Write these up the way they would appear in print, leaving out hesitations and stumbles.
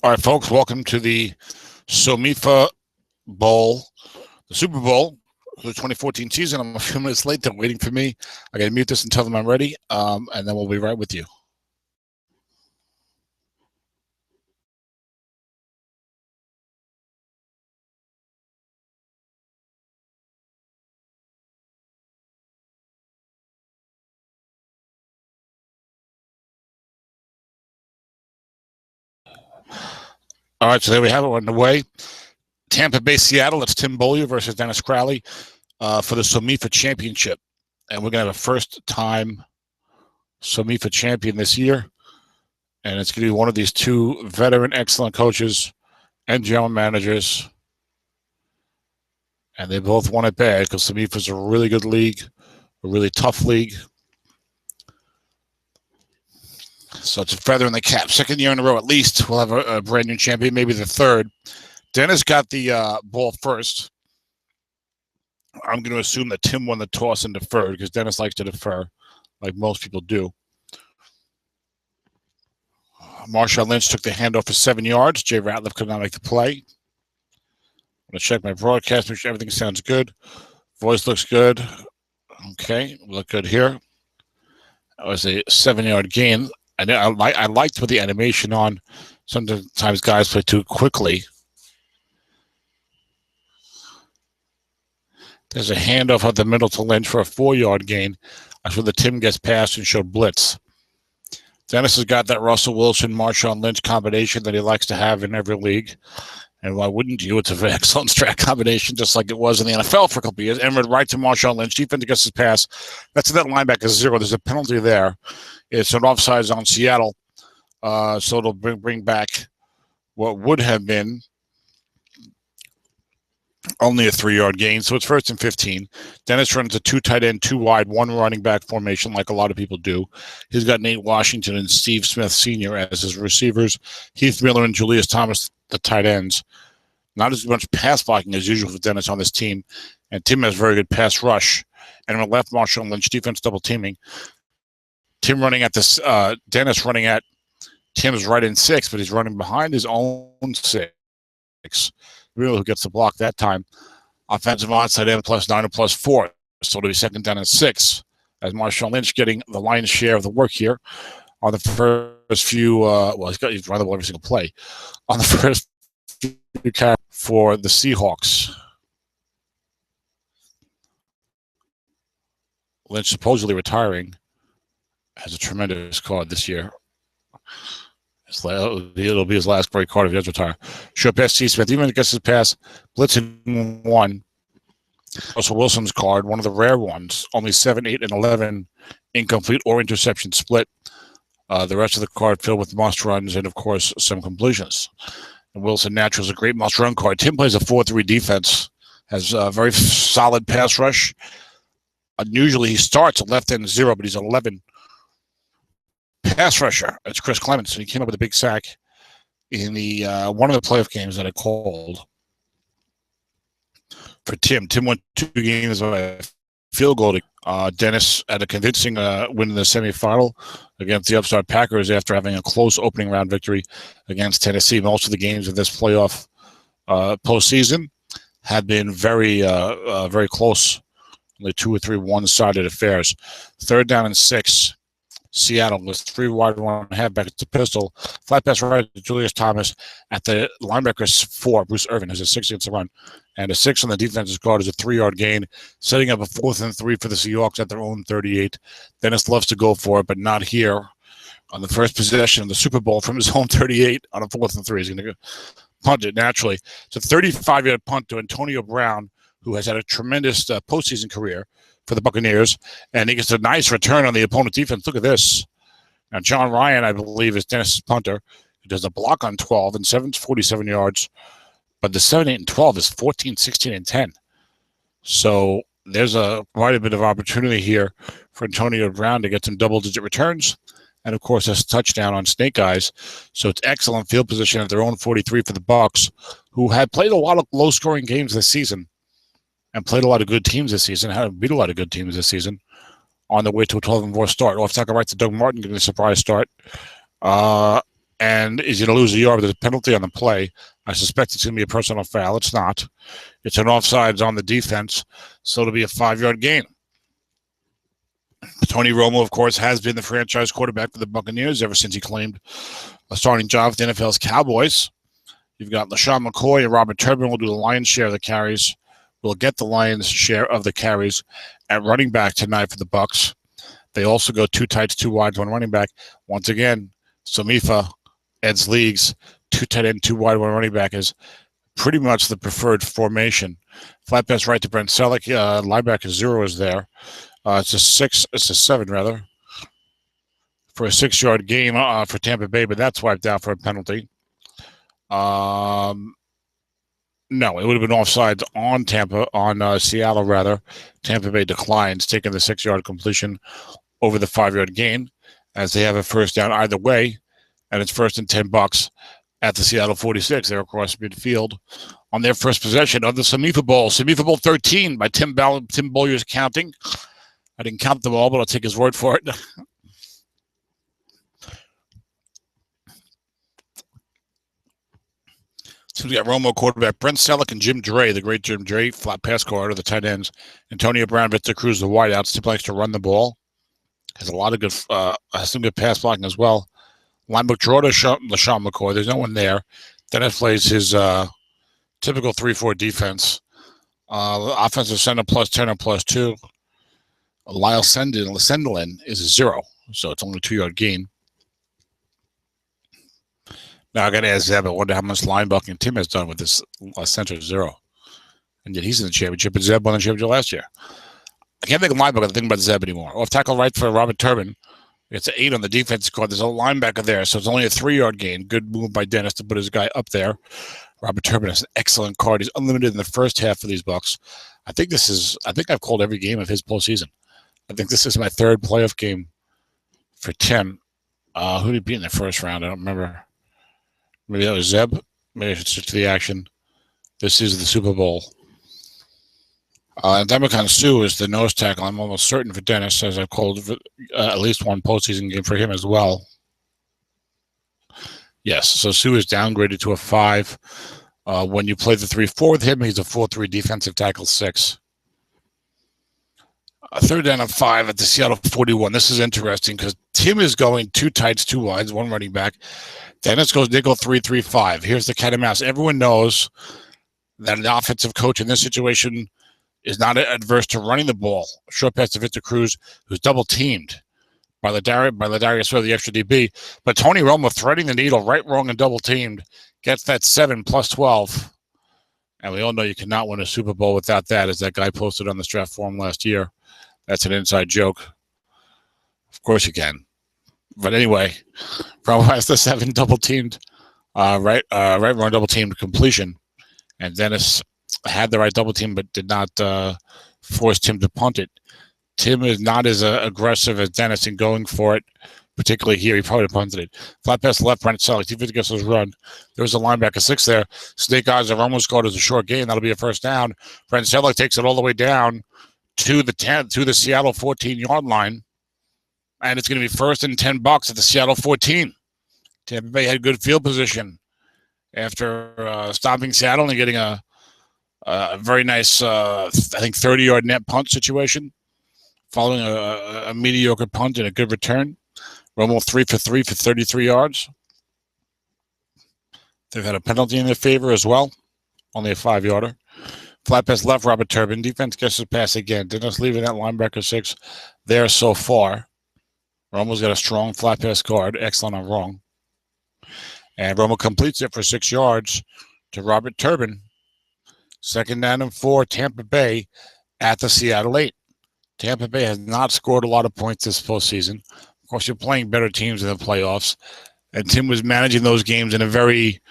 All right, folks, welcome to the SOMIFA Bowl, the Super Bowl for the 2014 season. I'm a few minutes late. They're waiting for me. I got to mute this and tell them I'm ready, and then we'll be right with you. All right, so there we have it. We're underway. Tampa Bay, Seattle. It's Tim Bollier versus Dennis Crowley for the SOMIFA Championship. And we're going to have a first-time SOMIFA champion this year. And it's going to be one of these two veteran, excellent coaches and general managers. And they both won it bad because SOMIFA is a really good league, a really tough league. So it's a feather in the cap. Second year in a row, at least, we'll have a brand new champion, maybe the third. Dennis got the ball first. I'm going to assume that Tim won the toss and deferred because Dennis likes to defer, like most people do. Marshawn Lynch took the handoff for 7 yards. Jay Ratliff could not make the play. I'm going to check my broadcast, make sure everything sounds good. Voice looks good. Okay, we look good here. That was a 7-yard gain. And I liked to put the animation on. Sometimes guys play too quickly. There's a handoff up the middle to Lynch for a 4-yard gain. That's where the Tim gets past and showed blitz. Dennis has got that Russell Wilson, Marshawn Lynch combination that he likes to have in every league. And why wouldn't you? It's an excellent strat combination, just like it was in the NFL for a couple of years. Emerald right to Marshawn Lynch. Defense gets his pass. That's that linebacker 0. There's a penalty there. It's an offsides on Seattle. So it'll bring back what would have been only a 3-yard gain. So it's 1st and 15. Dennis runs a 2 tight end, 2 wide, 1 running back formation like a lot of people do. He's got Nate Washington and Steve Smith Sr. as his receivers. Heath Miller and Julius Thomas, the tight ends. Not as much pass blocking as usual for Dennis on this team. And Tim has very good pass rush. And on the left, Marshawn Lynch, defense double teaming. Tim running at this, Dennis running at Tim's right in 6, but he's running behind his own 6. Really, who gets the block that time. Offensive onside end +9 or +4. So it'll be 2nd down and 6 as Marshawn Lynch getting the lion's share of the work here on the first few, he's run the ball every single play. On the first few carries for the Seahawks. Lynch supposedly retiring. Has a tremendous card this year. It'll be his last great card if he does retire. Short pass, C. Smith. Even gets his pass. Blitzing 1. Russell Wilson's card, one of the rare ones. Only 7, 8, and 11 incomplete or interception split. The rest of the card filled with must runs and, of course, some completions. And Wilson naturally is a great must run card. Tim plays a 4-3 defense. Has a very solid pass rush. Unusually, he starts at left end 0, but he's 11. Pass rusher. It's Chris Clements. He came up with a big sack in the one of the playoff games that I called for Tim. Tim won 2 games by field goal. Dennis had a convincing win in the semifinal against the upstart Packers after having a close opening round victory against Tennessee. Most of the games of this playoff postseason had been very, very close. Only 2 or 3 one-sided affairs. 3rd down and 6. Seattle with 3 wide, 1 halfback. It's a pistol. Flat pass right to Julius Thomas at the linebackers 4. Bruce Irvin has a 6 against the run. And a 6 on the defensive guard is a 3-yard gain, setting up a 4th and 3 for the Seahawks at their own 38. Dennis loves to go for it, but not here on the first possession of the Super Bowl from his home 38 on a 4th and 3. He's going to punt it naturally. It's a 35-yard punt to Antonio Brown, who has had a tremendous postseason career for the Buccaneers, and he gets a nice return on the opponent defense. Look at this. Now, John Ryan, I believe, is Dennis's punter. He does a block on 12 and 47 yards, but the 7, 8, and 12 is 14, 16, and 10. So there's quite a bit of opportunity here for Antonio Brown to get some double-digit returns, and, of course, a touchdown on Snake Eyes. So it's excellent field position at their own 43 for the Bucs, who had played a lot of low-scoring games this season and played a lot of good teams this season, had beat a lot of good teams this season on the way to a 12-4 start. Off tackle right to Doug Martin, getting a surprise start. and is going to lose a yard with a penalty on the play. I suspect it's going to be a personal foul. It's not. It's an offsides on the defense, so it'll be a 5-yard gain. Tony Romo, of course, has been the franchise quarterback for the Buccaneers ever since he claimed a starting job with the NFL's Cowboys. You've got LaShawn McCoy and Robert Turbin will do the lion's share of the carries. Will get the lion's share of the carries at running back tonight for the Bucs. They also go 2 tights, 2 wides, 1 running back. Once again, SOMIFA, Ed's leagues, 2 tight end, 2 wide, 1 running back is pretty much the preferred formation. Flat pass right to Brent Selleck. Linebacker 0 is there. It's a 7 rather, for a 6-yard gain for Tampa Bay, but that's wiped out for a penalty. No, it would have been offsides on Seattle rather. Tampa Bay declines, taking the 6-yard completion over the 5-yard gain, as they have a first down either way, and it's first and $10 at the Seattle 46. They're across midfield on their first possession of the SOMIFA Bowl. SOMIFA Bowl 13 by Tim Bowyer's counting. I didn't count them all, but I'll take his word for it. So we got Romo quarterback, Brent Selleck and Jim Dre, the great Jim Dre, flat pass corridor, the tight ends. Antonio Brown, Victor Cruz, the wideouts. Tim likes to run the ball. Has a lot of good, has some good pass blocking as well. Linebacker draw to LaShawn McCoy. There's no one there. Dennis plays his typical 3-4 defense. Offensive center +10 or +2. Lyle Sendelin is a 0, so it's only a 2-yard gain. Now I got to ask Zeb, I wonder how much linebucking Tim has done with this center 0. And yet he's in the championship, and Zeb won the championship last year. I can't think of linebacker. I think about Zeb anymore. Off tackle right for Robert Turbin. It's an 8 on the defense squad. There's a linebacker there, so it's only a 3-yard gain. Good move by Dennis to put his guy up there. Robert Turbin has an excellent card. He's unlimited in the first half of these Bucs. I think I've called every game of his postseason. I think this is my 3rd playoff game for Tim. Who did he beat in the first round? I don't remember. Maybe that was Zeb. Maybe I should switch to the action. This is the Super Bowl. And Demicon Sue is the nose tackle. I'm almost certain for Dennis, as I've called at least one postseason game for him as well. Yes, so Sue is downgraded to a 5. When you play the 3-4 with him, he's a 4-3 defensive tackle 6. A 3rd down and 5 at the Seattle 41. This is interesting because Tim is going 2 tights, 2 wides, 1 running back. Dennis goes nickel 3-3-5. Here's the cat and mouse. Everyone knows that an offensive coach in this situation is not adverse to running the ball. Short pass to Victor Cruz, who's double teamed by Ladarius for the extra DB. But Tony Romo threading the needle right, wrong, and double teamed gets that 7 plus 12. And we all know you cannot win a Super Bowl without that, as that guy posted on the Strat forum last year. That's an inside joke. Of course you can. But anyway, Romo has the 7 double teamed, right wrong double teamed completion. And Dennis had the right double team, but did not force Tim to punt it. Tim is not as aggressive as Dennis in going for it, particularly here. He probably punted it. Flat pass left, Brent Selleck. Defense gets his run. There was a linebacker 6 there. Snake eyes have almost scored as a short gain. That'll be a first down. Brent Selleck takes it all the way down to the Seattle 14-yard line. And it's going to be first and $10 at the Seattle 14. Tampa Bay had good field position after stopping Seattle and getting a very nice, I think, 30-yard net punt situation, following a mediocre punt and a good return. Romo 3 for 3 for 33 yards. They've had a penalty in their favor as well, only a 5-yarder. Flat pass left, Robert Turbin. Defense gets his pass again. Dennis leaving that linebacker 6 there so far. Romo's got a strong flat pass guard, excellent on wrong. And Romo completes it for 6 yards to Robert Turbin. 2nd down and 4, Tampa Bay at the Seattle 8. Tampa Bay has not scored a lot of points this postseason. Of course, you're playing better teams in the playoffs. And Tim was managing those games in a very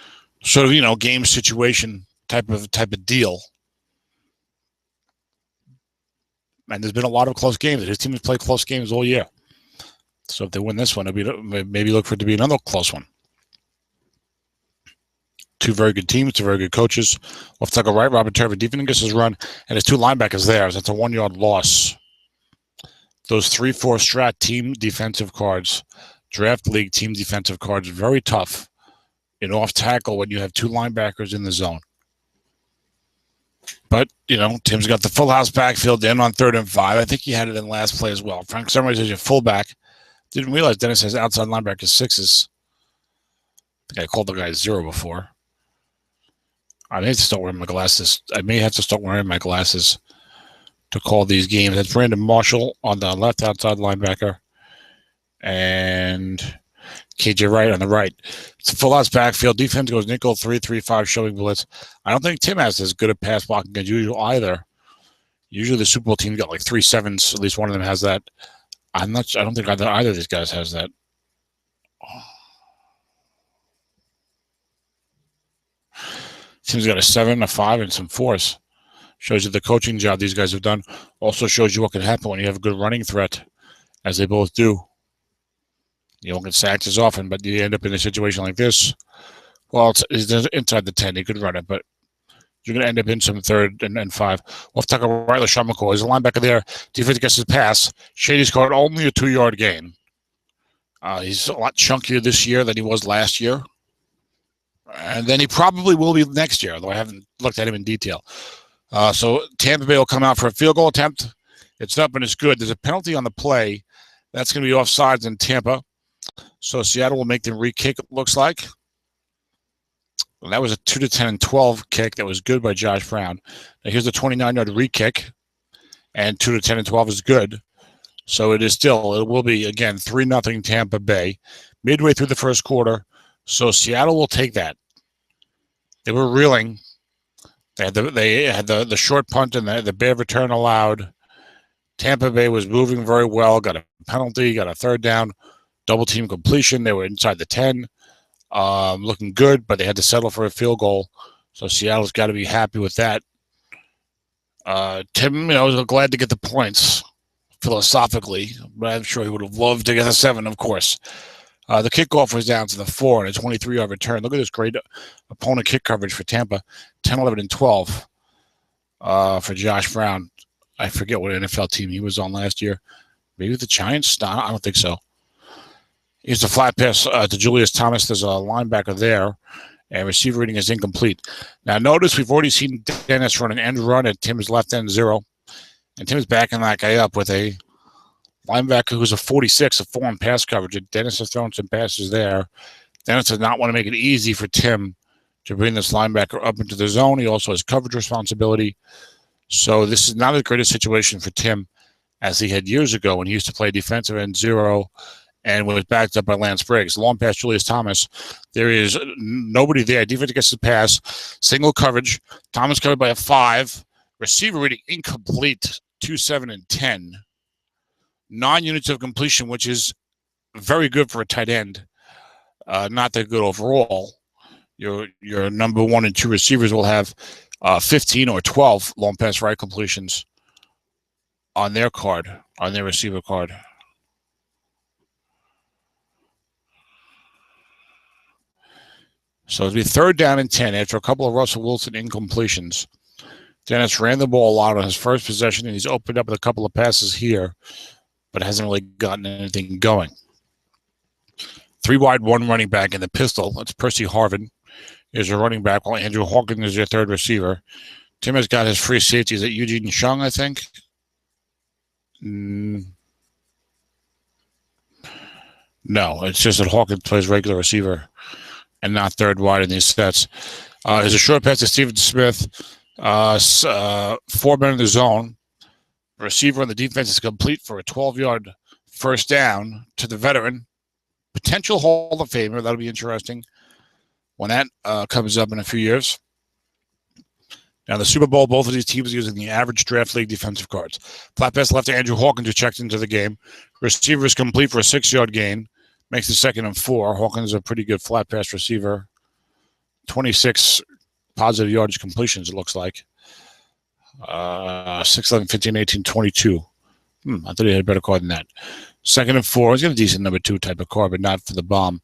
sort of, game situation type of deal. And there's been a lot of close games. His team has played close games all year. So if they win this one, maybe look for it to be another close one. 2 very good teams, 2 very good coaches. Off tackle right, Robert Turbin. Defense gets his run, and there's 2 linebackers there. So that's a 1-yard loss. Those 3-4 Strat team defensive cards draft league team defensive cards. Very tough in off tackle when you have two linebackers in the zone. But, Tim's got the full house backfield in on 3rd and 5. I think he had it in last play as well. Frank Summers is your fullback. Didn't realize Dennis has outside linebacker 6s. I think I called the guy 0 before. I may have to start wearing my glasses. To call these games. That's Brandon Marshall on the left outside linebacker. And KJ Wright on the right. It's a full house backfield. Defense goes nickel 3-3-5 showing blitz. I don't think Tim has as good a pass blocking as usual either. Usually the Super Bowl team got like 3 7s. At least one of them has that. I don't think either of these guys has that. Tim's got a 7, a 5, and some 4s. Shows you the coaching job these guys have done. Also shows you what can happen when you have a good running threat, as they both do. You don't get sacked as often, but you end up in a situation like this. Well, it's inside the 10. He could run it, but you're going to end up in some 3rd and 5. Off tackle right, LaShawn McCoy. There's a linebacker there. Defense gets his pass. Shady's caught only a 2-yard gain. He's a lot chunkier this year than he was last year. And then he probably will be next year, although I haven't looked at him in detail. So Tampa Bay will come out for a field goal attempt. It's up and it's good. There's a penalty on the play. That's going to be offsides in Tampa. So Seattle will make them re-kick, it looks like. Well, that was a 2-10-12 kick that was good by Josh Brown. Now here's the 29-yard re-kick. And 2-10-12 is good. So it will be, again, 3-0 Tampa Bay. Midway through the first quarter. So Seattle will take that. They were reeling. They had the short punt and the bad return allowed. Tampa Bay was moving very well. Got a penalty. Got a 3rd down. Double team completion. They were inside the 10. Looking good, but they had to settle for a field goal. So Seattle's got to be happy with that. Tim, was glad to get the points philosophically, but I'm sure he would have loved to get a 7, of course. The kickoff was down to the 4 and a 23-yard return. Look at this great opponent kick coverage for Tampa. 10, 11, and 12 for Josh Brown. I forget what NFL team he was on last year. Maybe the Giants? No, I don't think so. Here's the flat pass to Julius Thomas. There's a linebacker there. And receiver reading is incomplete. Now, notice we've already seen Dennis run an end run at Tim's left end 0. And Tim's backing that guy up with a linebacker who's a 46, a 4 in pass coverage. And Dennis has thrown some passes there. Dennis does not want to make it easy for Tim to bring this linebacker up into the zone. He also has coverage responsibility. So this is not as great a situation for Tim as he had years ago when he used to play defensive end 0 and was backed up by Lance Briggs. Long pass Julius Thomas. There is nobody there. Defense gets the pass. Single coverage. Thomas covered by a 5. Receiver reading incomplete. 2, 7, and 10. 9 units of completion, which is very good for a tight end. Not that good overall. Your number 1 and 2 receivers will have 15 or 12 long pass right completions on their card, on their receiver card. So it'll be 3rd down and 10 after a couple of Russell Wilson incompletions. Dennis ran the ball a lot on his first possession, and he's opened up with a couple of passes here, but hasn't really gotten anything going. 3 wide, 1 running back in the pistol. That's Percy Harvin is your running back, while Andrew Hawkins is your 3rd receiver. Tim has got his free safeties at Eugene Chung, I think. No, it's just that Hawkins plays regular receiver and not 3rd wide in these sets. There's a short pass to Steven Smith. 4 men in the zone. Receiver on the defense is complete for a 12-yard first down to the veteran. Potential Hall of Famer. That'll be interesting when that comes up in a few years. Now, the Super Bowl, both of these teams are using the average draft league defensive cards. Flat pass left to Andrew Hawkins, who checked into the game. Receiver is complete for a 6-yard gain. Makes it 2nd and 4. Hawkins is a pretty good flat pass receiver. 26 positive yardage completions, it looks like. 6, 11, 15, 18, 22. I thought he had a better card than that. 2nd and 4. He's got a decent number 2 type of card, but not for the bomb.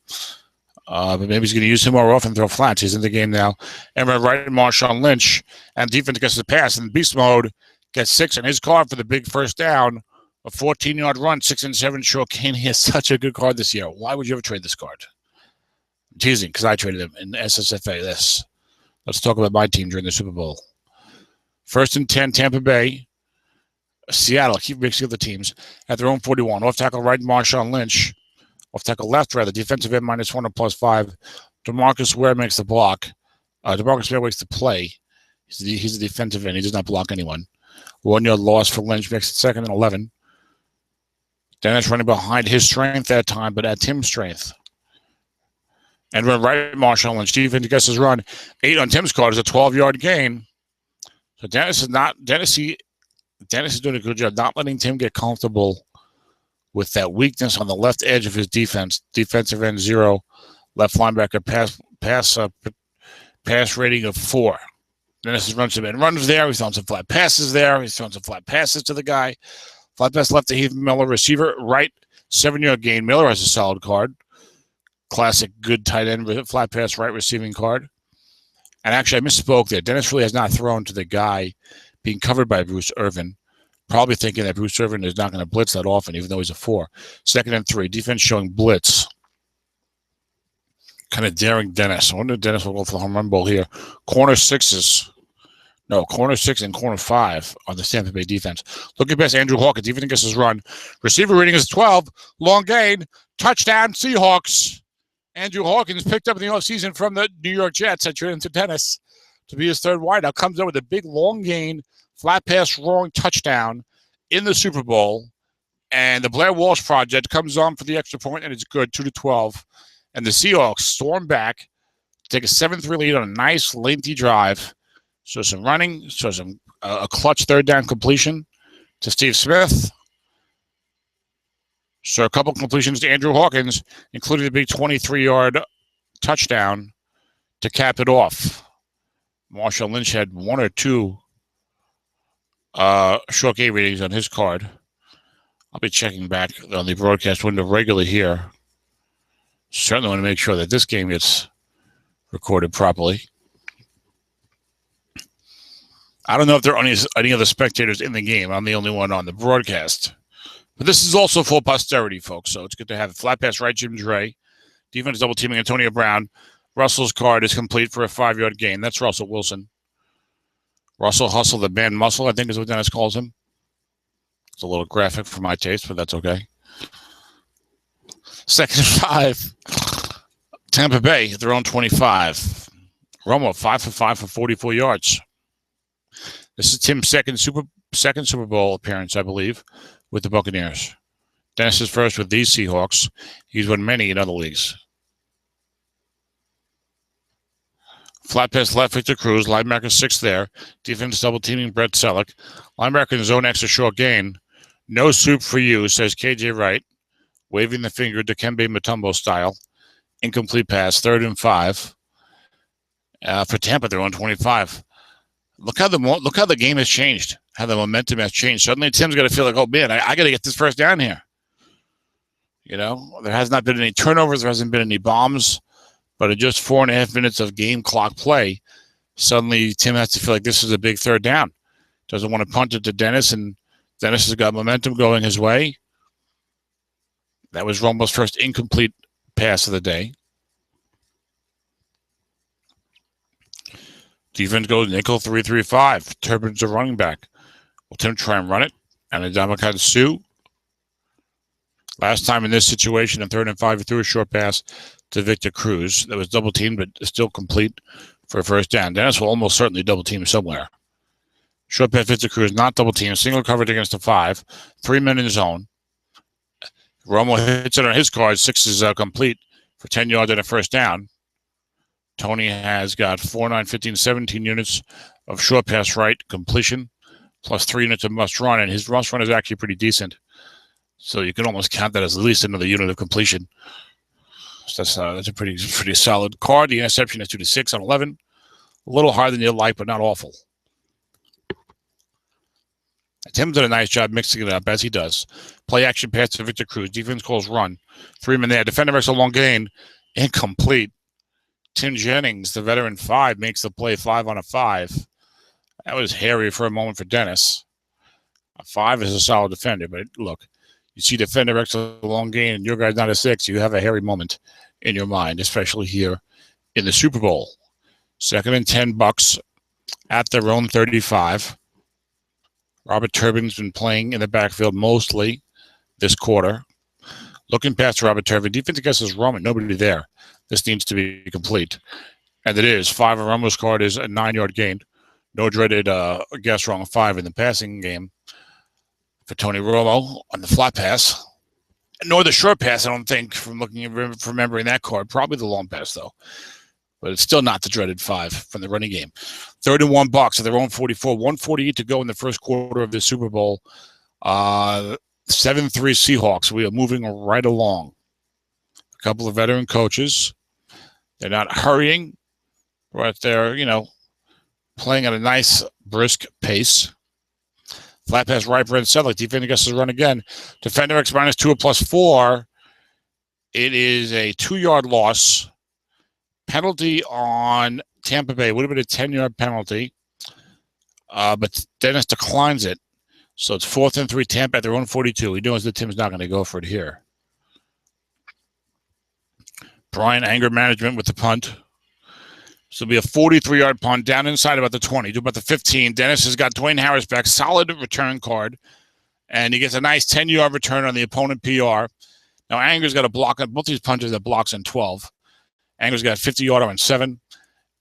But maybe he's going to use him more often, throw flats. He's in the game now. Emma Wright and Marshawn Lynch. And defense gets the pass. And beast mode gets 6 on his card for the big first down A 14-yard run, 6-7 short gain. He has such a good card this year. Why would you ever trade this card? I'm teasing, because I traded him in SSFA. Let's talk about my team during the Super Bowl. 1st and 10, Tampa Bay. Seattle, keep mixing up the teams. At their own 41. Off tackle right, Marshawn Lynch. Off tackle left, rather. Defensive end -1 or +5. DeMarcus Ware makes the block. DeMarcus Ware makes the play. He's a defensive end. He does not block anyone. 1-yard loss for Lynch. Makes it 2nd and 11. Dennis running behind his strength that time, but at Tim's strength. And run right, Marshawn Lynch. Defense gets his run. 8 on Tim's card is a 12-yard gain. So Dennis is doing a good job not letting Tim get comfortable with that weakness on the left edge of his defense. Defensive end 0, left linebacker pass rating of 4. Dennis runs some runs there. He's throwing some flat passes there. He's throwing some flat passes to the guy. Flat pass left to Heath Miller. Receiver right, 7-yard gain. Miller has a solid card. Classic good tight end with flat pass right receiving card. And actually, I misspoke there. Dennis really has not thrown to the guy being covered by Bruce Irvin. Probably thinking that Bruce Irvin is not going to blitz that often, even though he's a 4. 2nd and 3. Defense showing blitz. Kind of daring Dennis. I wonder if Dennis will go for the home run ball here. Corner 6 and corner 5 on the Tampa Bay defense. Looking past Andrew Hawkins. Even gets his run. Receiver rating is 12. Long gain. Touchdown, Seahawks. Andrew Hawkins picked up in the offseason from the New York Jets. I traded him to Dennis to be his 3rd wideout. Comes up with a big long gain, flat pass, wrong touchdown in the Super Bowl. And the Blair Walsh Project comes on for the extra point, and it's good, 2-12. And the Seahawks storm back, take a 7-3 lead on a nice, lengthy drive. So some running, a clutch 3rd down completion to Steve Smith. So a couple completions to Andrew Hawkins, including the big 23-yard touchdown to cap it off. Marshawn Lynch had 1 or 2 short game ratings on his card. I'll be checking back on the broadcast window regularly here. Certainly want to make sure that this game gets recorded properly. I don't know if there are any other spectators in the game. I'm the only one on the broadcast. But this is also for posterity, folks, so it's good to have it. Flat pass right, Jim Dre. Defense double teaming Antonio Brown. Russell's card is complete for a 5-yard gain. That's Russell Wilson. Russell Hustle, the band muscle, I think is what Dennis calls him. It's a little graphic for my taste, but that's okay. 2nd and 5. Tampa Bay, their own 25. Romo, 5 for 5 for 44 yards. This is Tim's second Super Bowl appearance, I believe, with the Buccaneers. Dennis is first with these Seahawks. He's won many in other leagues. Flat pass left, Victor Cruz. Linebacker 6 there. Defense double teaming Brett Selleck. Linebacker in zone extra short gain. No soup for you, says KJ Wright. Waving the finger, Dikembe Mutombo style. Incomplete pass, 3rd and 5. For Tampa, they're on 25. Look how the game has changed. How the momentum has changed. Suddenly, Tim's got to feel like, oh man, I got to get this first down here. You know, there has not been any turnovers. There hasn't been any bombs. But in just 4.5 minutes of game clock play, suddenly Tim has to feel like this is a big 3rd down. Doesn't want to punt it to Dennis, and Dennis has got momentum going his way. That was Romo's first incomplete pass of the day. Defense goes nickel 3-3-5. Turbin's a running back. Will Tim try and run it? And Ndamukong Suh. Last time in this situation, in 3rd and 5, he threw a short pass to Victor Cruz. That was double teamed, but still complete for a 1st down. Dennis will almost certainly double team somewhere. Short pass, Victor Cruz, not double teamed. Single coverage against the 5. 3-men in zone. Romo hits it on his card. 6 is complete for 10 yards and a 1st down. Tony has got 4, 9, 15, 17 units of short pass right completion, plus 3 units of must run, and his must run is actually pretty decent. So you can almost count that as at least another unit of completion. So that's a pretty solid card. The interception is 2-6 on 11. A little higher than you'd like, but not awful. Tim did a nice job mixing it up, as he does. Play action pass to Victor Cruz. Defense calls run. 3-men there. Defender makes a long gain. Incomplete. Tim Jennings, the veteran 5, makes the play 5 on a 5. That was hairy for a moment for Dennis. A 5 is a solid defender, but look, you see defender X a long gain, and your guy's not a 6. You have a hairy moment in your mind, especially here in the Super Bowl. 2nd and 10 Bucks at their own 35. Robert Turbin's been playing in the backfield mostly this quarter. Looking past Robert Turbin, defense against is Roman. Nobody there. This needs to be complete. And it is. 5 of Romo's card is a 9-yard gain. No dreaded guess wrong 5 in the passing game for Tony Romo on the flat pass. Nor the short pass, I don't think, from remembering that card. Probably the long pass, though. But it's still not the dreaded 5 from the running game. 3rd and 1 Bucks at their own 44. 1:48 to go in the first quarter of the Super Bowl. 7-3 Seahawks. We are moving right along. A couple of veteran coaches. They're not hurrying, but they're, playing at a nice, brisk pace. Flat pass right, Brent Sedlick. Defender gets his run again. Defender X -2 +4. It is a 2-yard loss. Penalty on Tampa Bay. Would have been a 10-yard penalty. But Dennis declines it. So it's 4th and 3 Tampa at their own 42. He knows that Tim's not going to go for it here. Brian anger management with the punt. So it'll be a 43-yard punt down inside about the 20 to about the 15. Dennis has got Dwayne Harris back. Solid return card. And he gets a nice 10-yard return on the opponent PR. Now, Anger's got a block on both these punches that blocks on 12. Anger's got 50-yard on 7.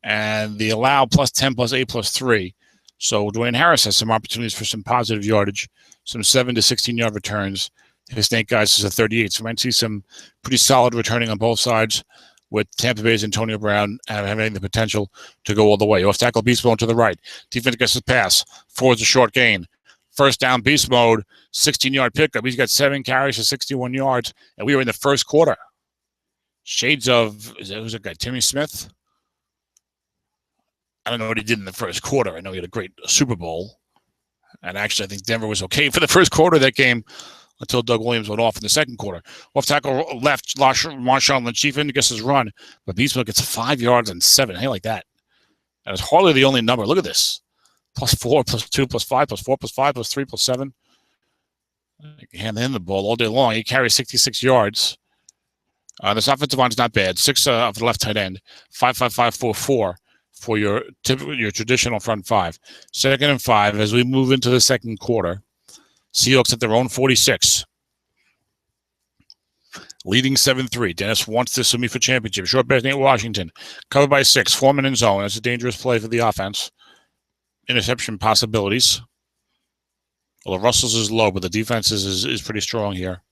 And the allow +10 +8 +3. So Dwayne Harris has some opportunities for some positive yardage, some 7 to 16-yard returns. His snake guys is a 38. So we might see some pretty solid returning on both sides, with Tampa Bay's Antonio Brown having the potential to go all the way. Off tackle, beast mode to the right. Defense gets his pass. Forwards a short gain. First down, beast mode, 16-yard pickup. He's got 7 carries for 61 yards, and we were in the first quarter. Shades of, who's that guy, Timmy Smith? I don't know what he did in the first quarter. I know he had a great Super Bowl. And actually, I think Denver was okay for the first quarter of that game until Doug Williams went off in the second quarter. Off tackle left, Marshawn Lynch gets his run, but Beastmo gets 5 yards and 7. Hey, like that. That is hardly the only number. Look at this. +4, +2, +5, +4, +5, +3, +7. You can hand him the ball all day long. He carries 66 yards. This offensive line is not bad. 6 of the left tight end. 5-5-5-4-4 for your traditional front 5. 2nd and 5 as we move into the second quarter. Seahawks at their own 46. Leading 7-3. Dennis wants the SOMIFA championship. Short pass, Nate Washington. Covered by 6. Foreman in zone. That's a dangerous play for the offense. Interception possibilities. Well, the Russell's is low, but the defense is pretty strong here.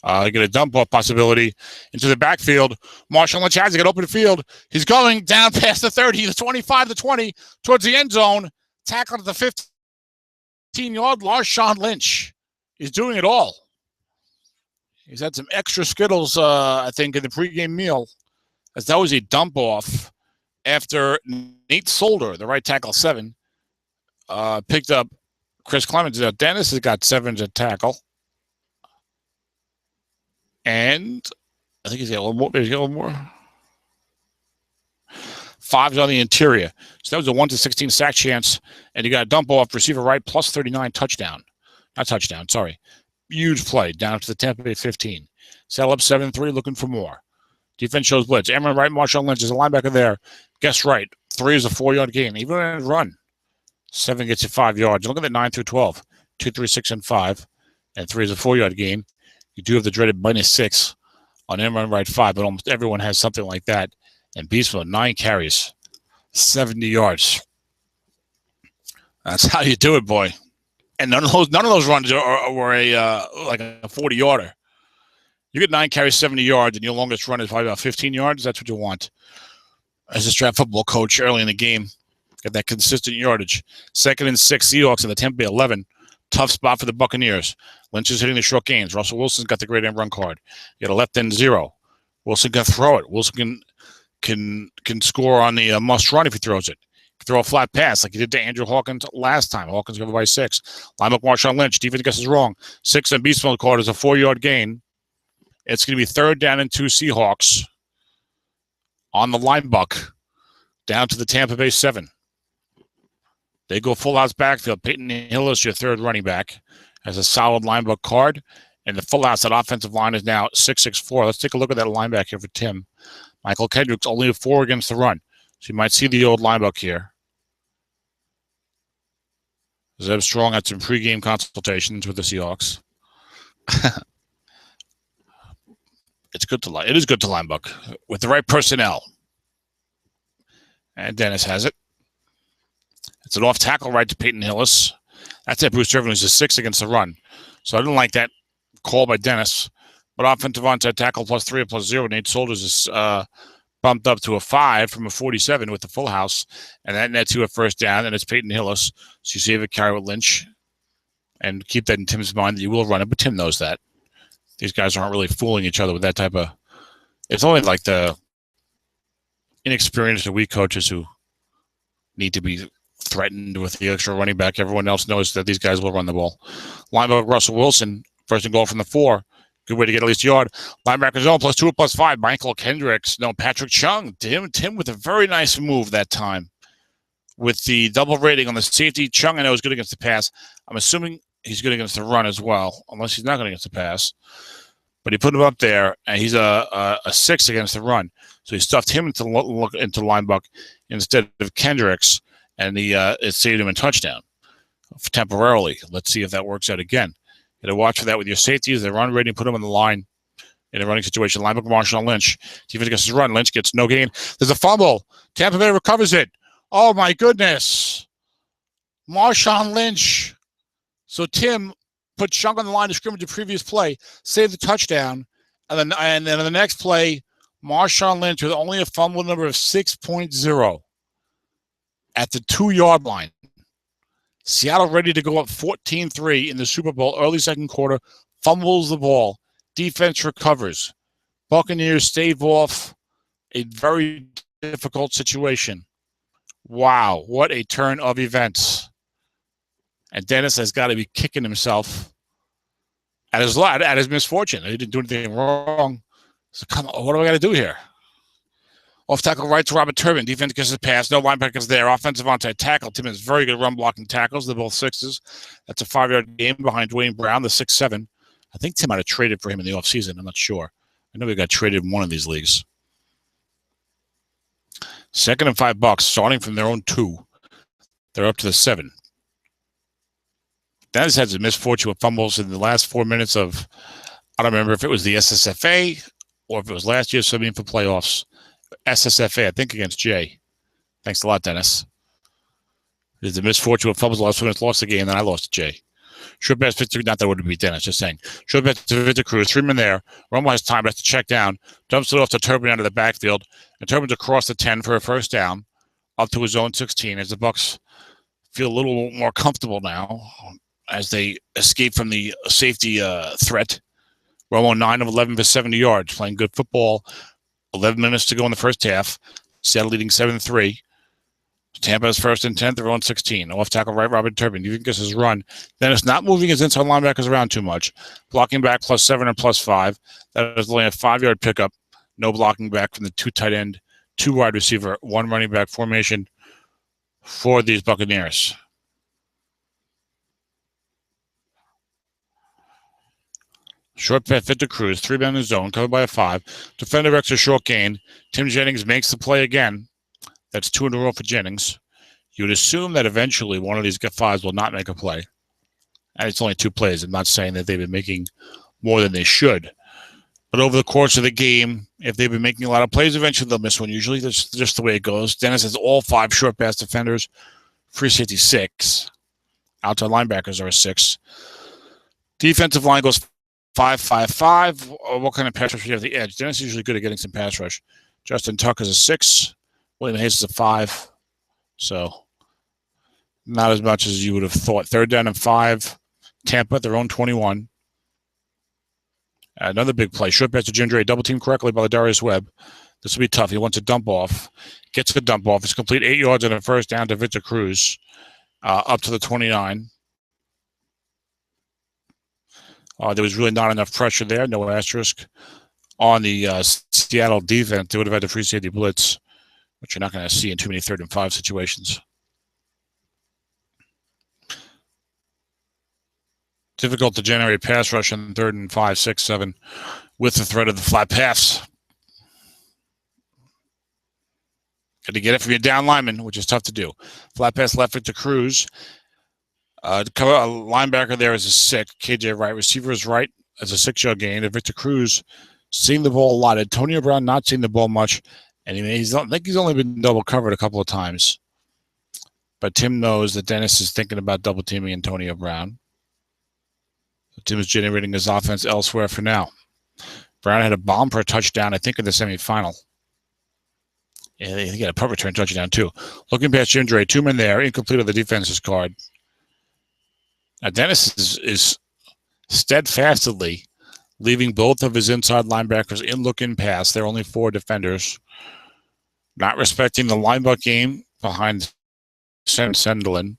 You get a dump-off possibility into the backfield. Marshall Lynch has to get open the field. He's going down past the 30, the 25, the 20, towards the end zone. Tackled at the 15-yard. Marshawn Lynch is doing it all. He's had some extra Skittles, I think, in the pregame meal, as that was a dump-off after Nate Solder, the right tackle 7, picked up Chris Clemens. Now, Dennis has got 7 to tackle. And I think he's got a little more. Maybe he's got a little more. 5's on the interior. So that was a 1 to 16 sack chance. And you got a dump off receiver right +39 touchdown. Not touchdown, sorry. Huge play down to the Tampa Bay 15. Settle up 7-3, looking for more. Defense shows blitz. Amron right, Marshawn Lynch is a linebacker there. Guess right. 3 is a 4-yard gain. Even in a run. 7 gets you 5 yards. Look at that 9 through 12. 2, 3, 6, and 5. And 3 is a 4-yard gain. You do have the dreaded -6 on Amron right 5, but almost everyone has something like that. And Beastmo, 9 carries, 70 yards. That's how you do it, boy. And none of those runs were like a 40-yarder. You get 9 carries, 70 yards, and your longest run is probably about 15 yards. That's what you want as a Strat football coach early in the game. Get that consistent yardage. 2nd and 6 Seahawks in the Tampa Bay 11. Tough spot for the Buccaneers. Lynch is hitting the short gains. Russell Wilson's got the great end run card. You got a left end 0. Wilson can throw it. Wilson can score on the must run if he throws it. Throw a flat pass like he did to Andrew Hawkins last time. Hawkins covered by 6. Linebacker Marshawn Lynch. Defense guesses wrong. 6 and beast mode card is a 4-yard gain. It's going to be 3rd down and 2 Seahawks on the linebuck down to the Tampa Bay 7. They go full house backfield. Peyton Hillis, your third running back, has a solid linebacker card. And the full house, that offensive line is now 6'4". Let's take a look at that linebacker for Tim. Michael Kendricks, only a 4 against the run. So you might see the old linebacker here. Zeb Strong had some pregame consultations with the Seahawks. It is good to linebacker with the right personnel. And Dennis has it. It's an off tackle right to Peyton Hillis. That's it. Bruce Irvin is a 6 against the run. So I didn't like that call by Dennis. But offensive onside tackle +3 or +0. Nate Soldiers is bumped up to a 5 from a 47 with the full house. And that nets you a first down. And it's Peyton Hillis. So you save a carry with Lynch. And keep that in Tim's mind that you will run it. But Tim knows that. These guys aren't really fooling each other with that type of... It's only like the inexperienced or weak coaches who need to be threatened with the extra running back. Everyone else knows that these guys will run the ball. Linebacker Russell Wilson, first and goal from the 4. Good way to get at least a yard. Linebacker zone +2 or +5. Michael Kendricks. No, Patrick Chung. Tim with a very nice move that time. With the double rating on the safety, Chung I know is good against the pass. I'm assuming he's good against the run as well, unless he's not good against the pass. But he put him up there, and he's a 6 against the run. So he stuffed him into linebacker instead of Kendricks, and it saved him a touchdown temporarily. Let's see if that works out again. You got to watch for that with your safeties. They run ready and put them on the line in a running situation. Linebacker Marshawn Lynch. Defense gets his run. Lynch gets no gain. There's a fumble. Tampa Bay recovers it. Oh, my goodness. Marshawn Lynch. So Tim put Chung on the line of scrimmage the previous play, saved the touchdown, and then on the next play, Marshawn Lynch with only a fumble number of 6.0 at the 2-yard line. Seattle ready to go up 14-3 in the Super Bowl, early second quarter, fumbles the ball. Defense recovers. Buccaneers stave off a very difficult situation. Wow, what a turn of events. And Dennis has got to be kicking himself at his misfortune. He didn't do anything wrong. So come on, what do I got to do here? Off tackle right to Robert Turbin. Defense gets his pass. No linebackers there. Offensive onside tackle. Tim has very good run blocking tackles. They're both 6s. That's a 5-yard game behind Dwayne Brown, the 6'7". I think Tim might have traded for him in the offseason. I'm not sure. I know he got traded in one of these leagues. Second and $5, starting from their own 2. They're up to the 7. Dennis has a misfortune with fumbles in the last 4 minutes of, I don't remember if it was the SSFA or if it was last year's SOMIFA playoffs. SSFA, I think, against Jay. Thanks a lot, Dennis. There's a misfortune with fumbles the last 4 minutes, lost the game, then I lost to Jay. Short pass Victor, not that it would be Dennis, just saying. Short pass to Victor Cruz, 3 men there. Romo has time, has to check down, dumps it off to Turbin out of the backfield, and Turbin's across the 10 for a first down, up to his own 16, as the Bucs feel a little more comfortable now as they escape from the safety threat. Romo 9 of 11 for 70 yards, playing good football. 11 minutes to go in the first half. Seattle leading 7-3. Tampa's first and 10th, their own 16. Off tackle right, Robert Turbin. You can guess his run. Then it's not moving his inside linebackers around too much. Blocking back +7 and +5. That is only a 5-yard pickup. No blocking back from the 2 tight end, 2 wide receiver, 1 running back formation for these Buccaneers. Short pass fit to Cruz, 3 men in the zone, covered by a 5. Defender X a short gain. Tim Jennings makes the play again. That's 2 in a row for Jennings. You would assume that eventually one of these 5s will not make a play. And it's only 2 plays. I'm not saying that they've been making more than they should. But over the course of the game, if they've been making a lot of plays, eventually they'll miss one. Usually that's just the way it goes. Dennis has all 5 short pass defenders. Free safety 6. Outside linebackers are a 6. Defensive line goes 5-5-5. What kind of pass rush do you have the edge? Dennis is usually good at getting some pass rush. Justin Tuck is a 6. William Hayes is a 5. So not as much as you would have thought. 3rd down and 5. Tampa at their own 21. Another big play. Short pass to Jim Dre. Double team correctly by Darius Webb. This will be tough. He wants a dump off. Gets the dump off. It's complete 8 yards and a first down to Victor Cruz. Up to the 29. There was really not enough pressure there. No asterisk on the Seattle defense. They would have had the free safety blitz, which you're not going to see in too many 3rd and 5 situations. Difficult to generate pass rush on 3rd and 5, 6, 7 with the threat of the flat pass. Got to get it from your down lineman, which is tough to do. Flat pass left it to Cruz. Cover a linebacker there is a 6. KJ Wright. Receiver is right as a 6-yard gain. And Victor Cruz seeing the ball a lot. Antonio Brown not seeing the ball much. And I think he's only been double covered a couple of times. But Tim knows that Dennis is thinking about double teaming Antonio Brown. So Tim is generating his offense elsewhere for now. Brown had a bomb for a touchdown, I think, in the semifinal. Yeah, he got a punt return touchdown, too. Looking past Jim Dre, 2 men there, incomplete of the defense's card. Now, Dennis is steadfastly leaving both of his inside linebackers in look-in pass. There are only 4 defenders. Not respecting the linebacker game behind Sendelin.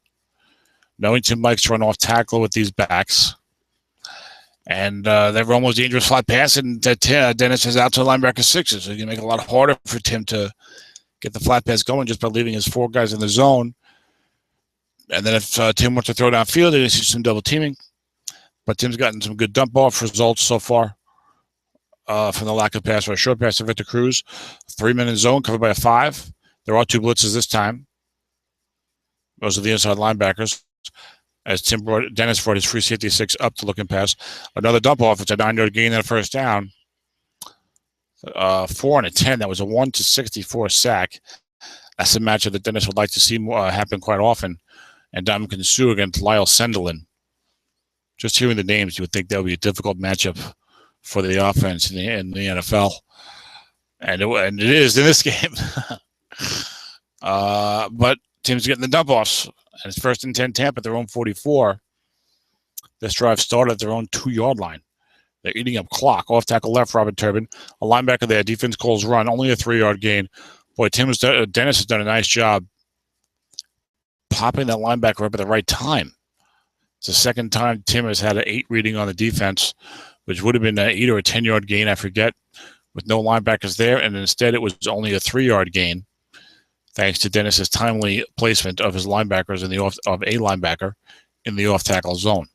Knowing Tim likes to run off tackle with these backs. And they're almost dangerous flat pass, and Dennis is out to linebacker 6s. So you can make it a lot harder for Tim to get the flat pass going just by leaving his 4 guys in the zone. And then if Tim wants to throw downfield, they see some double teaming. But Tim's gotten some good dump off results so far from the lack of pass rush. Short pass to Victor Cruz. 3 men in zone, covered by a 5. There are 2 blitzes this time. Those are the inside linebackers. As Dennis brought his free safety 6 up to look and pass. Another dump off. It's a 9-yard gain and a first down. 4 and a 10. That was a 1-64 sack. That's a matchup that Dennis would like to see happen quite often. And Dominican Sue against Lyle Sendelin. Just hearing the names, you would think that would be a difficult matchup for the offense in the NFL. And it is in this game. But Tim's getting the dump offs. And it's 1st and 10 Tampa at their own 44. This drive started at their own 2-yard line. They're eating up clock. Off tackle left, Robert Turbin. A linebacker there. Defense calls run. Only a 3-yard Gain. Boy, Dennis has done a nice job popping that linebacker up at the right time. It's the second time Tim has had an 8 reading on the defense, which would have been an 8 or a 10-yard gain, I forget, with no linebackers there. And instead, it was only a 3-yard gain, thanks to Dennis's timely placement of his linebackers in the linebacker in the off-tackle zone.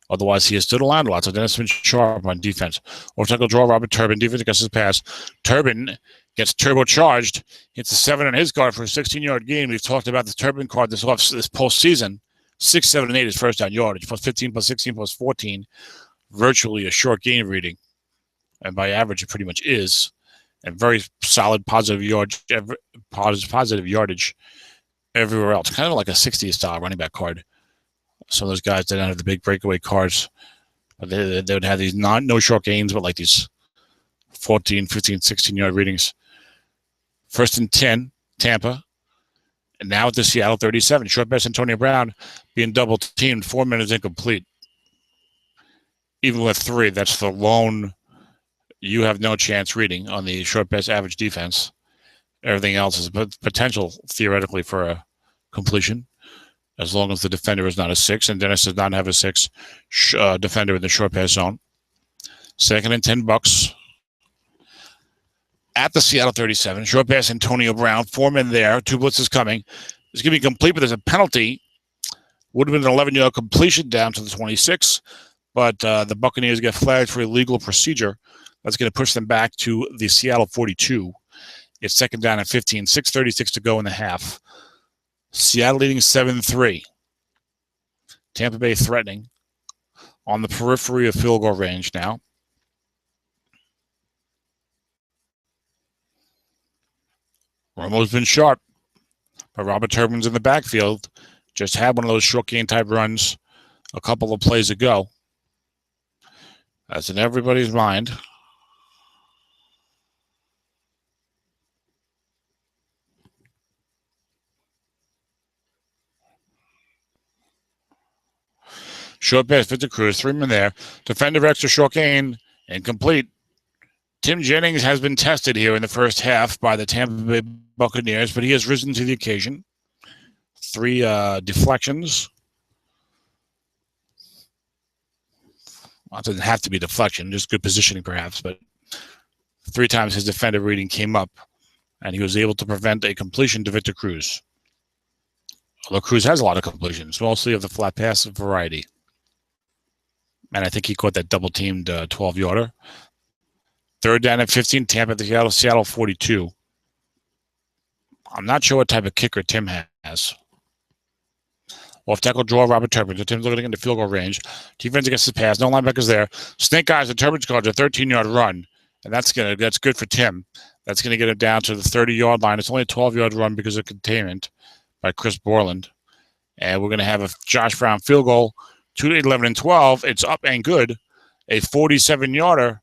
Otherwise, he has stood around a lot, so Dennis has been sharp on defense. Off-tackle draw, Robert Turbin. Defense against his pass. Turbin gets turbocharged. Hits a 7 on his guard for a 16-yard gain. We've talked about the Turbin card this postseason. 6, 7, and 8 is first down yardage. Plus 15, plus 16, plus 14. Virtually a short gain reading. And by average, it pretty much is. And very solid positive yardage everywhere else. Kind of like a 60s style running back card. Some of those guys that don't have the big breakaway cards. But they would have these no short gains, but like these 14, 15, 16-yard readings. 1st and 10, Tampa. And now at the Seattle 37. Short pass, Antonio Brown being double teamed. 4 minutes incomplete. Even with 3, that's the lone you have no chance reading on the short pass average defense. Everything else is potential, theoretically, for a completion, as long as the defender is not a 6, and Dennis does not have a 6 defender in the short pass zone. 2nd and 10 bucks at the Seattle 37. Short pass, Antonio Brown. 4 men there. 2 blitzes coming. It's going to be complete, but there's a penalty. Would have been an 11-yard completion down to the 26, but the Buccaneers get flagged for illegal procedure. That's going to push them back to the Seattle 42. It's 2nd down and 15. 6:36 to go in the half. Seattle leading 7-3. Tampa Bay threatening on the periphery of field goal range now. Romo's been sharp, but Robert Turbin's in the backfield. Just had one of those short gain type runs a couple of plays ago. That's in everybody's mind. Short pass, Victor Cruz, 3 men there. Defender extra short gain, incomplete. Tim Jennings has been tested here in the first half by the Tampa Bay Buccaneers, but he has risen to the occasion. 3 deflections. Well, it doesn't have to be deflection, just good positioning perhaps, but 3 times his defender reading came up, and he was able to prevent a completion to Victor Cruz. Although Cruz has a lot of completions, mostly of the flat pass variety. And I think he caught that double-teamed 12-yarder. Third down at 15, Tampa at the Seattle 42. I'm not sure what type of kicker Tim has. Off tackle draw, Robert Turbin. So Tim's looking into field goal range. Defense against his pass. No linebackers there. Snake eyes, the Turbin's called a 13-yard run. And that's good for Tim. That's going to get him down to the 30-yard line. It's only a 12-yard run because of containment by Chris Borland. And we're going to have a Josh Brown field goal. 2-11 and 12. It's up and good. A 47-yarder.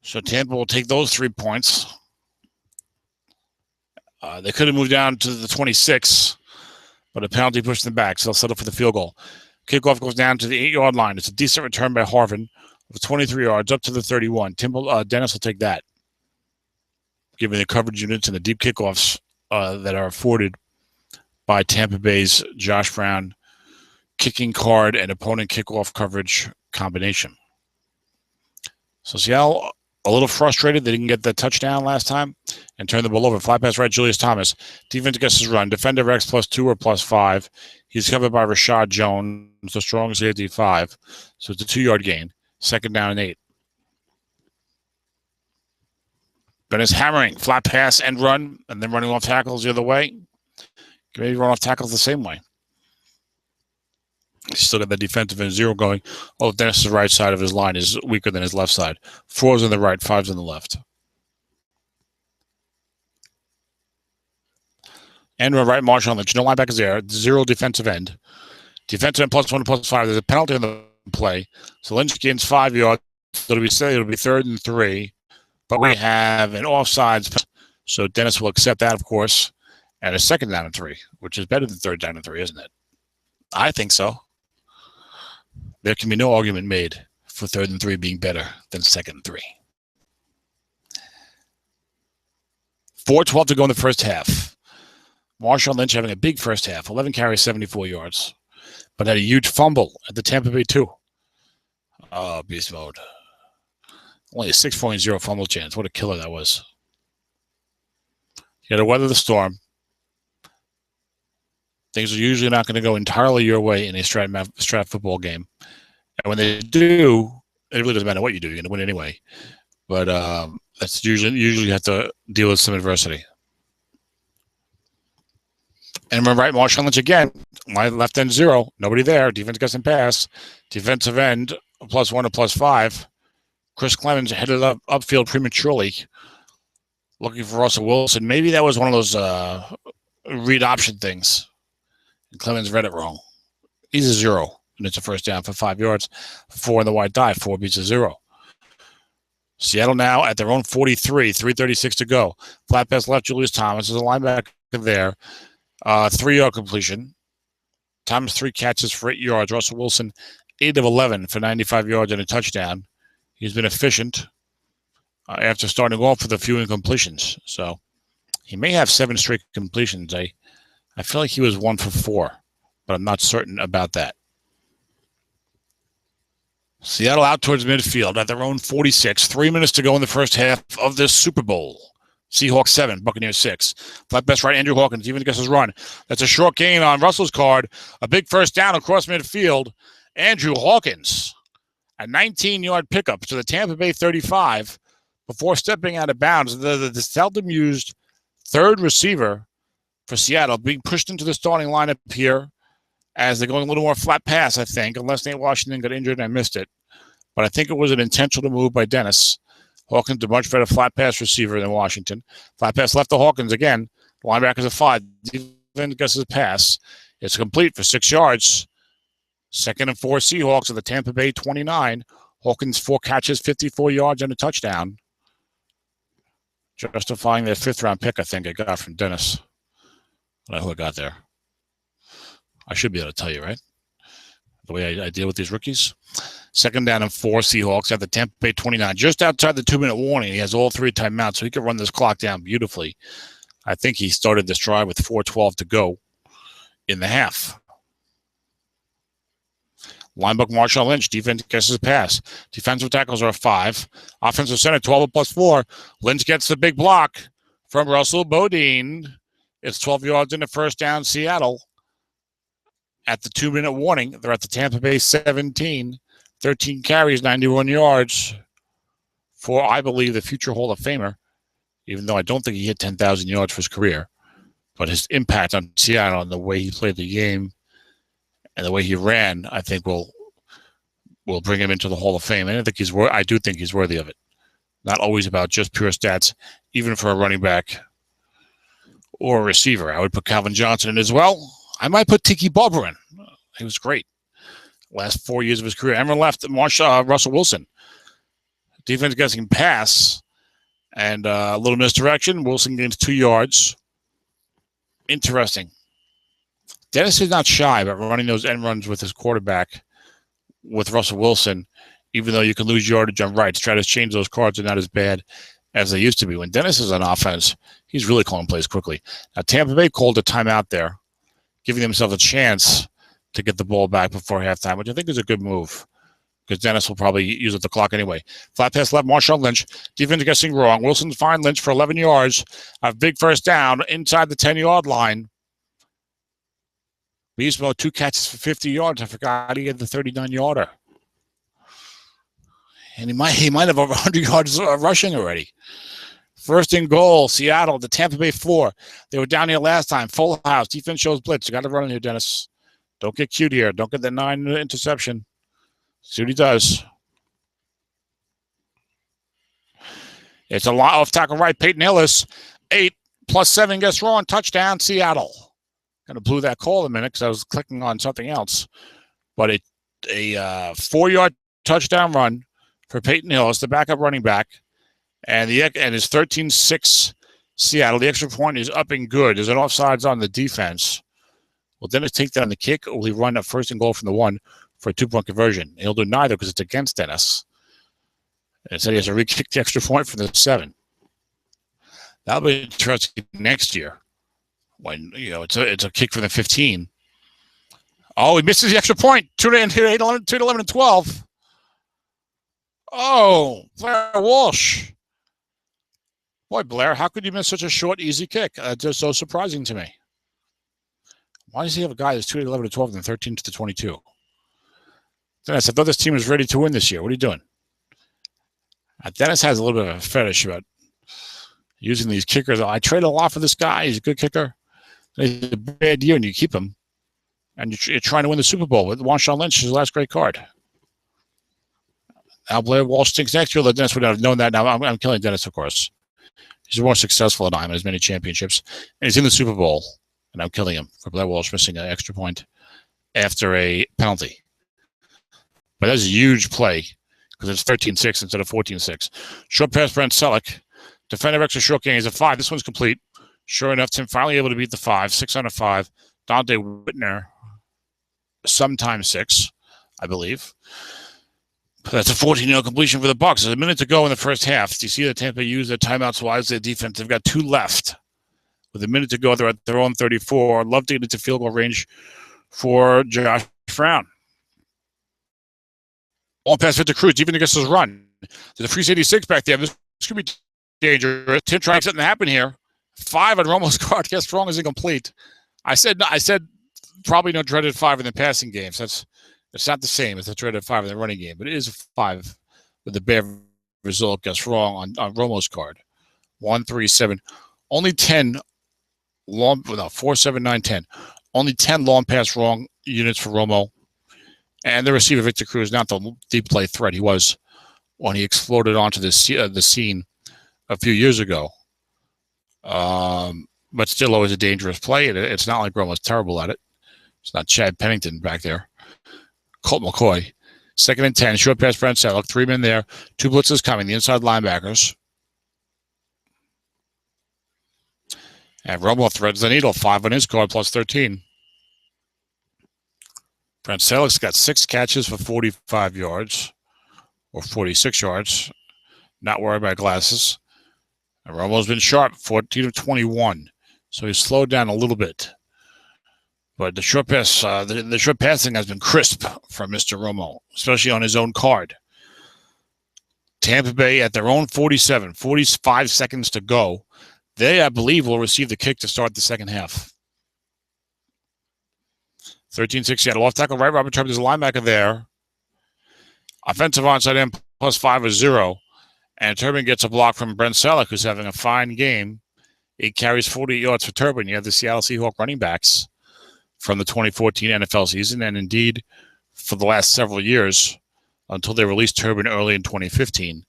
So Tampa will take those 3 points. They could have moved down to the 26, but a penalty pushed them back, so they'll settle for the field goal. Kickoff goes down to the 8-yard line. It's a decent return by Harvin with 23 yards up to the 31. Dennis will take that, given the coverage units and the deep kickoffs that are afforded by Tampa Bay's Josh Brown kicking card and opponent kickoff coverage combination. So Seattle, a little frustrated they didn't get the touchdown last time and turn the ball over. Fly pass right, Julius Thomas. Defense gets his run. Defender X +2 or +5. He's covered by Rashad Jones, the strong safety 5. So it's a 2-yard gain. Second down and 8. Dennis hammering. Flat pass and run, and then running off tackles the other way. Maybe run off tackles the same way. He's still got the defensive end 0 going. Oh, Dennis's right side of his line is weaker than his left side. 4's on the right, 5's on the left. And we're right, Marshawn Lynch. No linebackers there. 0 defensive end. Defensive end +1 +5. There's a penalty on the play. So Lynch gains 5 yards. It'll be 3rd and 3. But we have an offsides. So Dennis will accept that, of course. And a 2nd down and 3, which is better than 3rd down and 3, isn't it? I think so. There can be no argument made for 3rd and 3 being better than 2nd and 3. 4:12 to go in the first half. Marshawn Lynch having a big first half. 11 carries, 74 yards. But had a huge fumble at the Tampa Bay 2. Oh, beast mode. Only a 6.0 fumble chance. What a killer that was. You got to weather the storm. Things are usually not going to go entirely your way in a Strat football game. And when they do, it really doesn't matter what you do. You're going to win anyway. But that's usually you have to deal with some adversity. And we're right, Marshawn Lynch again. My left end 0. Nobody there. Defense gets him pass. Defensive end +1 or +5. Chris Clemens headed upfield prematurely, looking for Russell Wilson. Maybe that was one of those read option things. And Clemens read it wrong. He's a 0, and it's a first down for 5 yards. 4 in the white die. 4 beats a 0. Seattle now at their own 43. 3:36 to go. Flat pass left, Julius Thomas. There's a linebacker there. 3-yard completion. Thomas 3 catches for 8 yards. Russell Wilson 8 of 11 for 95 yards and a touchdown. He's been efficient after starting off with a few incompletions. So he may have 7 straight completions. I feel like he was 1 for 4, but I'm not certain about that. Seattle out towards midfield at their own 46. 3 minutes to go in the first half of this Super Bowl. Seahawks 7, Buccaneers 6. Flat best right, Andrew Hawkins even gets his run. That's a short gain on Russell's card. A big first down across midfield. Andrew Hawkins, a 19-yard pickup to the Tampa Bay 35 before stepping out of bounds. The seldom used 3rd receiver for Seattle being pushed into the starting lineup here as they're going a little more flat pass, I think, unless Nate Washington got injured and I missed it. But I think it was an intentional move by Dennis. Hawkins, a much better flat pass receiver than Washington. Flat pass left to Hawkins again. The linebacker's a 5. Defense gets his pass. It's complete for 6 yards. 2nd and 4 Seahawks at the Tampa Bay 29. Hawkins 4 catches, 54 yards and a touchdown. Justifying their 5th-round pick, I think I got from Dennis. I don't know who I got there. I should be able to tell you, right? The way I deal with these rookies. 2nd down and 4 Seahawks at the Tampa Bay 29. Just outside the 2-minute warning. He has all 3 timeouts, so he can run this clock down beautifully. I think he started this drive with 4:12 to go in the half. Linebacker Marshawn Lynch, defense gets his pass. Defensive tackles are a 5. Offensive center, 12 +4. Lynch gets the big block from Russell Bodine. It's 12 yards into first down, Seattle. At the 2-minute warning, they're at the Tampa Bay 17. 13 carries, 91 yards for, I believe, the future Hall of Famer, even though I don't think he hit 10,000 yards for his career. But his impact on Seattle and the way he played the game and the way he ran, I think will bring him into the Hall of Fame. And I do think he's worthy of it. Not always about just pure stats, even for a running back or a receiver. I would put Calvin Johnson in as well. I might put Tiki Barber in. He was great. Last 4 years of his career. Everyone left Russell Wilson. Defense getting pass and a little misdirection. Wilson gains 2 yards. Interesting. Dennis is not shy about running those end runs with his quarterback, with Russell Wilson, even though you can lose yardage on rights. Try to change those cards are not as bad as they used to be. When Dennis is on offense, he's really calling plays quickly. Now, Tampa Bay called a timeout there, giving themselves a chance to get the ball back before halftime, which I think is a good move because Dennis will probably use up the clock anyway. Flat pass left, Marshawn Lynch. Defense guessing wrong. Wilson's fine Lynch for 11 yards. A big first down inside the 10-yard line. Beast Mode, 2 catches for 50 yards. I forgot he had the 39-yarder. And he might have over 100 yards rushing already. First and goal, Seattle, the Tampa Bay 4. They were down here last time. Full house. Defense shows blitz. You got to run in here, Dennis. Don't get cute here. Don't get the 9 interception. See what he does. It's a lot off tackle right. Peyton Hillis, 8 plus 7 gets wrong. Touchdown, Seattle. Kind of blew that call a minute because I was clicking on something else. But a 4-yard touchdown run for Peyton Hillis, the backup running back. And it's 13-6 Seattle. The extra point is up and good. There's an offsides on the defense. Will Dennis take that on the kick, or will he run a first and goal from the 1 for a 2-point conversion? He'll do neither because it's against Dennis. And it said he has to re-kick the extra point from the 7. That'll be interesting next year when it's a kick from the 15. Oh, he misses the extra point. 2-11 and 12. Oh, Blair Walsh. Boy, Blair, how could you miss such a short, easy kick? Just so surprising to me. Why does he have a guy that's 2-11 to 12 and 13 to 22? Dennis, I thought this team was ready to win this year. What are you doing? Dennis has a little bit of a fetish about using these kickers. I trade a lot for this guy. He's a good kicker. He's a bad year, and you keep him. And you're trying to win the Super Bowl with Marshawn Lynch, his last great card. Now Blair Walsh stinks next year. Dennis would have known that. Now I'm killing Dennis, of course. He's more successful than I am in as many championships. And he's in the Super Bowl. And I'm killing him for Blair Walsh missing an extra point after a penalty. But that's a huge play because it's 13-6 instead of 14-6. Short pass, Brent Selleck. Defender extra short gain is a 5. This one's complete. Sure enough, Tim finally able to beat the 5. 6 on a 5. Dante Whitner, sometimes 6, I believe. That's a 14-yard completion for the Bucs. There's a minute to go in the first half. Do you see that Tampa used their timeouts wisely? Their defense, they've got 2 left. With a minute to go, they're at their own 34. I'd love to get into field goal range for Josh Brown. Long pass fit to Cruz, even against his run. There's a free 86 back there. This could be dangerous. Tim trying something to happen here. 5 on Romo's card. Gets strong as incomplete. I said probably no dreaded 5 in the passing games. It's not the same as the dreaded 5 in the running game, but it is a 5 with the bad result gets wrong on Romo's card. 1, 3, 7. Only 10 long, 4, 7, 9, 10. Only 10 long pass wrong units for Romo. And the receiver, Victor Cruz, not the deep play threat he was when he exploded onto the scene a few years ago. But still always a dangerous play. It's not like Romo's terrible at it. It's not Chad Pennington back there. Colt McCoy. 2nd and 10. Short pass, Brent Selleck. 3 men there. 2 blitzes coming. The inside linebackers. And Romo threads the needle. 5 on his card plus 13. Brent Selleck's got 6 catches for 45 yards. Or 46 yards. Not worried about glasses. And Romo's been sharp. 14 of 21. So he's slowed down a little bit. But the short pass, the short passing has been crisp from Mr. Romo, especially on his own card. Tampa Bay at their own 47, 45 seconds to go. They, I believe, will receive the kick to start the second half. 13-6 Seattle. Off tackle right. Robert Tubb is a linebacker there. Offensive onside in +5 is 0. And Turbin gets a block from Brent Selleck, who's having a fine game. 8 carries, 48 yards for Turbin. You have the Seattle Seahawks running backs from the 2014 NFL season, and indeed for the last several years until they released Turbin early in 2015.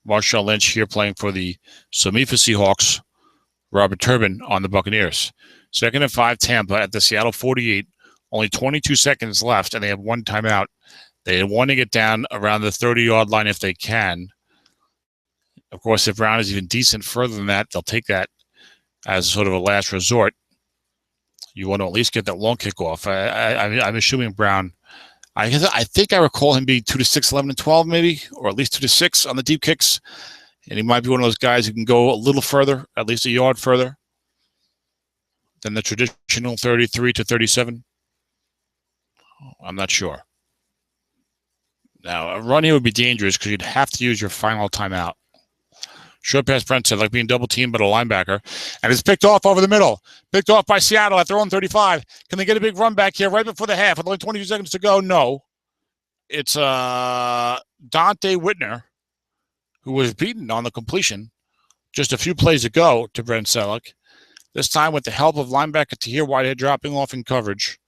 Marshawn Lynch here playing for the SOMIFA Seahawks, Robert Turbin on the Buccaneers. 2nd and 5, Tampa at the Seattle 48. Only 22 seconds left, and they have one timeout. They want to get down around the 30-yard line if they can. Of course, if Brown is even decent further than that, they'll take that as sort of a last resort. You want to at least get that long kickoff. I'm assuming Brown. I think I recall him being 2 to 6, 11 to 12, maybe, or at least 2 to 6 on the deep kicks. And he might be one of those guys who can go a little further, at least a yard further than the traditional 33 to 37. I'm not sure. Now, a run here would be dangerous because you'd have to use your final timeout. Short pass, Brent said, like being double teamed by a linebacker. And it's picked off over the middle. Picked off by Seattle at their own 35. Can they get a big run back here right before the half with only 22 seconds to go? No. It's Dante Whitner, who was beaten on the completion just a few plays ago to Brent Selleck. This time with the help of linebacker Tahir Whitehead dropping off in coverage.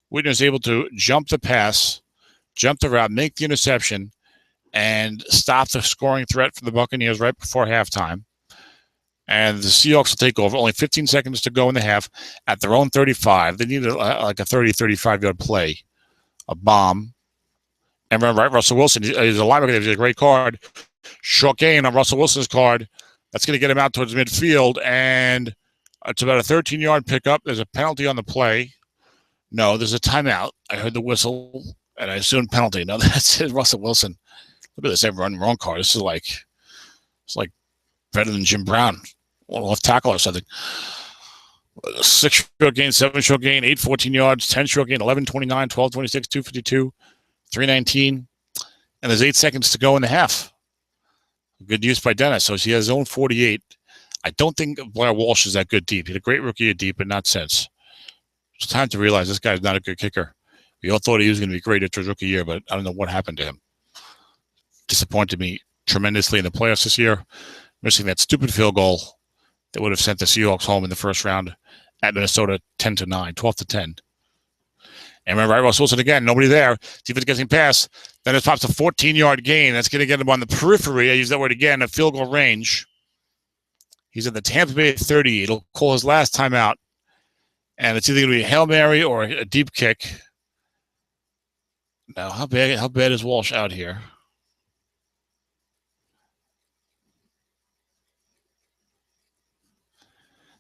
Whitner is able to jump the pass, jump the route, make the interception, and stop the scoring threat from the Buccaneers right before halftime. And the Seahawks will take over. Only 15 seconds to go in the half at their own 35. They need like a 30, 35-yard play, a bomb. And right, Russell Wilson, he's a linebacker. He's a great card. Short gain on Russell Wilson's card. That's going to get him out towards midfield. And it's about a 13-yard pickup. There's a penalty on the play. No, there's a timeout. I heard the whistle, and I assumed penalty. No, that's it, Russell Wilson. Look at this, everyone wrong card. This is it's like better than Jim Brown, left tackle or something. 6 short gain, 7 short gain, 8 14 yards, 10 short gain, 11 29, 12 26, 252, 319, and there's 8 seconds to go in the half. Good use by Dennis. So he has his own 48. I don't think Blair Walsh is that good deep. He had a great rookie year deep, but not since. It's time to realize this guy's not a good kicker. We all thought he was going to be great after his rookie year, but I don't know what happened to him. Disappointed me tremendously in the playoffs this year, missing that stupid field goal that would have sent the Seahawks home in the first round at Minnesota 10-9, 12-10. And remember, Russell Wilson again, nobody there. Defense getting past. Then it pops a 14-yard gain. That's going to get him on the periphery. I use that word again, a field goal range. He's at the Tampa Bay 30. It'll call his last timeout. And it's either going to be a Hail Mary or a deep kick. Now, how bad is Walsh out here?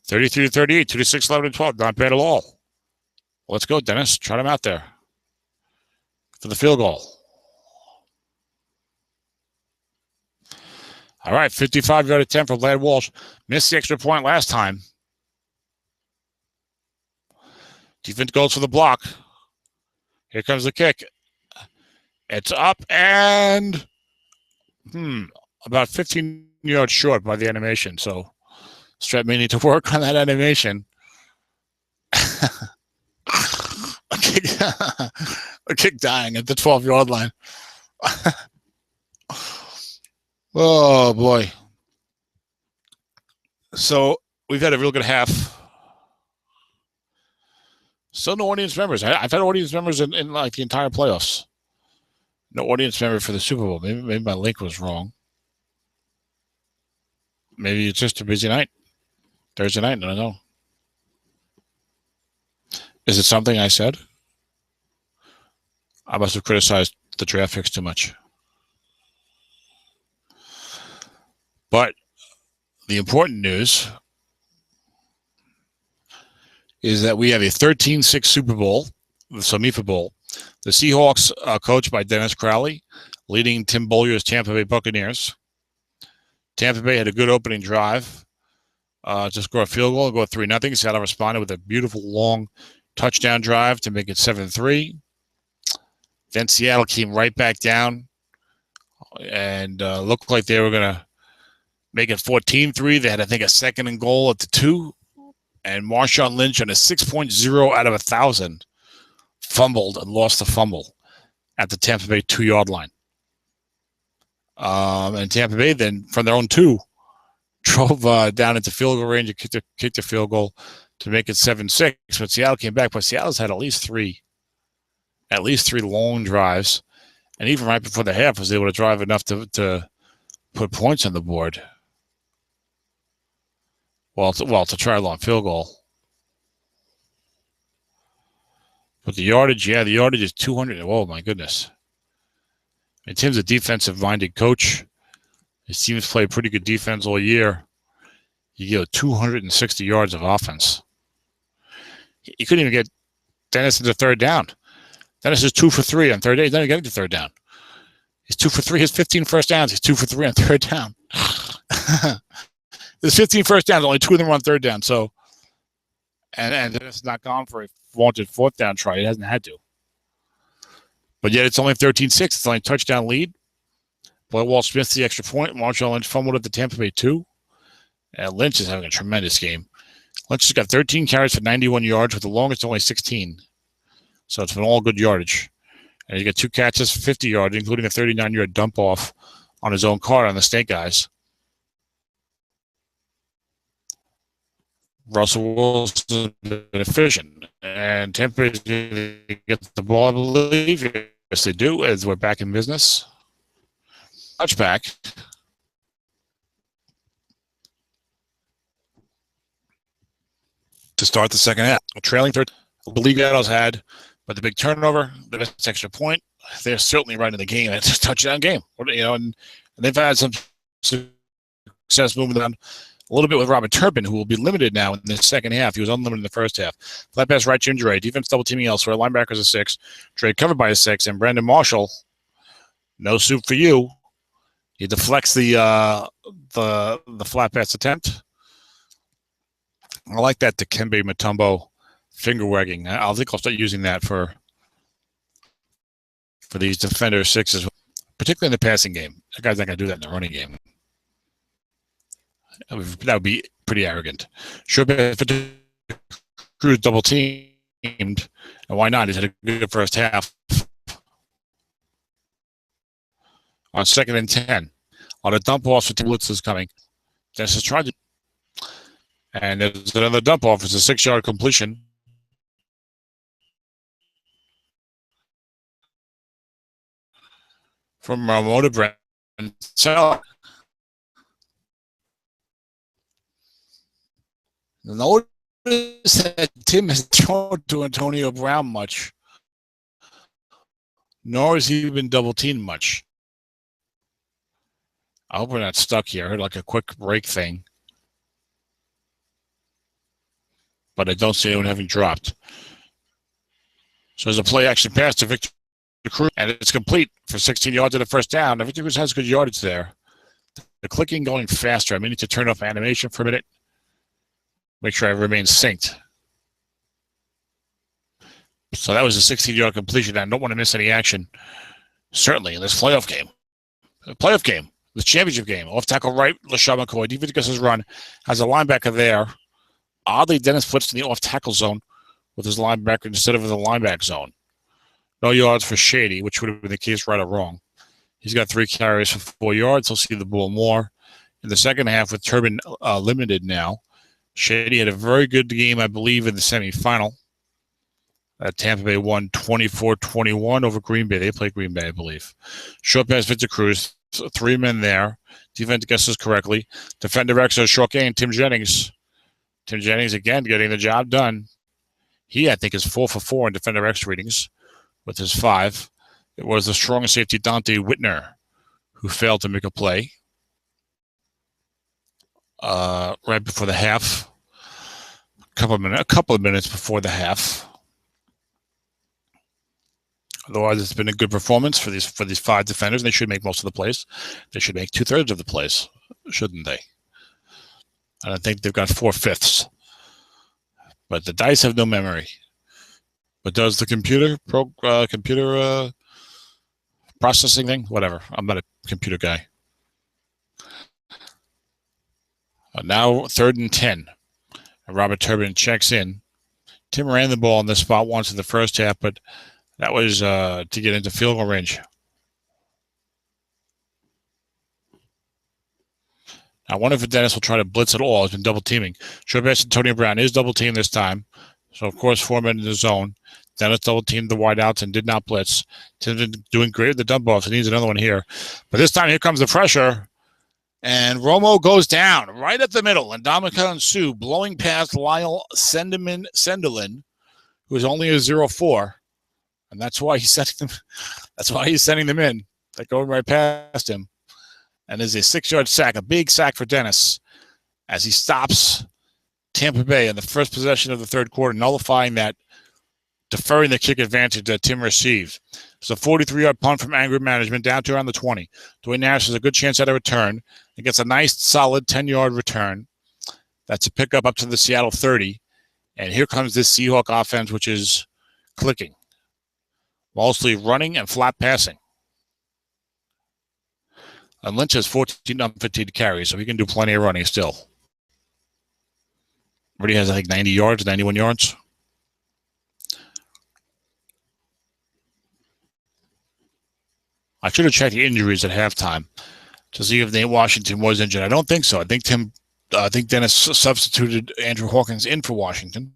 $33 to 38, 2 to 6, 11 to 12. Not bad at all. Let's go, Dennis. Trot him out there for the field goal. All right, 55-yard attempt for Vlad Walsh. Missed the extra point last time. Defense goes for the block. Here comes the kick. It's up and about 15 yards short by the animation. So Strat may need to work on that animation. a kick dying at the 12-yard line. Oh, boy. So we've had a real good half. Still no audience members. I've had audience members in like the entire playoffs. No audience member for the Super Bowl. Maybe my link was wrong. Maybe it's just a busy night. Thursday night, I don't know. Is it something I said? I must have criticized the draft picks too much. But the important news is that we have a 13-6 Super Bowl, the SOMIFA Bowl. The Seahawks are coached by Dennis Crowley, leading Tim Bolyer's Tampa Bay Buccaneers. Tampa Bay had a good opening drive to score a field goal and go 3-0. Seattle responded with a beautiful long touchdown drive to make it 7-3. Then Seattle came right back down and looked like they were going to make it 14-3. They had, I think, a second and goal at the 2. And Marshawn Lynch on a 6.0 out of 1,000 fumbled and lost the fumble at the Tampa Bay 2-yard line. And Tampa Bay then, from their own 2, drove down into field goal range and kicked the field goal to make it 7-6. But Seattle came back. But Seattle's had at least three long drives. And even right before the half was able to drive enough to put points on the board. To try a long field goal. But the yardage is 200. Oh, my goodness. And Tim's a defensive-minded coach. His team's played pretty good defense all year. You get 260 yards of offense. He couldn't even get Dennis into third down. Dennis is 2 for 3 on third down. He's not even getting to third down. He's 2 for 3. His 15 first downs. He's 2 for 3 on third down. There's 15 first downs. Only 2 of them are on third down. So, and Dennis not gone for a wanted fourth down try. He hasn't had to. But yet it's only 13-6. It's only a touchdown lead. Boy, Walt Smith's the extra point. Marshall Lynch fumbled at the Tampa Bay 2. And Lynch is having a tremendous game. Lynch has got 13 carries for 91 yards, with the longest only 16. So it's been all good yardage. And he got 2 catches for 50 yards, including a 39-yard dump off on his own car on the Snake Guys. Russell Wilson been efficient. And Tampa is going to get the ball, I believe. Yes, they do, as we're back in business. Touchback. To start the second half. Trailing third, the league battles had, but the big turnover, the best extra point, they're certainly right in the game. It's a touchdown game. And they've had some success moving on a little bit with Robert Turbin, who will be limited now in the second half. He was unlimited in the first half. Flat pass right to Dre. Defense double teaming elsewhere. Linebackers a 6. Dre covered by a 6. And Brandon Marshall, no soup for you. He deflects the flat pass attempt. I like that Dikembe Mutombo finger wagging. I think I'll start using that for these defender 6s, particularly in the passing game. That guy's not going to do that in the running game. That would be pretty arrogant. Sure, Cruz double teamed, and why not? He's had a good first half. On 2nd and 10, on a dump off for Blitz is coming. Dennis has tried to. And there's another dump off. It's a 6-yard completion. From Ramona Brand. Notice that Tim has thrown to Antonio Brown much, nor has he been double teamed much. I hope we're not stuck here. I heard like a quick break thing, but I don't see anyone having dropped. So there's a play action pass to Victor Cruz, and it's complete for 16 yards of the first down. Victor Cruz has good yardage there. The clicking going faster. I may need to turn off animation for a minute. Make sure I remain synced. So that was a 16-yard completion. I don't want to miss any action, certainly, in this playoff game. The championship game. Off tackle right, LaShawn McCoy. Defense gets his run. Has a linebacker there. Oddly, Dennis flips to the off tackle zone with his linebacker instead of the linebacker zone. No yards for Shady, which would have been the case right or wrong. He's got 3 carries for 4 yards. He'll see the ball more in the second half with Turbin limited now. Shady had a very good game, I believe, in the semifinal. Tampa Bay won 24-21 over Green Bay. They played Green Bay, I believe. Short pass, Victor Cruz. 3 men there. Defense guesses correctly. Defender X, short gain, Tim Jennings. Tim Jennings, again, getting the job done. He, I think, is 4 for 4 in Defender X readings with his 5. It was the strong safety, Dante Whitner, who failed to make a play. Right before the half. A couple of minutes before the half. Otherwise, it's been a good performance for these 5 defenders. They should make most of the plays. They should make 2/3 of the plays, shouldn't they? And I think they've got 4/5. But the dice have no memory. But does the computer processing thing? Whatever. I'm not a computer guy. Now 3rd and 10. And Robert Turbin checks in. Tim ran the ball on this spot once in the first half, but that was to get into field goal range. I wonder if Dennis will try to blitz at all. He's been double teaming. Short pass to Antonio Brown is double teamed this time. So, of course, 4 men in the zone. Dennis double teamed the wideouts and did not blitz. Tim's been doing great with the dump offs. He needs another one here. But this time, here comes the pressure. And Romo goes down right at the middle. And Ndamukong Suh blowing past Lyle Sendelin, who is only a 0-4. And that's why he's sending them. That's why he's sending them in. They're going right past him. And there's a 6-yard sack, a big sack for Dennis, as he stops Tampa Bay in the first possession of the third quarter, nullifying that, deferring the kick advantage that Tim received. It's a 43-yard punt from anger management down to around the 20. Dwayne Nash has a good chance at a return. He gets a nice, solid 10-yard return. That's a pickup up to the Seattle 30. And here comes this Seahawk offense, which is clicking. Mostly running and flat passing. And Lynch has 14 on 15 carries, so he can do plenty of running still. Already has, I think, 90 yards, 91 yards. I should have checked the injuries at halftime to see if Nate Washington was injured. I don't think so. I think Dennis substituted Andrew Hawkins in for Washington.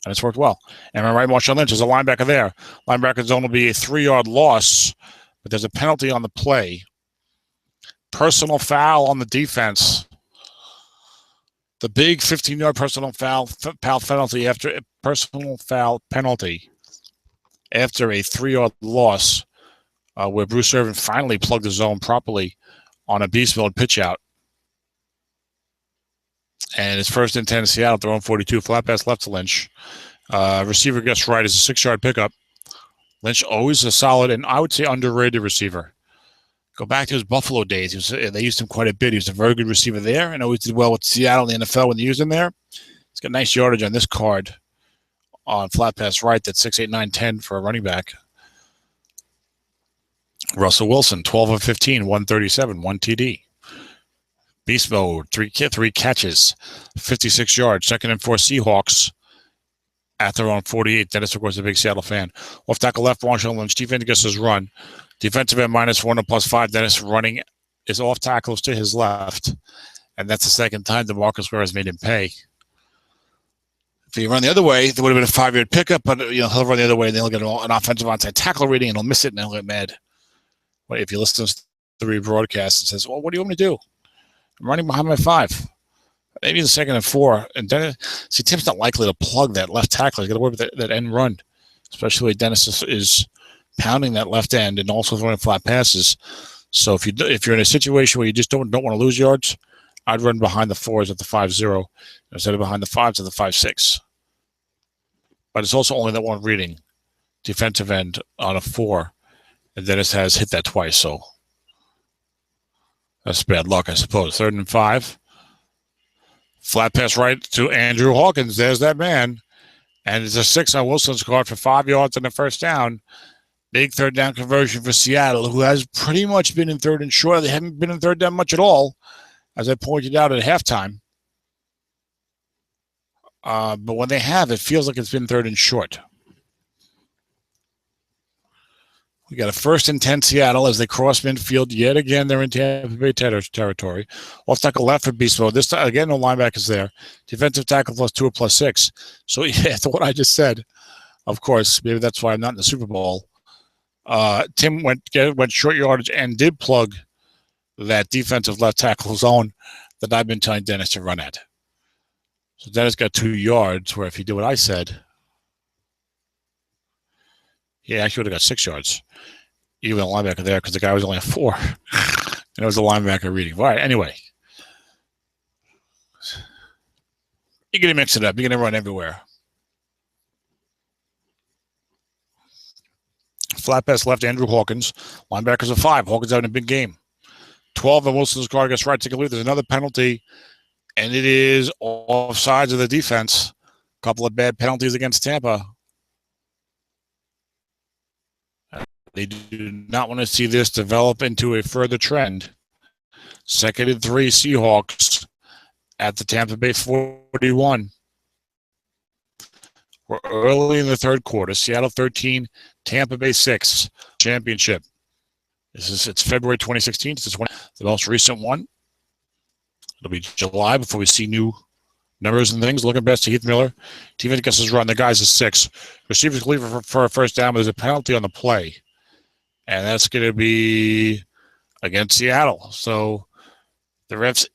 And it's worked well. And my right, Marshawn Lynch is a linebacker there. Linebacker zone will be a 3-yard loss, but there's a penalty on the play. Personal foul on the defense. The big 15-yard personal foul penalty after a 3-yard loss, where Bruce Irvin finally plugged the zone properly on a beast mode pitch out. And it's 1st and 10 Seattle, their own 42. Flat pass left to Lynch. Receiver gets right as a 6-yard pickup. Lynch always a solid and I would say underrated receiver. Go back to his Buffalo days. They used him quite a bit. He was a very good receiver there and always did well with Seattle in the NFL when they used him there. He's got nice yardage on this card on flat pass right. That's 6'8", 9'10" for a running back. Russell Wilson, 12 of 15, 137, 1 TD. Beast mode, three catches, 56 yards. 2nd and 4 Seahawks at their own 48. Dennis, of course, a big Seattle fan. Off tackle left, Marshawn Lynch. Defense gets his run. Defensive end -1 and +5. Dennis running his off tackles to his left. And that's the second time DeMarcus Ware has made him pay. If he run the other way, there would have been a 5-yard pickup, but he'll run the other way and they'll get an offensive onside tackle rating and he'll miss it and he'll get mad. But if you listen to the rebroadcast, it says, well, what do you want me to do? I'm running behind my 5. Maybe the 2nd and 4. And Dennis, see, Tim's not likely to plug that left tackle. He's got to work with that end run, especially when Dennis is pounding that left end and also throwing flat passes. So if you're in a situation where you just don't want to lose yards, I'd run behind the 4s at the 5-0 instead of behind the 5s at the 5-6. But it's also only that one reading, defensive end on a 4, and Dennis has hit that twice, so that's bad luck, I suppose. 3rd and 5. Flat pass right to Andrew Hawkins. There's that man. And it's a 6 on Wilson's card for 5 yards and a first down. Big 3rd down conversion for Seattle, who has pretty much been in 3rd and short. They haven't been in 3rd down much at all, as I pointed out at halftime. But when they have, it feels like it's been 3rd and short. We got a 1st and 10 Seattle as they cross midfield. Yet again, they're in Tampa Bay territory. Off tackle left for beast mode. This time, again, no linebackers there. Defensive tackle +2 or +6. So, yeah, to what I just said, of course, maybe that's why I'm not in the Super Bowl. Tim went short yardage and did plug that defensive left tackle zone that I've been telling Dennis to run at. So Dennis got 2 yards, where if he did what I said, he actually would have got 6 yards. Even a linebacker there, because the guy was only a 4. And it was a linebacker reading. All right, anyway. You're going to mix it up. You're going to run everywhere. Flat pass left, Andrew Hawkins. Linebackers of 5. Hawkins having a big game. 12 and Wilson's guard gets right. Take a look. There's another penalty, and it is off sides of the defense. A couple of bad penalties against Tampa. They do not want to see this develop into a further trend. 2nd and 3 Seahawks at the Tampa Bay 41. We're early in the third quarter. Seattle 13, Tampa Bay 6. Championship. It's February 2016. This is the most recent one. It'll be July before we see new numbers and things. Looking best to Heath Miller. Defense gets his run. The guy's a 6. Receivers leave for a first down, but there's a penalty on the play. And that's going to be against Seattle. So the refs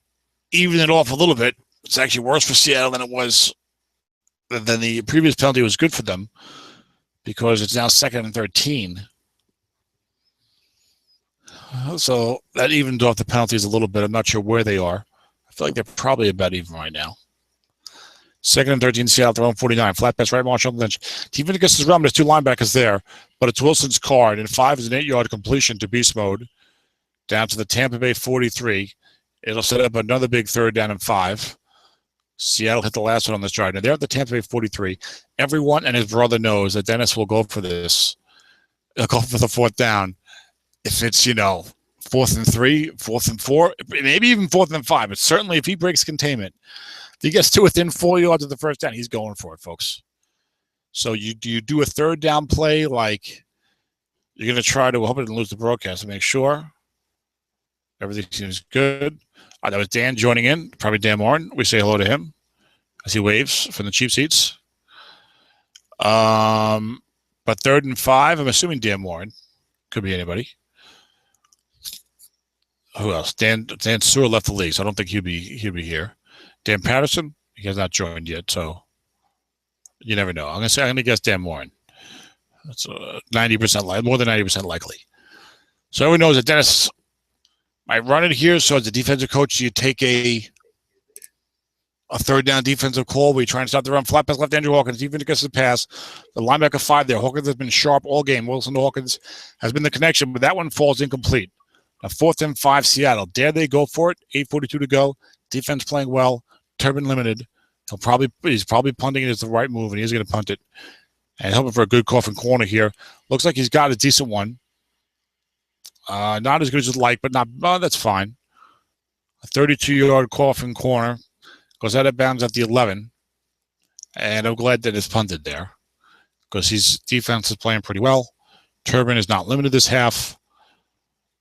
even it off a little bit. It's actually worse for Seattle than it was. Than the previous penalty was good for them because it's now 2nd and 13. So that evens off the penalties a little bit. I'm not sure where they are. I feel like they're probably about even right now. 2nd and 13, Seattle, their own 49. Flat pass right, Marshawn Lynch. Defense gets his run, there's 2 linebackers there, but it's Wilson's card, and 5 is an 8-yard completion to beast mode down to the Tampa Bay 43. It'll set up another big 3rd down and 5. Seattle hit the last one on this drive. Now they're at the Tampa Bay 43. Everyone and his brother knows that Dennis will go for this. He'll go for the 4th down. If it's, 4th and 3, 4th and 4, maybe even 4th and 5, but certainly if he breaks containment, if he gets to within 4 yards of the first down, he's going for it, folks. So you do a 3rd down play like you're going to try to hope it didn't lose the broadcast to make sure everything seems good. That was Dan joining in, probably Dan Morin. We say hello to him as he waves from the cheap seats. But 3rd and 5, I'm assuming Dan Morin. Could be anybody. Who else? Dan Sewell left the league, so I don't think he'll be here. Dan Patterson, he has not joined yet, so you never know. I'm gonna guess Dan Morin. That's 90% more than 90% likely. So everyone knows that Dennis might run it here. So as a defensive coach, you take a 3rd down defensive call where you try and stop the run. Flat pass left, Andrew Hawkins. Defense gets the pass. The linebacker 5 there. Hawkins has been sharp all game. Wilson to Hawkins has been the connection, but that one falls incomplete. A 4th and 5 Seattle. Dare they go for it? 8:42 to go. Defense playing well. Turbin limited. He's probably punting it as the right move, and he's going to punt it. And hoping for a good coffin corner here. Looks like he's got a decent one. Not as good as you'd like, but that's fine. A 32-yard coffin corner goes out of bounds at the 11. And I'm glad that it's punted there because his defense is playing pretty well. Turbin is not limited this half.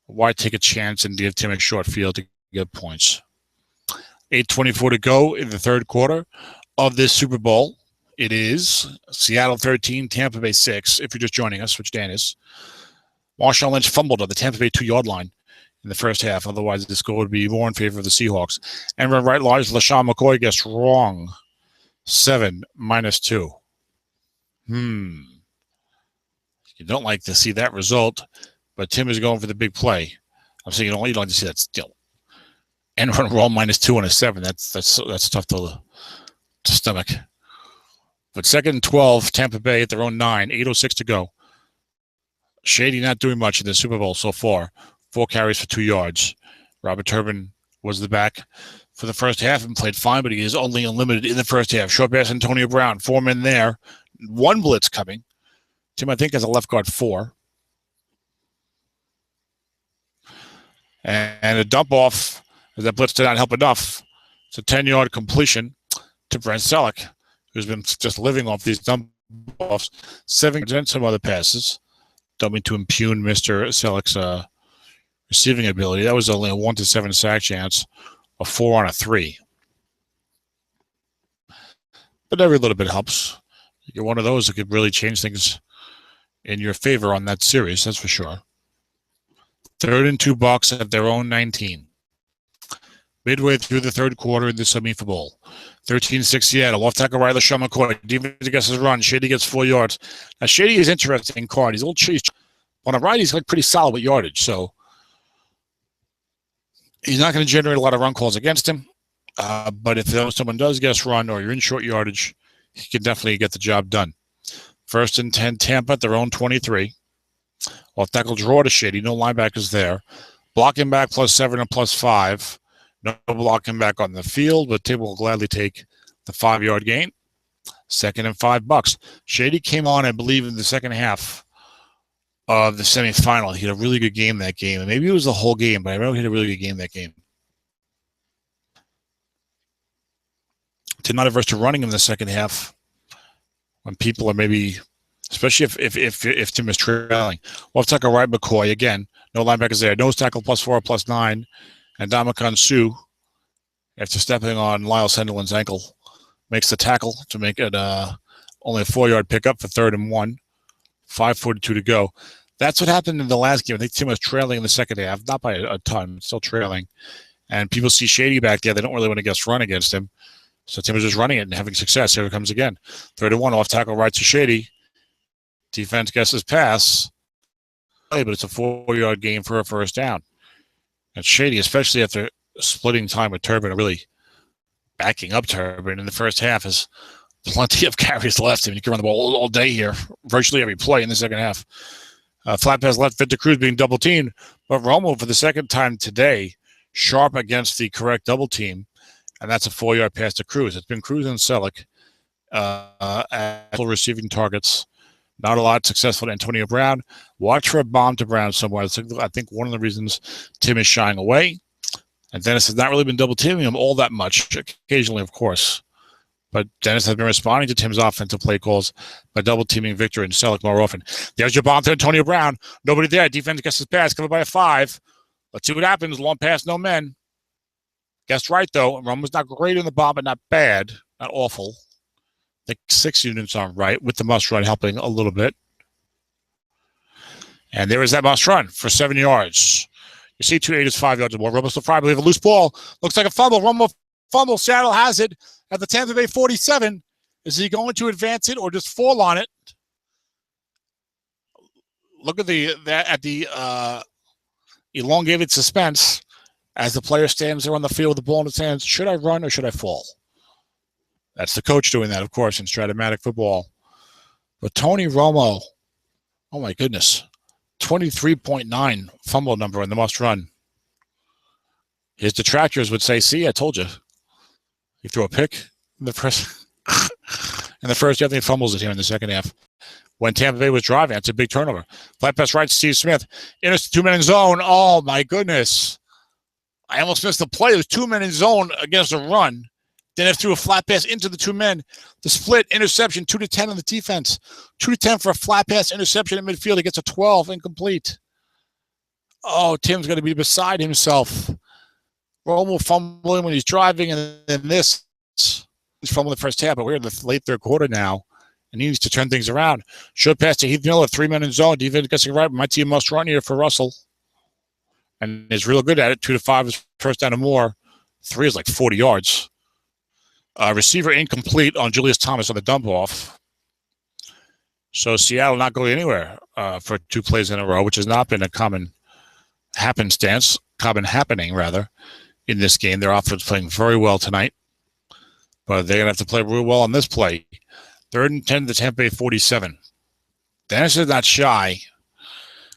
Why take a chance and give Tim a short field to get points? 8:24 to go in the 3rd quarter of this Super Bowl. It is Seattle 13, Tampa Bay 6, if you're just joining us, which Dan is. Marshawn Lynch fumbled on the Tampa Bay 2-yard line in the first half. Otherwise, the score would be more in favor of the Seahawks. And right large, LaShawn McCoy gets wrong. 7 -2. You don't like to see that result, but Tim is going for the big play. I'm saying you don't like to see that still. And run roll -2 on a 7. That's tough to stomach. But 2nd and 12, Tampa Bay at their own 9. 8:06 to go. Shady not doing much in the Super Bowl so far. 4 carries for 2 yards. Robert Turbin was the back for the first half and played fine, but he is only unlimited in the first half. Short pass, Antonio Brown. 4 men there. 1 blitz coming. Tim, I think, has a left guard 4. And a dump off. That blitz did not help enough. It's a 10-yard completion to Brent Selleck, who's been just living off these dump offs. 7 and some other passes. Don't mean to impugn Mr. Selleck's receiving ability. That was only a 1-7 sack chance, a 4 on a 3. But every little bit helps. You're one of those that could really change things in your favor on that series, that's for sure. 3rd and 2 Bucks at their own 19. Midway through the 3rd quarter in the SOMIFA Bowl. 13-6 Seattle. Off tackle right, LaShawn McCoy. Defense gets his run. Shady gets 4 yards. Now, Shady is interesting card. He's a little cheese. On the right, he's like pretty solid with yardage. So he's not going to generate a lot of run calls against him. But if someone does get run or you're in short yardage, he can definitely get the job done. 1st and 10 Tampa at their own 23. Off tackle draw to Shady. No linebackers there. Blocking back +7 and +5. No blocking back on the field, but Tim will gladly take the 5-yard gain. 2nd and 5 Bucks. Shady came on, I believe, in the second half of the semifinal. He had a really good game that game. And maybe it was the whole game, but I remember he had a really good game that game. Tim not averse to running in the second half when people are maybe, especially if Tim is trailing. Off tackle right, McCoy again. No linebackers there. Nose tackle +4, +9. And Ndamukong Suh after stepping on Lyle Senderlin's ankle. Makes the tackle to make it only a 4-yard pickup for 3rd and 1. 5:42 to go. That's what happened in the last game. I think Tim was trailing in the second half, not by a ton, still trailing. And people see Shady back there. They don't really want to guess run against him. So Tim was just running it and having success. Here it comes again. 3rd and 1, off tackle right to Shady. Defense guesses pass. But it's a 4-yard gain for a first down. And Shady, especially after splitting time with Turbin, or really backing up Turbin in the first half, has plenty of carries left. I mean, you can run the ball all day here, virtually every play in the second half. Flat pass left, Victor Cruz being double teamed. But Romo, for the second time today, sharp against the correct double team. And that's a 4-yard pass to Cruz. It's been Cruz and Selleck at receiving targets. Not a lot successful to Antonio Brown. Watch for a bomb to Brown somewhere. I think one of the reasons Tim is shying away. And Dennis has not really been double teaming him all that much, occasionally, of course. But Dennis has been responding to Tim's offensive play calls by double teaming Victor and Selleck more often. There's your bomb to Antonio Brown. Nobody there. Defense gets his pass, covered by a 5. Let's see what happens. Long pass, no men. Guessed right, though. Romo's not great in the bomb, but not bad. Not awful. I think 6 units on right, with the must run helping a little bit. And there is that must run for 7 yards. You see 2 8 is 5 yards or more. Romo still probably have a loose ball. Looks like a fumble. Romo fumble. Seattle has it at the Tampa Bay 47. Is he going to advance it or just fall on it? Look at the elongated suspense as the player stands there on the field with the ball in his hands. Should I run or should I fall? That's the coach doing that, of course, in Strat-O-Matic Football. But Tony Romo, oh my goodness, 23.9 fumble number in the must run. His detractors would say, see, I told you. He threw a pick in the first half, he fumbles it here in the second half. When Tampa Bay was driving, that's a big turnover. Flat pass right to Steve Smith. In a 2-man zone. Oh, my goodness. I almost missed the play. It was 2-man in zone against a run. Then it threw a flat pass into the 2 men. The split interception, 2-10 on the defense. 2-10 for a flat pass interception in midfield. He gets a 12, incomplete. Oh, Tim's going to be beside himself. Romo fumbling when he's driving, and then this. He's fumbling the first half, but we're in the late third quarter now, and he needs to turn things around. Short pass to Heath Miller, 3 men in zone. Defense gets it right. Might see a must run here for Russell. And is real good at it. 2-5 is first down and more. 3 is like 40 yards. Receiver incomplete on Julius Thomas on the dump off. So Seattle not going anywhere for 2 plays in a row, which has not been a common happening in this game. Their offense playing very well tonight, but they're going to have to play real well on this play. 3rd and 10 to Tampa Bay 47. Dennis is not shy.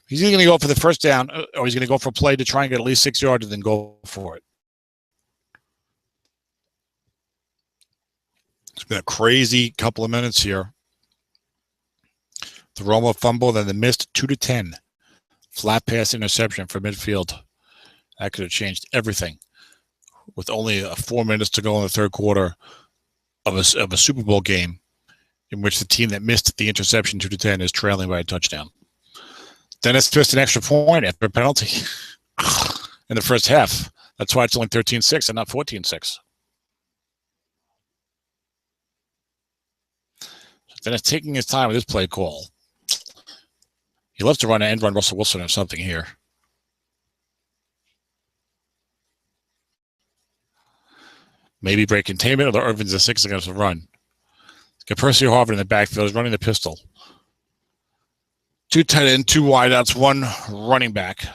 He's either going to go for the first down or he's going to go for a play to try and get at least 6 yards and then go for it. It's been a crazy couple of minutes here. The Romo fumble, then the missed 2-10 flat pass interception for midfield. That could have changed everything. With only 4 minutes to go in the third quarter of a Super Bowl game, in which the team that missed the interception 2-10 is trailing by a touchdown. Dennis missed an extra point after a penalty in the first half. That's why it's only 13-6 and not 14-6. Dennis taking his time with his play call. He loves to run an end run Russell Wilson or something here. Maybe break containment, or the Irvin's a 6 against the run. Get Percy Harvin in the backfield. He's running the pistol. 2 tight end, 2 wideouts, 1 running back.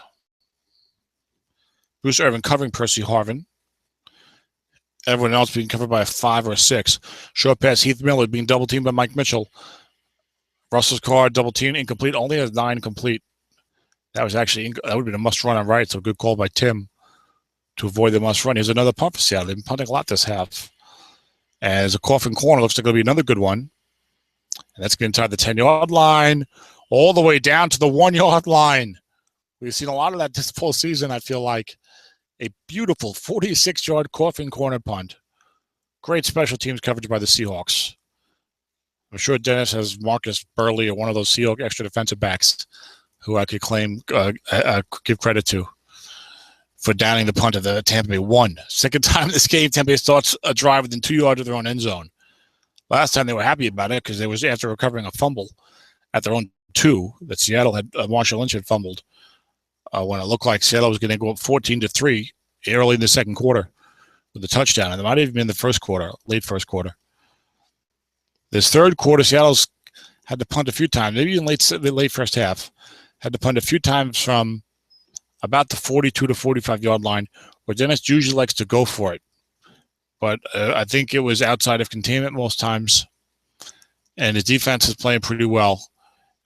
Bruce Irvin covering Percy Harvin. Everyone else being covered by a 5 or a 6. Short pass, Heath Miller being double teamed by Mike Mitchell. Russell's card, double team, incomplete. Only has 9 complete. That was actually, that would have been a must run on right, so good call by Tim to avoid the must run. Here's another punt for Seattle. They've been punting a lot this half. As a coffin corner, looks like it'll be another good one. And that's going to tie the 10-yard line all the way down to the 1-yard line. We've seen a lot of that this full season, I feel like. A beautiful 46-yard coffin corner punt. Great special teams coverage by the Seahawks. I'm sure Dennis has Marcus Burley or one of those Seahawks extra defensive backs who I could claim, give credit to for downing the punt of the Tampa Bay 1. Second time this game, Tampa Bay starts a drive within 2 yards of their own end zone. Last time they were happy about it because they was after recovering a fumble at their own 2 that Seattle had, Marshall Lynch had fumbled when it looked like Seattle was going to go up 14-3 early in the second quarter with a touchdown. And it might have even been the first quarter, late first quarter. This third quarter, Seattle's had to punt a few times, maybe in the late first half, had to punt a few times from about the 42 to 45 yard line, where Dennis usually likes to go for it. But I think it was outside of containment most times. And his defense is playing pretty well.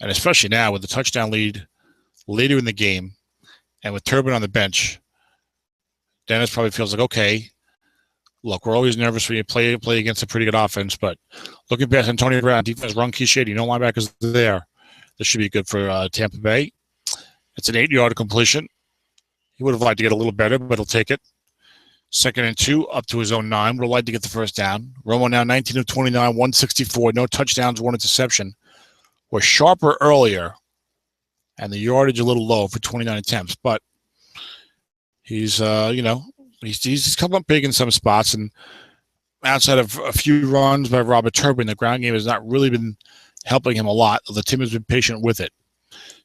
And especially now with the touchdown lead later in the game and with Turbin on the bench, Dennis probably feels like, okay, look, we're always nervous when you play against a pretty good offense. But looking past Antonio Brown, defense run key shady, no linebackers there. This should be good for Tampa Bay. It's an 8-yard completion. He would have liked to get a little better, but he'll take it. 2nd and 2, up to his own 9. Would have liked to get the first down. Romo now 19 of 29, 164. No touchdowns, 1 interception. Was sharper earlier, and the yardage a little low for 29 attempts. But he's, he's come up big in some spots. And outside of a few runs by Robert Turbin, the ground game has not really been helping him a lot. The team has been patient with it.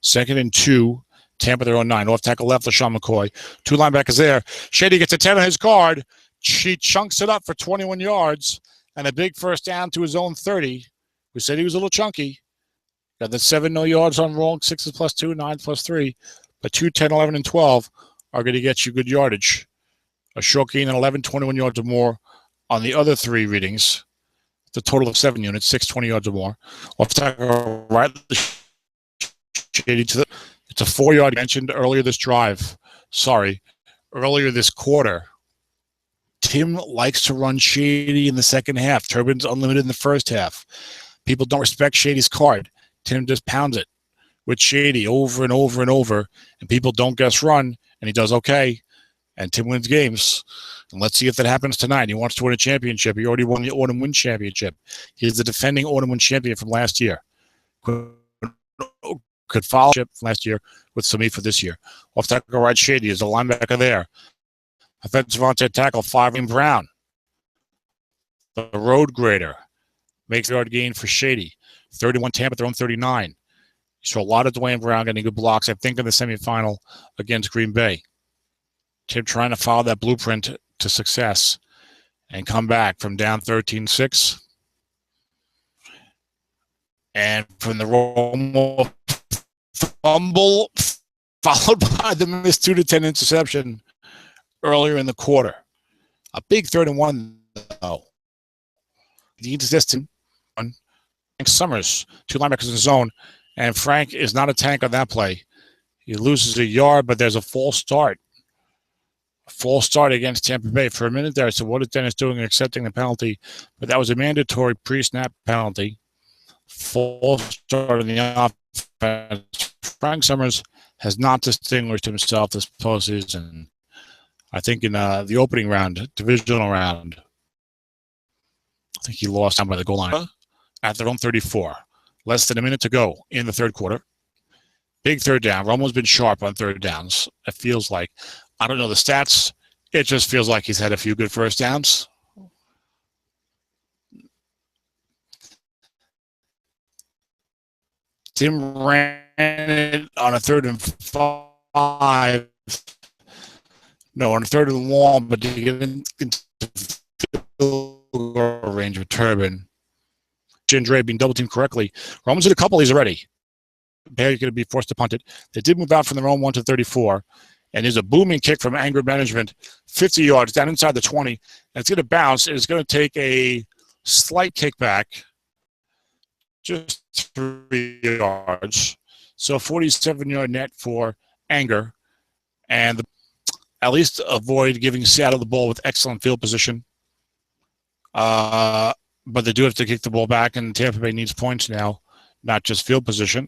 2nd and 2. Tampa their own 9. Off tackle left, LaShawn McCoy. 2 linebackers there. Shady gets a 10 on his card. She chunks it up for 21 yards and a big first down to his own 30. We said he was a little chunky. Got the 7 no yards on roll, 6 plus 2, 9 plus 3. But 2, 10, 11, and 12 are going to get you good yardage. A short gain in 11, 21 yards or more on the other 3 readings. The total of 7 units, 6, 20 yards or more. Off tackle right, Shady to the. It's a 4-yard mentioned earlier this quarter. Tim likes to run Shady in the second half. Turbin's unlimited in the first half. People don't respect Shady's card. Tim just pounds it with Shady over and over and over, and people don't guess run, and he does okay, and Tim wins games. And let's see if that happens tonight. He wants to win a championship. He already won the Autumn Win Championship. He's the defending Autumn Win champion from last year. Could follow from last year with SOMIFA this year. Off tackle right, Shady is a linebacker there. Offensive onside tackle, 5 Brown. The road grader makes the yard gain for Shady. 31 Tampa, their own 39. You saw a lot of Dwayne Brown getting good blocks, I think, in the semifinal against Green Bay. Tim trying to follow that blueprint to success and come back from down 13-6. And from the Romo fumble, followed by the missed 2 to 10 interception earlier in the quarter. A big 3rd and 1, though. The interception, Frank Summers, 2 linebackers in the zone, and Frank is not a tank on that play. He loses a yard, but there's a false start. A false start against Tampa Bay. For a minute there, I said, what is Dennis doing in accepting the penalty? But that was a mandatory pre-snap penalty. False start in the offense. Frank Summers has not distinguished himself this postseason. I think in the opening round, divisional round, I think he lost down by the goal line at their own 34. Less than a minute to go in the third quarter. Big 3rd down. Romo's been sharp on 3rd downs. It feels like. I don't know the stats. It just feels like he's had a few good first downs. Tim ran it on a 3rd and 5. No, on a 3rd and 1, but to get into range with Turbin. Gendre being double teamed correctly. Roman's hit a couple of these already. They're going to be forced to punt it. They did move out from their own 1 to 34. And there's a booming kick from anger management, 50 yards down inside the 20. And it's going to bounce. And it's going to take a slight kickback, just 3 yards. So 47-yard net for anger. And at least avoid giving Seattle the ball with excellent field position. But they do have to kick the ball back, and Tampa Bay needs points now, not just field position.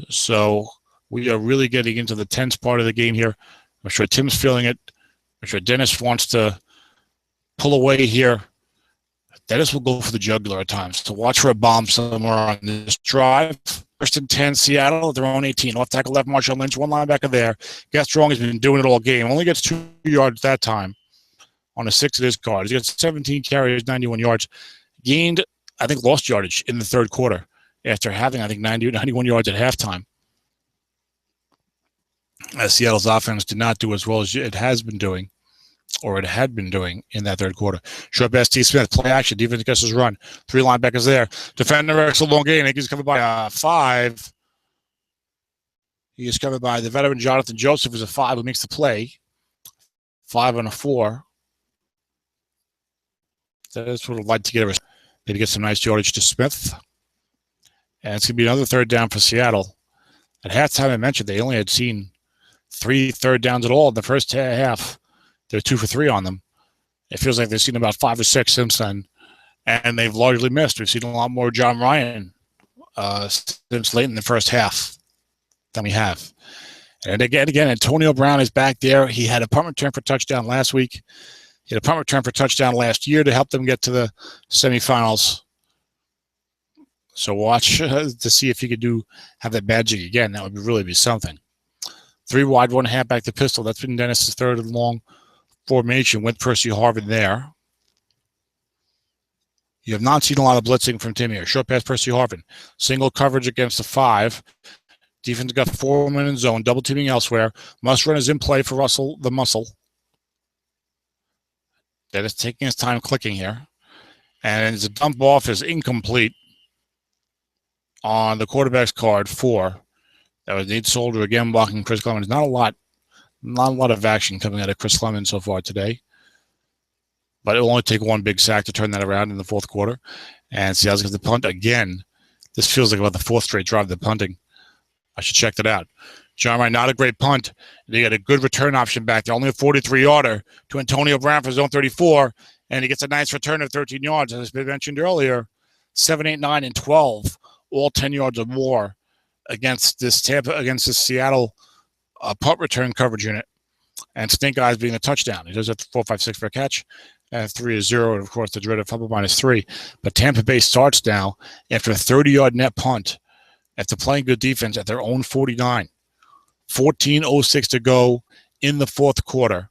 So we are really getting into the tense part of the game here. I'm sure Tim's feeling it. I'm sure Dennis wants to pull away here. Dennis will go for the jugular at times. So watch for a bomb somewhere on this drive. First and 10, Seattle at their own 18. Left tackle left, Marshawn Lynch, one linebacker there. Guess Strong has been doing it all game. Only gets 2 yards that time on a 6 of his cards. He got 17 carries, 91 yards. Gained, I think, lost yardage in the third quarter after having, I think, 91 yards at halftime. As Seattle's offense did not do as well as it has been doing, or it had been doing in that third quarter. Short pass, T. Smith, play action, defense gets his run. 3 linebackers there. Defender, X, a long gain. I think he's covered by 5. He is covered by the veteran Jonathan Joseph, who's a 5 who makes the play. 5 on a 4. That's what I'd like to get. Maybe get some nice yardage to Smith. And it's going to be another third down for Seattle. At halftime, I mentioned they only had seen 3 third downs at all in the first half. They're 2 for 3 on them. It feels like they've seen about 5 or 6 since then, and they've largely missed. We've seen a lot more John Ryan since late in the first half than we have. And again, Antonio Brown is back there. He had a punt return for touchdown last week. He had a punt return for touchdown last year to help them get to the semifinals. So watch to see if he could have that magic again. That would really be something. 3 wide, 1 halfback to pistol. That's been Dennis's third and long formation with Percy Harvin there. You have not seen a lot of blitzing from Tim here. Short pass, Percy Harvin. Single coverage against the 5. Defense got 4 men in zone. Double teaming elsewhere. Must run is in play for Russell the Muscle. Dennis taking his time clicking here. And the dump off is incomplete on the quarterback's card 4. That was Nate Solder again blocking Chris Clemens. Not a lot of action coming out of Chris Clemens so far today. But it will only take 1 big sack to turn that around in the fourth quarter. And Seattle's got the punt again. This feels like about the 4th straight drive of the punting. I should check that out. John Ryan, not a great punt. They got a good return option back there. Only a 43-yarder to Antonio Brown for zone 34. And he gets a nice return of 13 yards. As has been mentioned earlier, 7, 8, 9, and 12. All 10 yards or more against this Seattle punt return coverage unit. And Stink Eyes being a touchdown. He does have 4, 5, 6 for a catch. 3 is 0, and of course the dreaded fumble -3. But Tampa Bay starts now after a 30-yard net punt after playing good defense at their own 49. 14:06 to go in the fourth quarter.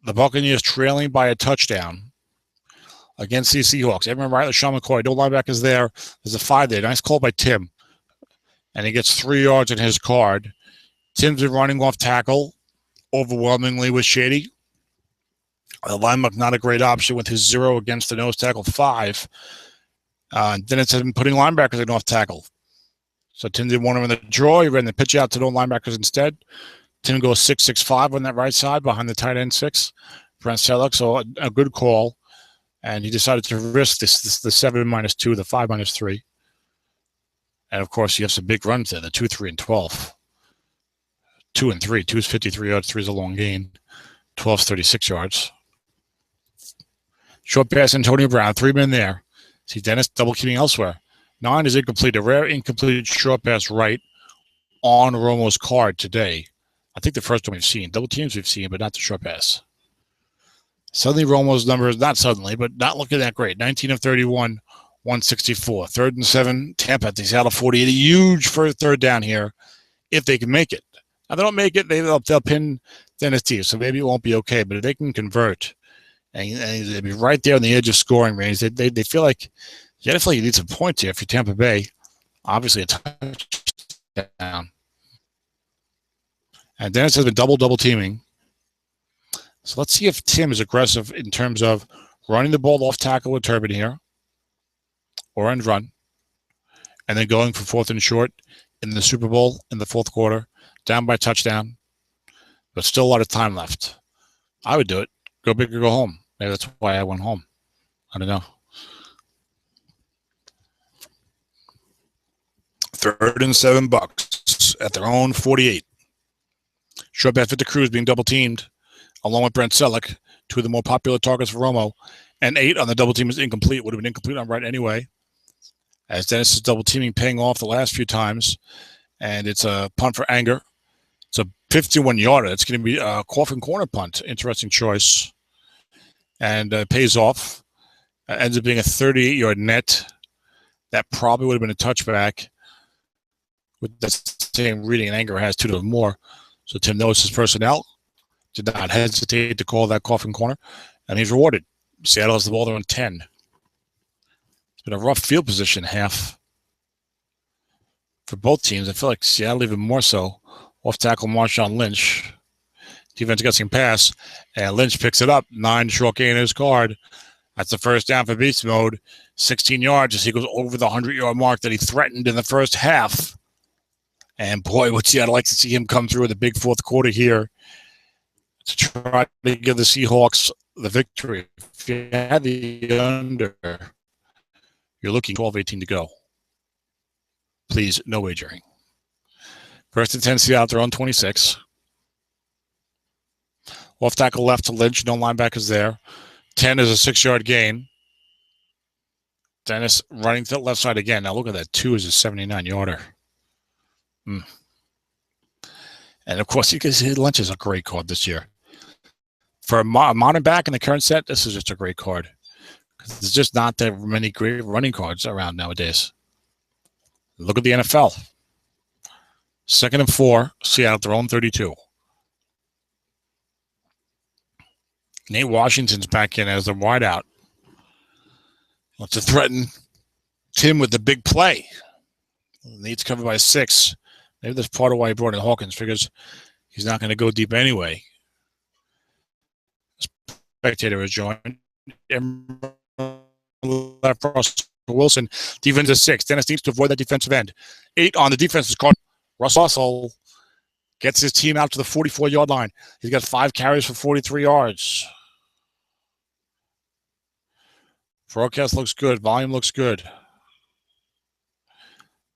The Buccaneers trailing by a touchdown against the Seahawks. Edmund Wright, LaShawn McCoy, no linebackers there. There's a 5 there. Nice call by Tim. And he gets 3 yards in his card. Tim's been running off tackle overwhelmingly with Shady. The linebacker not a great option with his 0 against the nose tackle 5. Then it's been putting linebackers in off tackle. So Tim didn't want him in the draw. He ran the pitch out to no linebackers instead. Tim goes 6-6-5 on that right side behind the tight end 6. Brent Selleck, so a good call. And he decided to risk the 7 -2, the 5 -3. And, of course, you have some big runs there, the 2, 3, and 12. 2 and 3. 2 is 53 yards, 3 is a long gain. 12 is 36 yards. Short pass, Antonio Brown, 3 men there. See Dennis double keeping elsewhere. 9 is incomplete. A rare incomplete short pass right on Romo's card today. I think the first one we've seen. Double teams we've seen, but not the short pass. Suddenly Romo's numbers, not suddenly, but not looking that great. 19 of 31, 164. 3rd and 7, Tampa at the Seattle 48. A huge first third down here if they can make it. Now, they don't make it, they'll pin Dennis T, so maybe it won't be okay. But if they can convert and they'll be right there on the edge of scoring range, they feel like you need some points here for Tampa Bay. Obviously, a touchdown. And Dennis has been double teaming. So let's see if Tim is aggressive in terms of running the ball off tackle with Turbin here, or end run, and then going for 4th and short in the Super Bowl in the fourth quarter, down by touchdown, but still a lot of time left. I would do it. Go big or go home. Maybe that's why I went home. I don't know. 3rd and 7 Bucks at their own 48. Short pass to Cruz being double teamed, along with Brent Selleck, 2 of the more popular targets for Romo. And 8 on the double team is incomplete. Would have been incomplete on right anyway. As Dennis is double teaming, paying off the last few times. And it's a punt for Anger. It's a 51-yarder. It's going to be a coffin corner punt. Interesting choice. And pays off. Ends up being a 38-yard net. That probably would have been a touchback. with that same reading and anger has 2 to more. So Tim knows his personnel, did not hesitate to call that coffin corner, and he's rewarded. Seattle has the ball there on 10. It's been a rough field position half for both teams. I feel like Seattle even more so. Off tackle Marshawn Lynch. Defense gets him pass, and Lynch picks it up. 9 short gain in his card. That's the first down for beast mode. 16 yards as he goes over the 100-yard mark that he threatened in the first half. And boy, would Seattle like to see him come through with a big fourth quarter here to try to give the Seahawks the victory. If you had the under, you're looking 12-18 to go. Please, no wagering. First and 10, Seattle, their own 26. Off tackle left to Lynch, no linebackers there. 10 is a 6-yard gain. Dennis running to the left side again. Now look at that. 2 is a 79-yarder. And of course, you can see Lynch is a great card this year. For a modern back in the current set, this is just a great card. There's just not that many great running cards around nowadays. Look at the NFL. 2nd and 4, Seattle at their own 32. Nate Washington's back in as the wideout. Wants to threaten Tim with the big play. Nate's covered by 6. Maybe that's part of why he brought in Hawkins. Figures he's not going to go deep anyway. Spectator has joined. Left Russell Wilson. Defense is 6. Dennis needs to avoid that defensive end. 8 on the defense's card. Russell gets his team out to the 44-yard line. He's got 5 carries for 43 yards. Broadcast looks good. Volume looks good.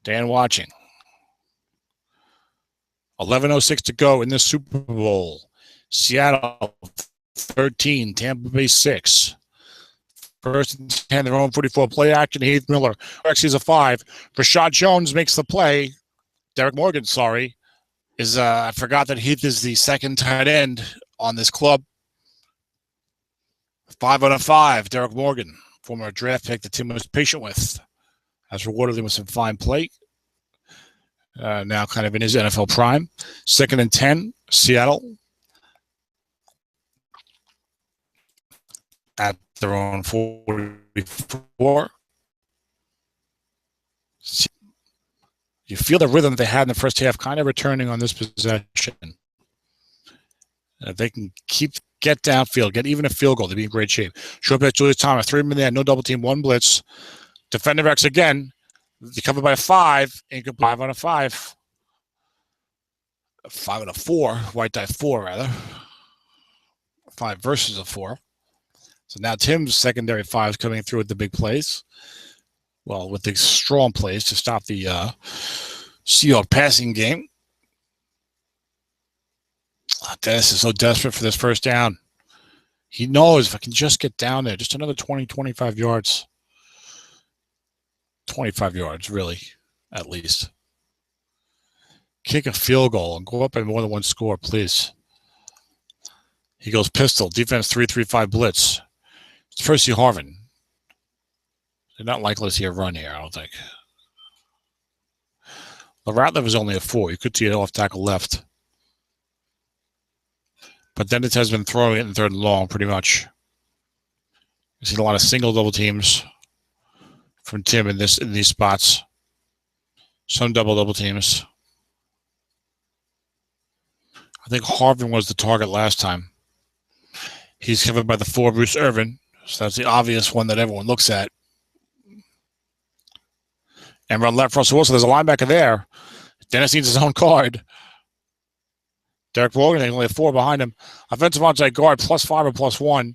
Dan watching. 11:06 to go in the Super Bowl. Seattle 13, Tampa Bay 6. First and 10, their own 44 play action. Heath Miller. Actually, is a 5. Rashad Jones makes the play. Derek Morgan, is I forgot that Heath is the second tight end on this club. 5 out of 5. Derek Morgan, former draft pick that Tim was patient with, has rewarded him with some fine play. Now kind of in his NFL prime. 2nd and 10, Seattle at their own 44. You feel the rhythm they had in the first half kind of returning on this possession. If they can get downfield, get even a field goal, they'd be in great shape. Short pitch, Julius Thomas, 3 men there, no double team, 1 blitz. Defender X again. They covered by a 5. 5 out of 5. 5 out of 4. White die 4, rather. 5 versus a 4. So now Tim's secondary 5 is coming through with the big plays. Well, with the strong plays to stop the Seahawks passing game. Dennis is so desperate for this first down. He knows if I can just get down there, just another 20, 25 yards. 25 yards, really, at least. Kick a field goal and go up by more than 1 score, please. He goes pistol. Defense 3-3-5 blitz. It's Percy Harvin. They're not likely to see a run here, I don't think. The Rattler was only a 4. You could see it off tackle left. But then it has been throwing it in 3rd and long, pretty much. We've seen a lot of single double teams from Tim in these spots. Some double teams. I think Harvin was the target last time. He's covered by the 4, Bruce Irvin. So that's the obvious one that everyone looks at. And run left, Russell Wilson. There's a linebacker there. Dennis needs his own card. Derek Morgan, only a 4 behind him. Offensive onside guard, +5 or +1.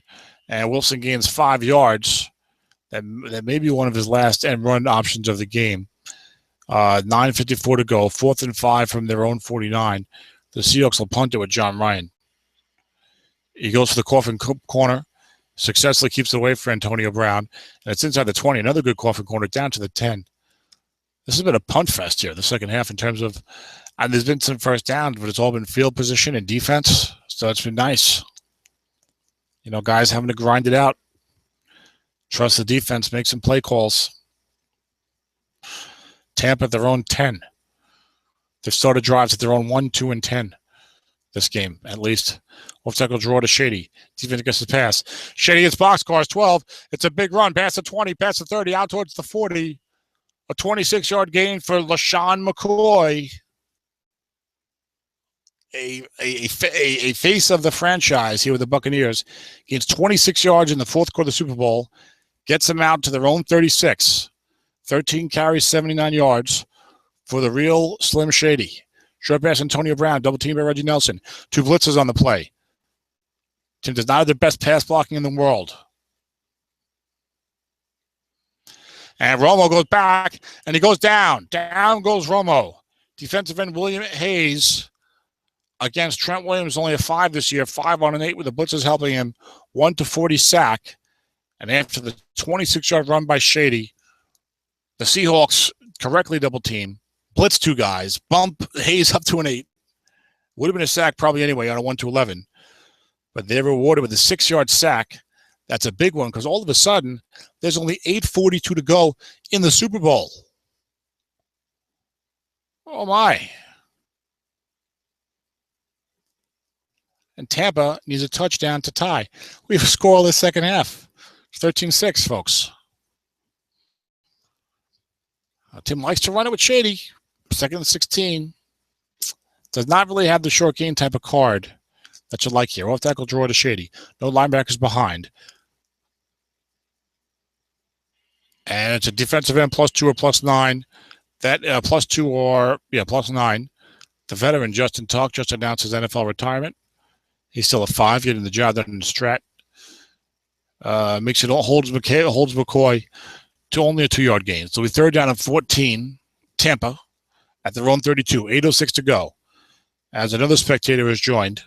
And Wilson gains 5 yards. That may be one of his last end run options of the game. 9:54 to go. 4th and 5 from their own 49. The Seahawks will punt it with John Ryan. He goes for the coffin corner. Successfully keeps it away for Antonio Brown. And it's inside the 20. Another good coffin corner down to the 10. This has been a punt fest here, the second half, in terms of, and there's been some first downs, but it's all been field position and defense. So it's been nice. You know, guys having to grind it out. Trust the defense, make some play calls. Tampa at their own 10. They've started drives at their own 1, 2, and 10 this game, at least. Off tackle draw to Shady. Defense gets the pass. Shady gets boxcars 12. It's a big run. Pass the 20, pass the 30, out towards the 40. A 26-yard gain for LaShawn McCoy. A face of the franchise here with the Buccaneers. Gains 26 yards in the fourth quarter of the Super Bowl. Gets them out to their own 36. 13 carries, 79 yards for the real Slim Shady. Short pass, Antonio Brown, double team by Reggie Nelson. 2 blitzes on the play. Tim does not have the best pass blocking in the world. And Romo goes back, and he goes down. Down goes Romo. Defensive end William Hayes against Trent Williams, only a 5 this year. 5 on an 8 with the blitzes helping him. 1-40 sack. And after the 26-yard run by Shady, the Seahawks correctly double team. Blitz 2 guys. Bump Hayes up to an 8. Would have been a sack probably anyway on a 1-11. But they're rewarded with a 6-yard sack. That's a big one because all of a sudden, there's only 8:42 to go in the Super Bowl. Oh, my. And Tampa needs a touchdown to tie. We have a scoreless second half. 13-6, folks. Tim likes to run it with Shady. 2nd and 16. Does not really have the short game type of card that you like here. Off tackle draw to Shady. No linebackers behind. And it's a defensive end +2 or +9. That +2 or, +9. The veteran Justin Tuck just announced his NFL retirement. He's still a 5, getting the job done in the Strat. Makes it holds McCoy to only a 2-yard gain. So we 3rd down and 14, Tampa, at their own 32. 8:06 to go. As another spectator has joined.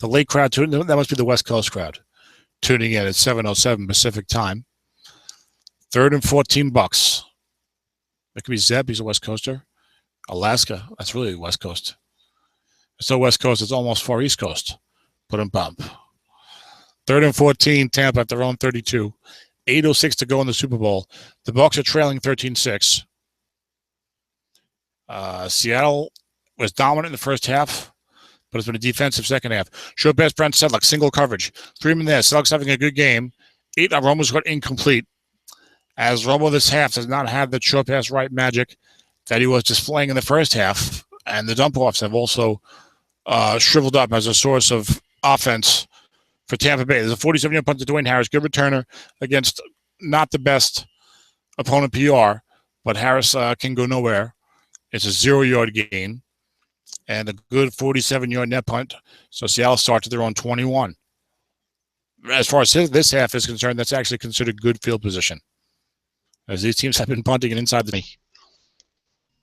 The late crowd, that must be the West Coast crowd, tuning in at 7:07 Pacific time. 3rd and 14 Bucks. That could be Zeb. He's a West Coaster. Alaska. That's really West Coast. It's so West Coast, it's almost far East Coast. Put him bump. 3rd and 14, Tampa at their own 32. 8:06 to go in the Super Bowl. The Bucs are trailing 13-6. Seattle was dominant in the first half, but it's been a defensive second half. Short pass, Brent Sedlock, single coverage. 3 men there. Sedlock's having a good game. 8, Romo's got incomplete. As Romo this half does not have the short pass right magic that he was displaying in the first half, and the dump-offs have also shriveled up as a source of offense for Tampa Bay. There's a 47-yard punt to Dwayne Harris, good returner against not the best opponent PR, but Harris can go nowhere. It's a 0-yard gain and a good 47-yard net punt. So Seattle starts at their own 21. As far as this half is concerned, that's actually considered good field position, as these teams have been punting it inside the knee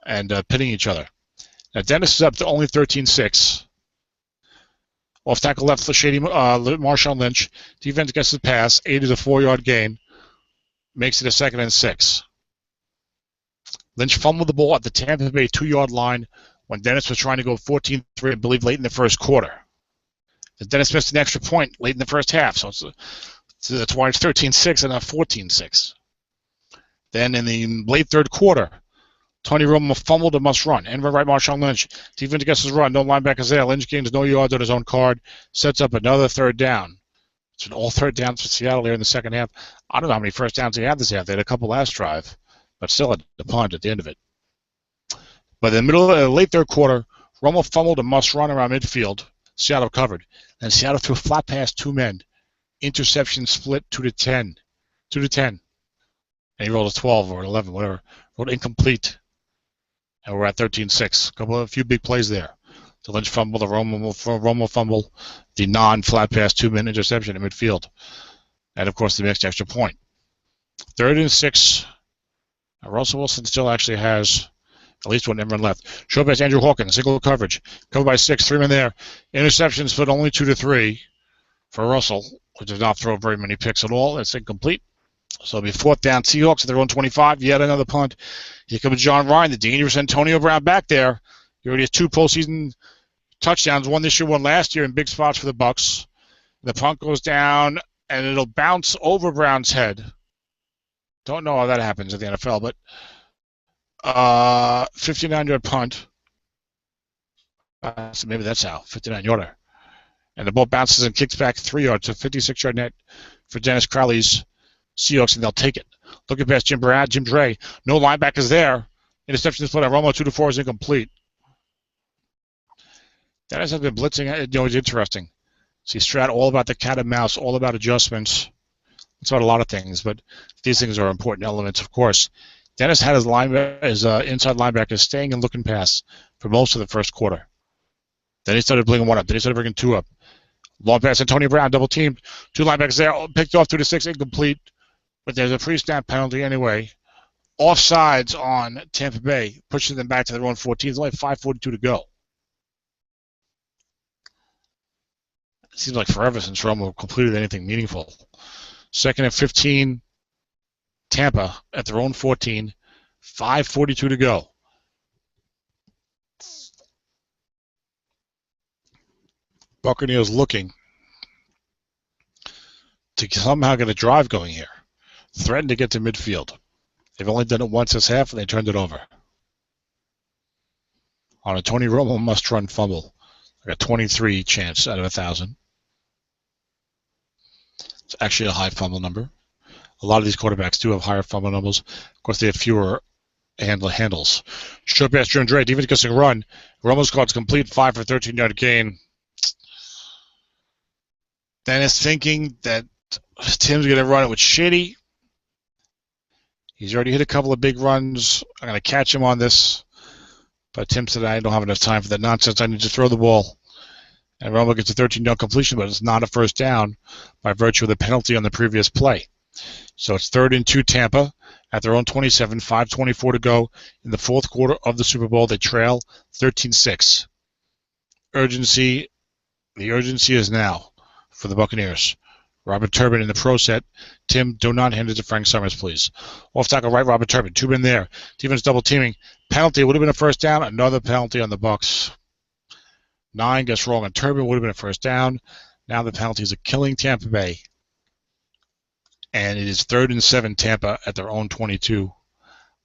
and pitting each other. Now, Dennis is up to only 13-6. Off tackle left for Shady Marshawn Lynch. Defense gets the pass. 8 is a 4-yard gain. Makes it a 2nd and 6. Lynch fumbled the ball at the Tampa Bay 2-yard line when Dennis was trying to go 14-3, I believe, late in the first quarter. Dennis missed an extra point late in the first half, so that's why it's 13-6 and not 14-6. Then in the late third quarter, Tony Romo fumbled a must run. And right, Marshawn Lynch. Defense gets his run. No linebackers there. Lynch gains no yards on his own card. Sets up another 3rd down. It's an all 3rd downs for Seattle here in the second half. I don't know how many first downs they had this half. They had a couple last drive, but still had the punt at the end of it. But in the middle of the late third quarter, Romo fumbled a must run around midfield. Seattle covered. And Seattle threw a flat pass 2 men. Interception split 2-10. 2-10. And he rolled a 12 or an 11, whatever. Rolled incomplete. And we're at 13-6. A few big plays there. The Lynch fumble, the Romo fumble, the non-flat pass 2-minute interception in midfield. And, of course, the mixed extra point. 3rd and 6. Russell Wilson still actually has at least one end run left. Short pass, Andrew Hawkins, single coverage. Covered by 6, 3 men there. Interceptions, but only 2-3 for Russell, who does not throw very many picks at all. It's incomplete. So it'll be 4th down. Seahawks at their own 25. Yet another punt. Here comes John Ryan, the dangerous Antonio Brown back there. He already has 2 postseason touchdowns, one this year, one last year, in big spots for the Bucs. The punt goes down, and it'll bounce over Brown's head. Don't know how that happens in the NFL, but 59-yard punt. So maybe that's how, 59-yarder. And the ball bounces and kicks back 3 yards, so 56-yard net for Dennis Crowley's Seahawks, and they'll take it. Looking past Jim Dre. No linebackers there. Interception is put on Romo 2-4 is incomplete. Dennis has been blitzing. It's interesting. See, Strat, all about the cat and mouse, all about adjustments. It's about a lot of things, but these things are important elements, of course. Dennis had his inside linebacker staying and looking pass for most of the first quarter. Then he started bringing one up. Then he started bringing two up. Long pass, Antonio Brown, double teamed. 2 linebackers there, picked off 2-6, incomplete. But there's a pre-snap penalty anyway. Offsides on Tampa Bay, pushing them back to their own 14. There's only 5:42 to go. It seems like forever since Romo completed anything meaningful. 2nd and 15, Tampa at their own 14. 5:42 to go. Buccaneers looking to somehow get a drive going here. Threatened to get to midfield. They've only done it once this half, and they turned it over. On a Tony Romo must-run fumble. Like a 23 chance out of 1,000. It's actually a high fumble number. A lot of these quarterbacks do have higher fumble numbers. Of course, they have fewer handles. Short pass, Jim Dre. Defense gets a run. Romo's called complete, 5 for 13-yard gain. Dennis thinking that Tim's going to run it with Shitty. He's already hit a couple of big runs. I'm going to catch him on this. But Tim said, I don't have enough time for that nonsense. I need to throw the ball. And Romo gets a 13-yard completion, but it's not a first down by virtue of the penalty on the previous play. So it's 3rd and 2 Tampa at their own 27, 5:24 to go in the fourth quarter of the Super Bowl. They trail 13-6. Urgency. The urgency is now for the Buccaneers. Robert Turbin in the pro set. Tim, do not hand it to Frank Summers, please. Off tackle right, Robert Turbin. 2 men there. Defense double teaming. Penalty would have been a first down. Another penalty on the Bucs. 9 gets wrong on Turbin. Would have been a first down. Now the penalties are killing Tampa Bay. And it is 3rd and 7 Tampa at their own 22.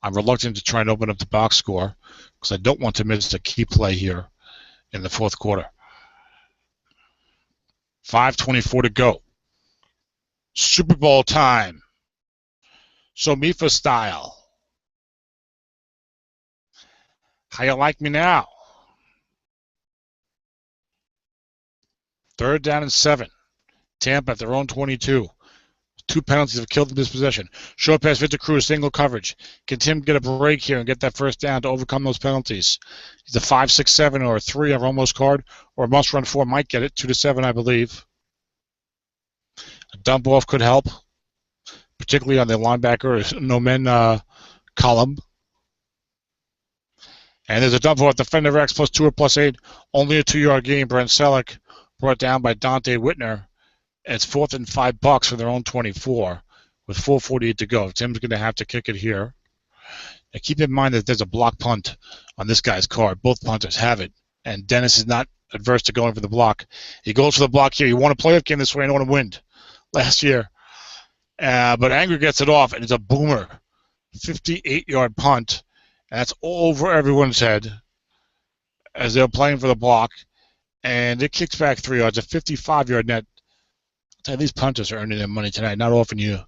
I'm reluctant to try and open up the box score because I don't want to miss a key play here in the fourth quarter. 5:24 to go. Super Bowl time. SOMIFA style. How you like me now? 3rd down and 7. Tampa at their own 22. 2 penalties have killed them this possession. Short pass, Victor Cruz, single coverage. Can Tim get a break here and get that first down to overcome those penalties? He's a 5, 6, 7 or a 3 on Romo's card, or a must-run 4 might get it, 2-7, I believe. A dump off could help, particularly on the linebacker no men column. And there's a dump off defender X plus 2 or plus 8, only a 2-yard gain. Brent Selleck brought down by Dante Whitner. It's 4th and $5 for their own 24 with 4:48 to go. Tim's going to have to kick it here. Now keep in mind that there's a block punt on this guy's card. Both punters have it, and Dennis is not adverse to going for the block. He goes for the block here. You want to play that game this way and want to win last year. But Angry gets it off, and it's a boomer. 58-yard punt, and that's all over everyone's head as they're playing for the block. And it kicks back 3 yards, a 55-yard net. I'll tell you, these punters are earning their money tonight. Not often you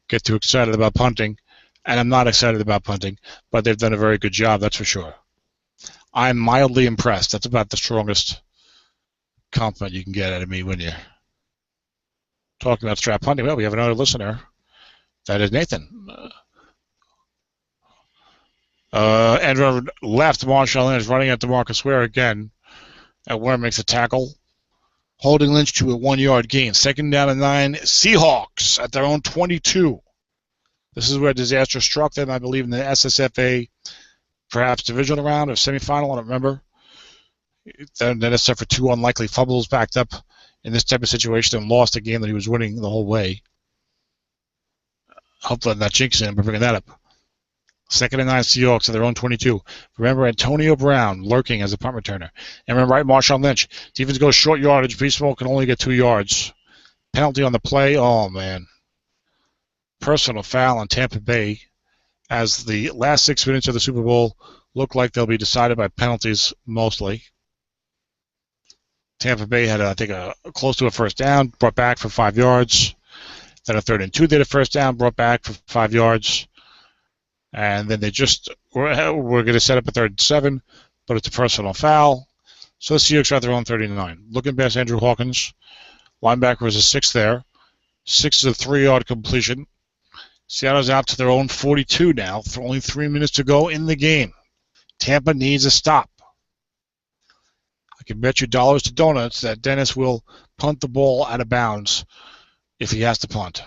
get too excited about punting, and I'm not excited about punting, but they've done a very good job, that's for sure. I'm mildly impressed. That's about the strongest compliment you can get out of me when you're talking about strap punting. Well, we have another listener. That is Nathan. Andrew left. Marshall Lynch running at DeMarcus Ware again. And Ware makes a tackle, holding Lynch to a 1-yard gain. 2nd down and 9. Seahawks at their own 22. This is where disaster struck them, I believe, in the SSFA, perhaps divisional round or semifinal. I don't remember. Then it suffered 2 unlikely fumbles backed up in this type of situation and lost a game that he was winning the whole way. Hopefully I'm not jinxing him by bringing that up. 2nd and 9 Seahawks at their own 22. Remember Antonio Brown lurking as a punt returner. And remember right, Marshawn Lynch. Defense goes short yardage. Beast Mode can only get 2 yards. Penalty on the play. Oh, man. Personal foul on Tampa Bay as the last 6 minutes of the Super Bowl look like they'll be decided by penalties mostly. Tampa Bay had, I think, close to a first down, brought back for 5 yards. Then a 3rd and 2, they had a first down, brought back for 5 yards. And then they just were going to set up a 3rd and 7, but it's a personal foul. So the Seahawks are at their own 39. Looking past Andrew Hawkins. Linebacker is a 6 there. 6 is a 3-yard completion. Seattle's out to their own 42 now. Only 3 minutes to go in the game. Tampa needs a stop. I can bet you dollars to donuts that Dennis will punt the ball out of bounds if he has to punt.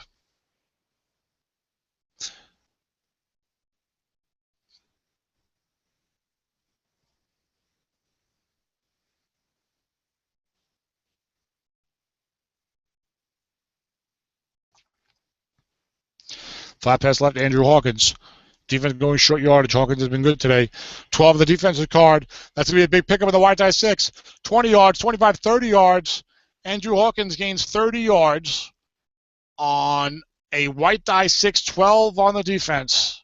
Flat pass left, Andrew Hawkins. Defense going short yardage. Hawkins has been good today. 12 of the defensive card. That's going to be a big pickup in the white die 6. 20 yards, 25, 30 yards. Andrew Hawkins gains 30 yards on a white die 6, 12 on the defense.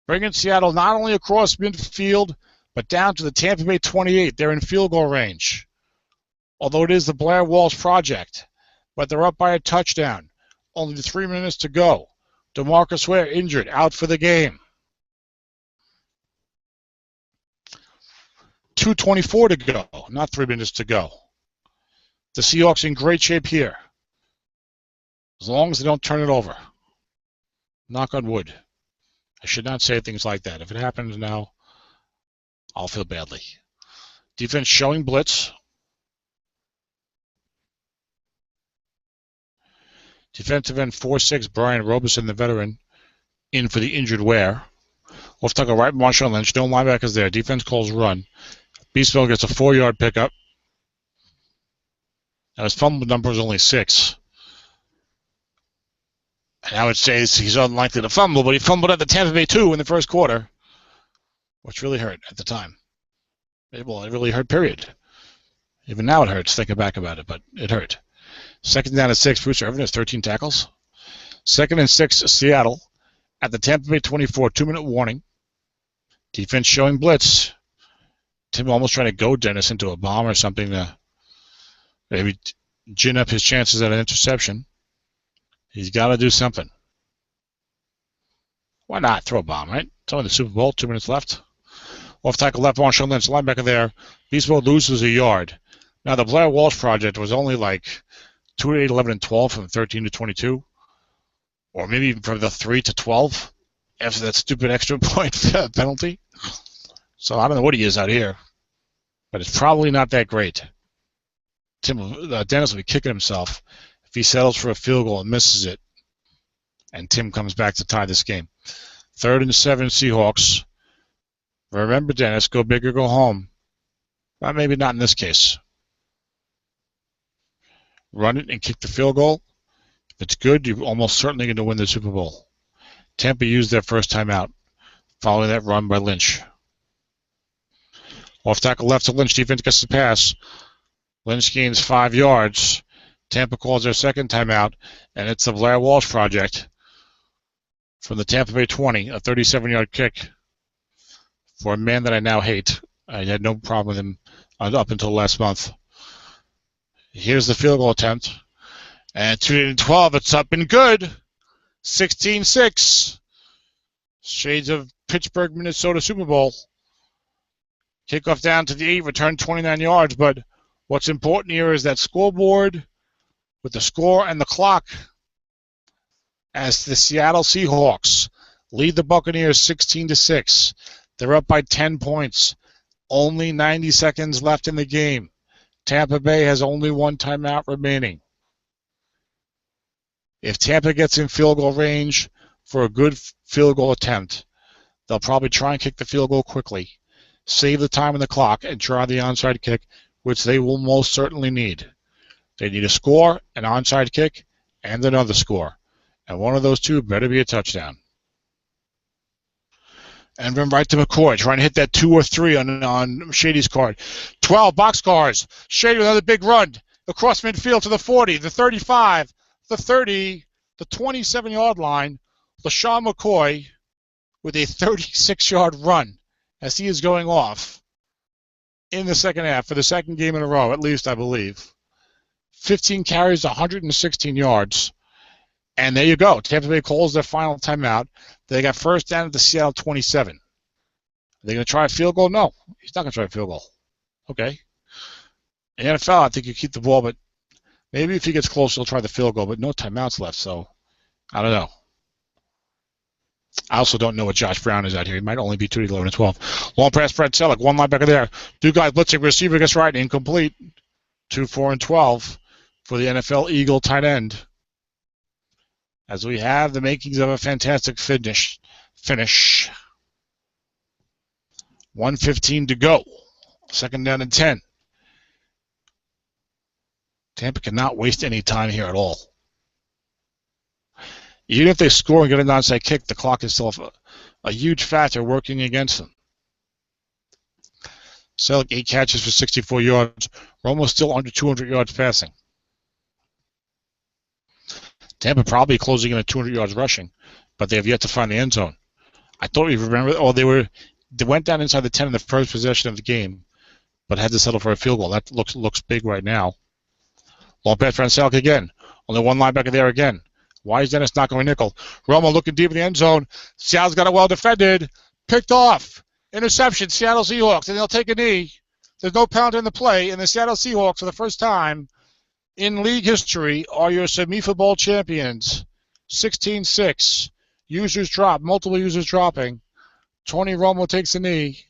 Bringing Seattle not only across midfield, but down to the Tampa Bay 28. They're in field goal range. Although it is the Blair Walsh project. But they're up by a touchdown. Only 3 minutes to go. DeMarcus Ware injured, out for the game. 2:24 to go, not 3 minutes to go. The Seahawks in great shape here. As long as they don't turn it over. Knock on wood. I should not say things like that. If it happens now, I'll feel badly. Defense showing blitz. Defensive end 4-6, Brian Robeson, the veteran, in for the injured Ware. Left tackle right, Marshawn Lynch. No linebackers there. Defense calls run. Beastville gets a 4-yard pickup. Now his fumble number is only 6. And I would say he's unlikely to fumble, but he fumbled at the Tampa Bay 2 in the first quarter, which really hurt at the time. It really hurt, period. Even now it hurts thinking back about it, but it hurt. 2nd down and 6, Bruce Irvin has 13 tackles. 2nd and 6, Seattle at the Tampa Bay 24, 2-minute warning. Defense showing blitz. Tim almost trying to go Dennis into a bomb or something to maybe gin up his chances at an interception. He's got to do something. Why not throw a bomb, right? It's only the Super Bowl, 2 minutes left. Off tackle left, Marshawn Lynch, linebacker there. Beastville loses a yard. Now the Blair Walsh project was only like 2 to 8, 11, and 12 from 13 to 22. Or maybe even from the 3 to 12 after that stupid extra point penalty. So I don't know what he is out here. But it's probably not that great. Dennis will be kicking himself if he settles for a field goal and misses it. And Tim comes back to tie this game. 3rd and 7, Seahawks. Remember, Dennis, go big or go home. Well, maybe not in this case. Run it and kick the field goal. If it's good, you're almost certainly going to win the Super Bowl. Tampa used their first timeout following that run by Lynch. Off tackle left to Lynch. Defense gets the pass. Lynch gains 5 yards. Tampa calls their second timeout, and it's the Blair Walsh project from the Tampa Bay 20, a 37-yard kick for a man that I now hate. I had no problem with him up until last month. Here's the field goal attempt. And 2-12, it's up and good. 16-6. Shades of Pittsburgh, Minnesota Super Bowl. Kickoff down to the 8, return 29 yards. But what's important here is that scoreboard with the score and the clock as the Seattle Seahawks lead the Buccaneers 16-6. They're up by 10 points. Only 90 seconds left in the game. Tampa Bay has only 1 timeout remaining. If Tampa gets in field goal range for a good field goal attempt, they'll probably try and kick the field goal quickly, save the time on the clock, and try the onside kick, which they will most certainly need. They need a score, an onside kick, and another score. And one of those two better be a touchdown. And then right to McCoy, trying to hit that 2 or 3 on Shady's card. 12 boxcars. Shady with another big run across midfield to the 40, the 35, the 30, the 27-yard line. LaShawn McCoy with a 36-yard run as he is going off. in the second half for the second game in a row, at least I believe. 15 carries, 116 yards. And there you go. Tampa Bay calls their final timeout. They got first down at the Seattle 27. Are they going to try a field goal? No. He's not going to try a field goal. Okay. In the NFL, I think you keep the ball, but maybe if he gets close, he'll try the field goal, but no timeouts left, so I don't know. I also don't know what Josh Brown is out here. He might only be 2-11 12. Long pass, Brett Selleck, one linebacker there. Two guys blitzing, receiver gets right, incomplete. 2-4-12 for the NFL Eagle tight end. As we have the makings of a fantastic finish. 1:15 to go. Second down and 10. Tampa cannot waste any time here at all. Even if they score and get an onside kick, the clock is still a huge factor working against them. Selleck, 8 catches for 64 yards. Romo's still under 200 yards passing. Tampa probably closing in at 200 yards rushing, but they have yet to find the end zone. I thought you remember, they went down inside the 10 in the first possession of the game, but had to settle for a field goal. That looks big right now. Long pass for Selleck again. Only one linebacker there again. Why is Dennis not going nickel? Romo looking deep in the end zone. Seattle's got it well defended. Picked off. Interception, Seattle Seahawks, and they'll take a knee. There's no penalty in the play, and the Seattle Seahawks, for the first time in league history, are your SOMIFA Bowl champions. 16-6. Users drop. Multiple users dropping. Tony Romo takes a knee.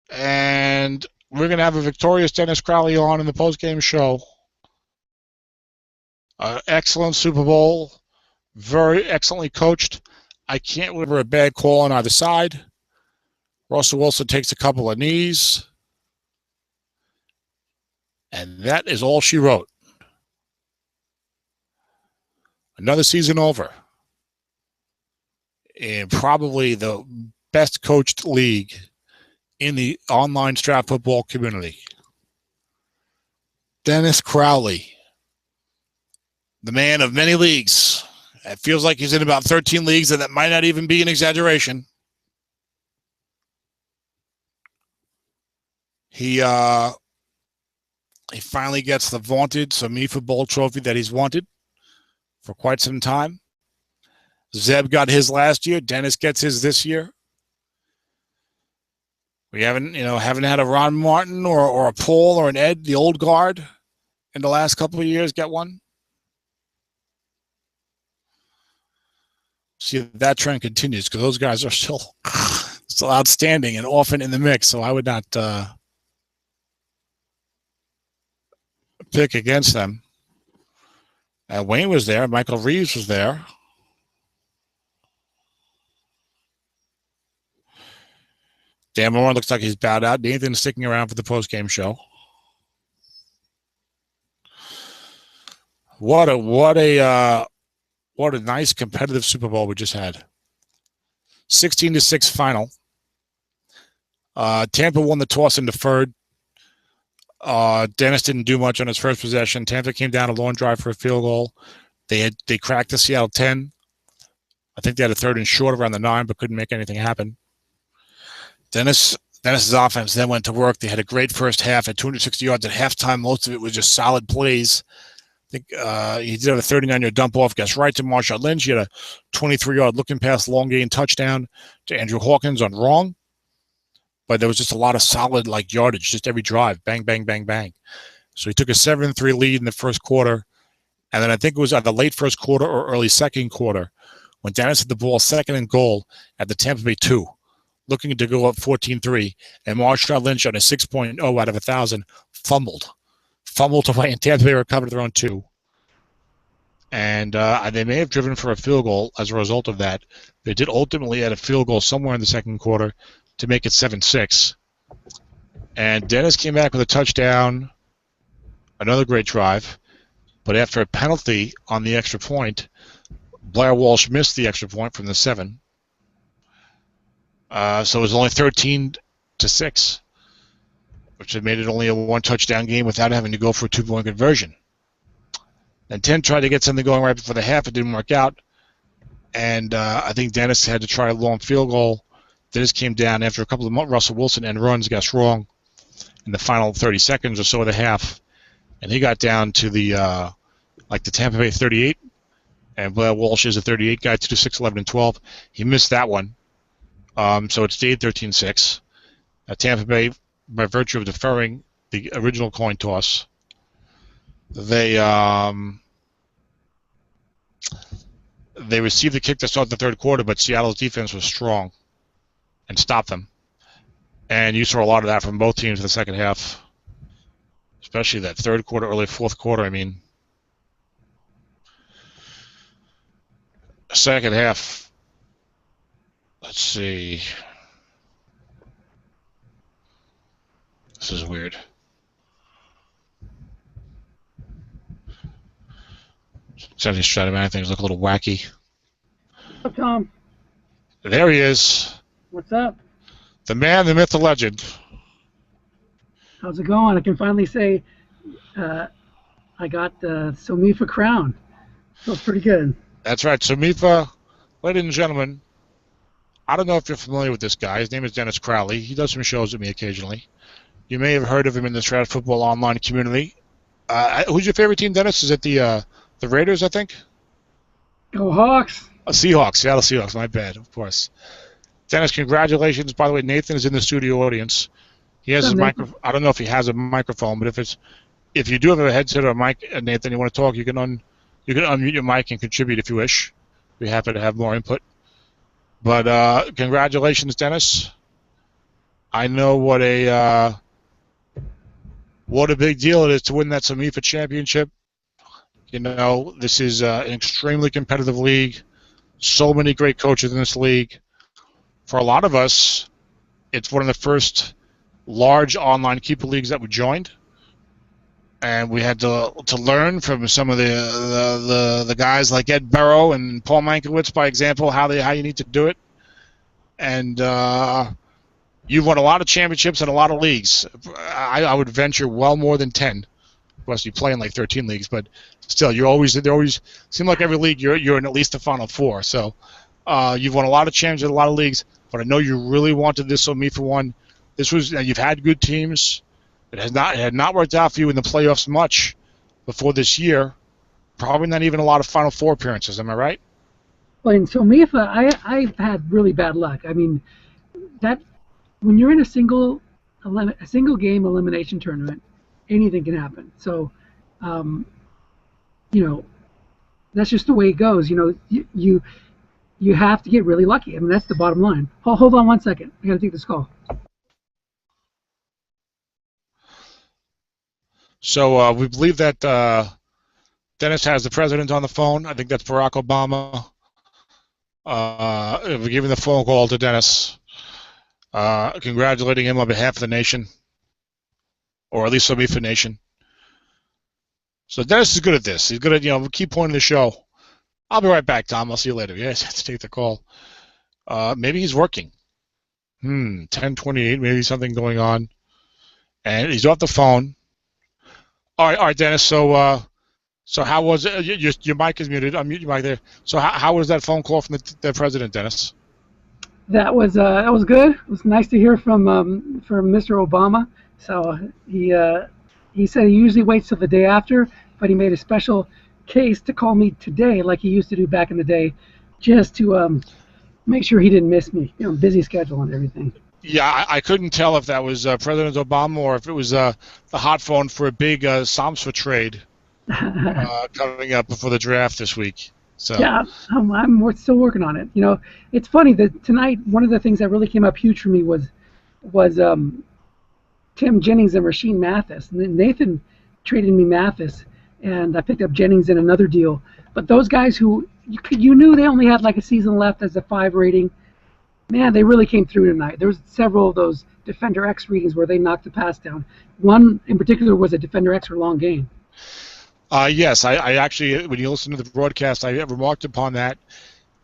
And we're going to have a victorious Dennis Crowley on in the postgame show. Excellent Super Bowl. Very excellently coached. I can't remember a bad call on either side. Russell Wilson takes a couple of knees. And that is all she wrote. Another season over. In probably the best coached league in the online Strat football community. Dennis Crowley. The man of many leagues. It feels like he's in about 13 leagues, and that might not even be an exaggeration. He finally gets the vaunted SOMIFA Bowl trophy that he's wanted for quite some time. Zeb got his last year. Dennis gets his this year. We haven't had a Ron Martin or a Paul or an Ed, the old guard, in the last couple of years get one. See if that trend continues, because those guys are still outstanding and often in the mix. So I would not pick against them. Wayne was there. Michael Reeves was there. Dan Moore looks like he's bowed out. Nathan's sticking around for the post-game show. What a nice competitive Super Bowl we just had. 16-6 final. Tampa won the toss and deferred. Dennis didn't do much on his first possession. Tampa came down a long drive for a field goal. They cracked the Seattle 10. I think they had a 3rd and short around the 9, but couldn't make anything happen. Dennis's offense then went to work. They had a great first half at 260 yards at halftime. Most of it was just solid plays. I think he did have a 39-yard dump off, gets right to Marshawn Lynch. He had a 23-yard looking pass, long gain touchdown to Andrew Hawkins on wrong. But there was just a lot of solid yardage, just every drive, bang, bang, bang, bang. So he took a 7-3 lead in the first quarter. And then I think it was either late first quarter or early second quarter when Dennis had the ball 2nd and goal at the Tampa Bay 2, looking to go up 14-3. And Marshawn Lynch on a 6.0 out of 1,000 fumbled away, and Tampa Bay recovered their own 2. And they may have driven for a field goal as a result of that. They did ultimately add a field goal somewhere in the second quarter to make it 7-6. And Dennis came back with a touchdown, another great drive. But after a penalty on the extra point, Blair Walsh missed the extra point from the 7. So it was only 13-6. Which had made it only a 1-touchdown game without having to go for a 2-point conversion. And 10 tried to get something going right before the half. It didn't work out. And I think Dennis had to try a long field goal Dennis came down after a couple of Russell Wilson end runs, got wrong in the final 30 seconds or so of the half, and he got down to the Tampa Bay 38, and Blair Walsh is a 38 guy to do 6, 11, and 12. He missed that one, so it stayed 13-6. Tampa Bay, by virtue of deferring the original coin toss, they received the kick to start the third quarter, but Seattle's defense was strong and stopped them. And you saw a lot of that from both teams in the second half, especially that third quarter, early fourth quarter. I mean, second half, let's see. This is weird. Something's Strat-O-Matic things look a little wacky. What's up, Tom? There he is. What's up? The man, the myth, the legend. How's it going? I can finally say I got the SOMIFA crown. Feels pretty good. That's right. SOMIFA, ladies and gentlemen, I don't know if you're familiar with this guy. His name is Dennis Crowley. He does some shows with me occasionally. You may have heard of him in the Strat Football online community. Who's your favorite team, Dennis? Is it the Raiders, I think? Go Hawks. Seahawks, Seattle Seahawks. My bad, of course. Dennis, congratulations. By the way, Nathan is in the studio audience. He has his microphone. I don't know if he has a microphone, but if you do have a headset or a mic, Nathan, you want to talk, you can unmute your mic and contribute if you wish. Be happy to have more input. But congratulations, Dennis. I know what a big deal it is to win that SOMIFA championship. You know, this is an extremely competitive league. So many great coaches in this league. For a lot of us, it's one of the first large online keeper leagues that we joined, and we had to learn from some of the guys like Ed Burrow and Paul Mankiewicz, by example, how you need to do it. And you've won a lot of championships and a lot of leagues. I would venture well more than 10. Of course, you play in like 13 leagues, but still, they always seem like every league you're in at least the Final Four. So you've won a lot of championships and a lot of leagues, but I know you really wanted this SOMIFA one. You've had good teams. It had not worked out for you in the playoffs much before this year. Probably not even a lot of Final Four appearances. Am I right? Well, in SOMIFA, I've had really bad luck. I mean, that when you're in a single game elimination tournament, anything can happen. So, that's just the way it goes. You have to get really lucky. I mean, that's the bottom line. Hold on one second. I got to take this call. So we believe that Dennis has the president on the phone. I think that's Barack Obama. We're giving the phone call to Dennis, congratulating him on behalf of the nation, or at least SOMIFA Nation. So Dennis is good at this. He's good at, keep pointing the show. I'll be right back, Tom. I'll see you later. Yes, have to take the call. Maybe he's working. 10:28. Maybe something going on. And he's off the phone. All right, Dennis. So how was it? Your mic is muted. Unmute your mic there. So how was that phone call from the president, Dennis? That was good. It was nice to hear from Mr. Obama. So he said he usually waits till the day after, but he made a special case to call me today, like he used to do back in the day, just to make sure he didn't miss me. Busy schedule and everything. Yeah, I couldn't tell if that was President Obama or if it was the hot phone for a big SOMIFA trade coming up before the draft this week. So yeah, I'm still working on it. It's funny that tonight one of the things that really came up huge for me was Tim Jennings and Rasheed Mathis. And Nathan traded me Mathis, and I picked up Jennings in another deal. But those guys who you knew they only had like a season left as a 5 rating, man, they really came through tonight. There was several of those Defender X readings where they knocked the pass down. One in particular was a Defender X for long game. Yes, I actually, when you listen to the broadcast, I remarked upon that.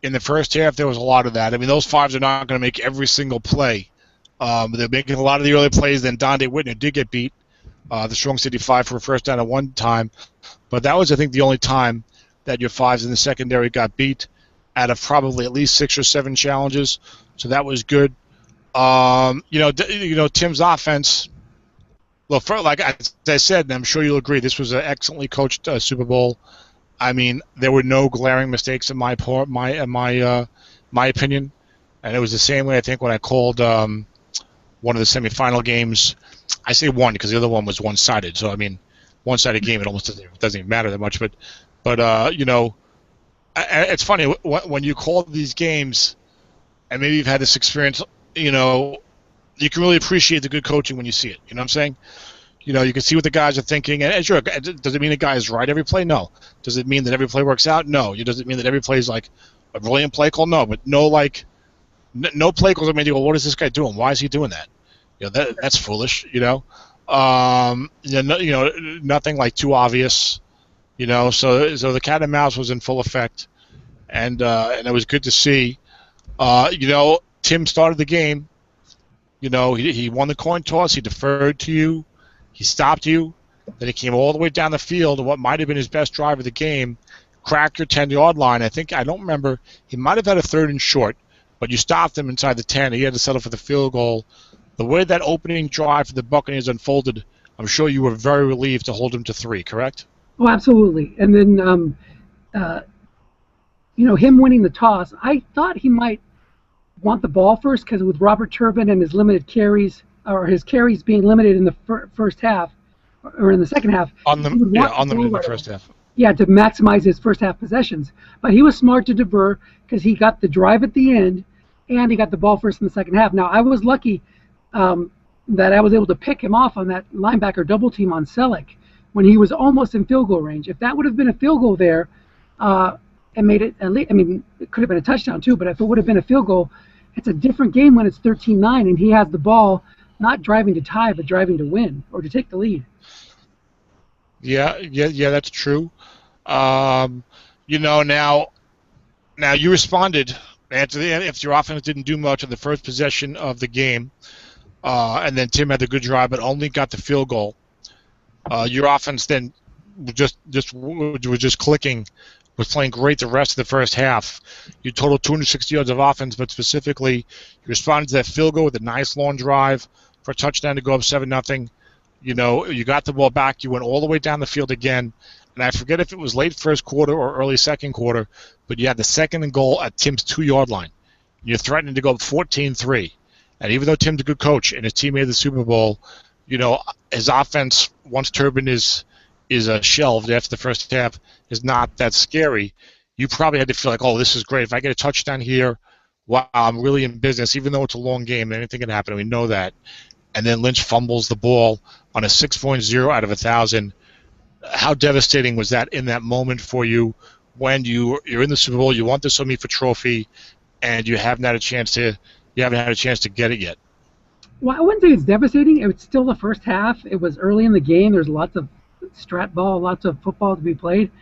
In the first half, there was a lot of that. I mean, those 5s are not going to make every single play. They're making a lot of the early plays. Then Donde Whitner did get beat, the Strong City 5 for a first down at one time. But that was, I think, the only time that your 5s in the secondary got beat out of probably at least 6 or 7 challenges. So that was good. Tim's offense. Well, like I said, and I'm sure you'll agree, this was an excellently coached Super Bowl. I mean, there were no glaring mistakes in my opinion, and it was the same way I think when I called one of the semifinal games. I say one because the other one was one-sided. So I mean, one-sided game, it almost doesn't even matter that much. But it's funny when you call these games, and maybe you've had this experience. You can really appreciate the good coaching when you see it. You know what I'm saying? You can see what the guys are thinking. And sure, does it mean the guy is right every play? No. Does it mean that every play works out? No. Does it mean that every play is like a brilliant play call? No. But no play calls are made you go, what is this guy doing? Why is he doing that? That's foolish. Nothing like too obvious. So the cat and mouse was in full effect, and it was good to see. Tim started the game. He won the coin toss. He deferred to you. He stopped you. Then he came all the way down the field, and what might have been his best drive of the game, cracked your 10-yard line. I don't remember. He might have had a 3rd and short, but you stopped him inside the 10. He had to settle for the field goal. The way that opening drive for the Buccaneers unfolded, I'm sure you were very relieved to hold him to 3, correct? Oh, absolutely. And then, him winning the toss, I thought he might want the ball first because with Robert Turbin and his limited carries, or his carries being limited in the first half, or in the second half. Unlimited in the first half. Yeah, to maximize his first half possessions. But he was smart to defer because he got the drive at the end, and he got the ball first in the second half. Now, I was lucky that I was able to pick him off on that linebacker double team on Selleck when he was almost in field goal range. If that would have been a field goal there, and made it, it could have been a touchdown too, but if it would have been a field goal, it's a different game when it's 13-9 and he has the ball not driving to tie, but driving to win or to take the lead. Yeah, that's true. Now you responded after your offense didn't do much in the first possession of the game, and then Tim had the good drive, but only got the field goal. Your offense then was just clicking, was playing great the rest of the first half. You totaled 260 yards of offense, but specifically, you responded to that field goal with a nice long drive for a touchdown to go up 7-0. You got the ball back. You went all the way down the field again, and I forget if it was late first quarter or early second quarter, but you had the 2nd and goal at Tim's 2-yard line. You're threatening to go up 14-3, and even though Tim's a good coach and his team made the Super Bowl, his offense, once Turbin is shelved after the first half, is not that scary. You probably had to feel like, oh, this is great. If I get a touchdown here, wow, I'm really in business, even though it's a long game. Anything can happen. We know that. And then Lynch fumbles the ball on a 6.0 out of 1,000. How devastating was that in that moment for you when you're in the Super Bowl, you want the SOMIFA trophy, and you haven't had a chance to get it yet? Well, I wouldn't say it's devastating. It was still the first half. It was early in the game. There's lots of strat ball, lots of football to be played.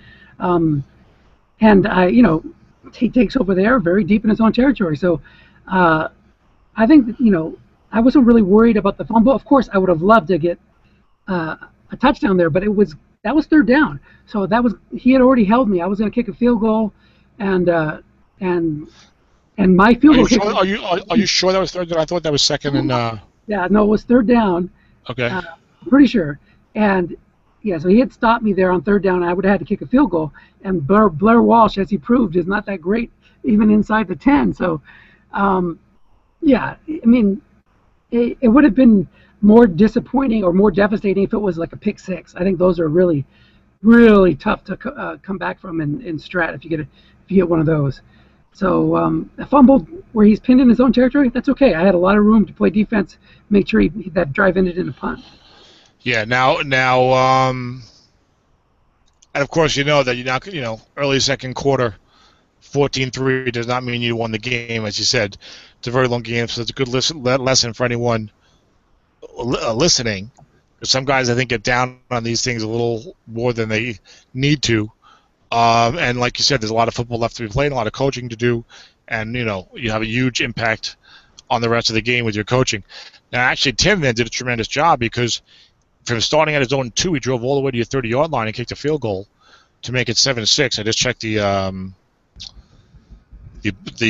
He takes over there very deep in his own territory. So I think that, I wasn't really worried about the fumble. Of course, I would have loved to get a touchdown there, but that was 3rd down. So he had already held me. I was going to kick a field goal, and my field goal. Are you sure that was 3rd down? I thought that was 2nd and. Yeah, no, it was 3rd down. Okay. I'm pretty sure. And yeah, so he had stopped me there on 3rd down, and I would have had to kick a field goal. And Blair Walsh, as he proved, is not that great even inside the 10. So, it would have been more disappointing or more devastating if it was like a pick 6. I think those are really, really tough to come back from in Strat if you get one of those. So a fumble where he's pinned in his own territory, that's okay. I had a lot of room to play defense, make sure that drive ended in a punt. Yeah. Now, and of course that early second quarter, 14-3 does not mean you won the game. As you said, it's a very long game, so it's a good lesson for anyone listening. Because some guys, I think, get down on these things a little more than they need to. And like you said, there's a lot of football left to be played, a lot of coaching to do, and you have a huge impact on the rest of the game with your coaching. Now, actually, Tim then did a tremendous job because from starting at his own 2, he drove all the way to your 30-yard line and kicked a field goal to make it 7-6. I just checked the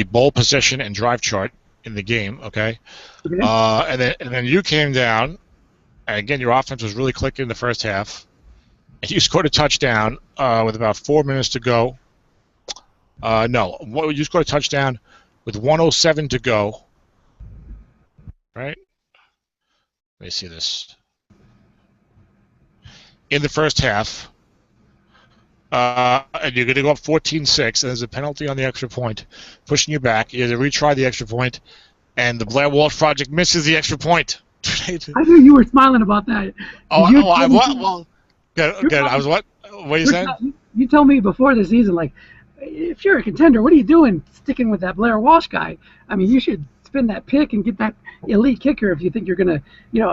bowl possession and drive chart, in the game. Okay, Okay. and then you came down, and again your offense was really clicking in the first half, and you scored a touchdown with about 4 minutes to go. No, you scored a touchdown with 1:07 to go. Right? Let me see this. In the first half, and you're going to go up 14-6, and there's a penalty on the extra point, pushing you back. You have to retry the extra point, and the Blair Walsh Project misses the extra point. I knew you were smiling about that. Well, good. I was what? What are you saying? You told me before the season, like, if you're a contender, what are you doing sticking with that Blair Walsh guy? I mean, you should spin that pick and get that elite kicker if you think you're going to,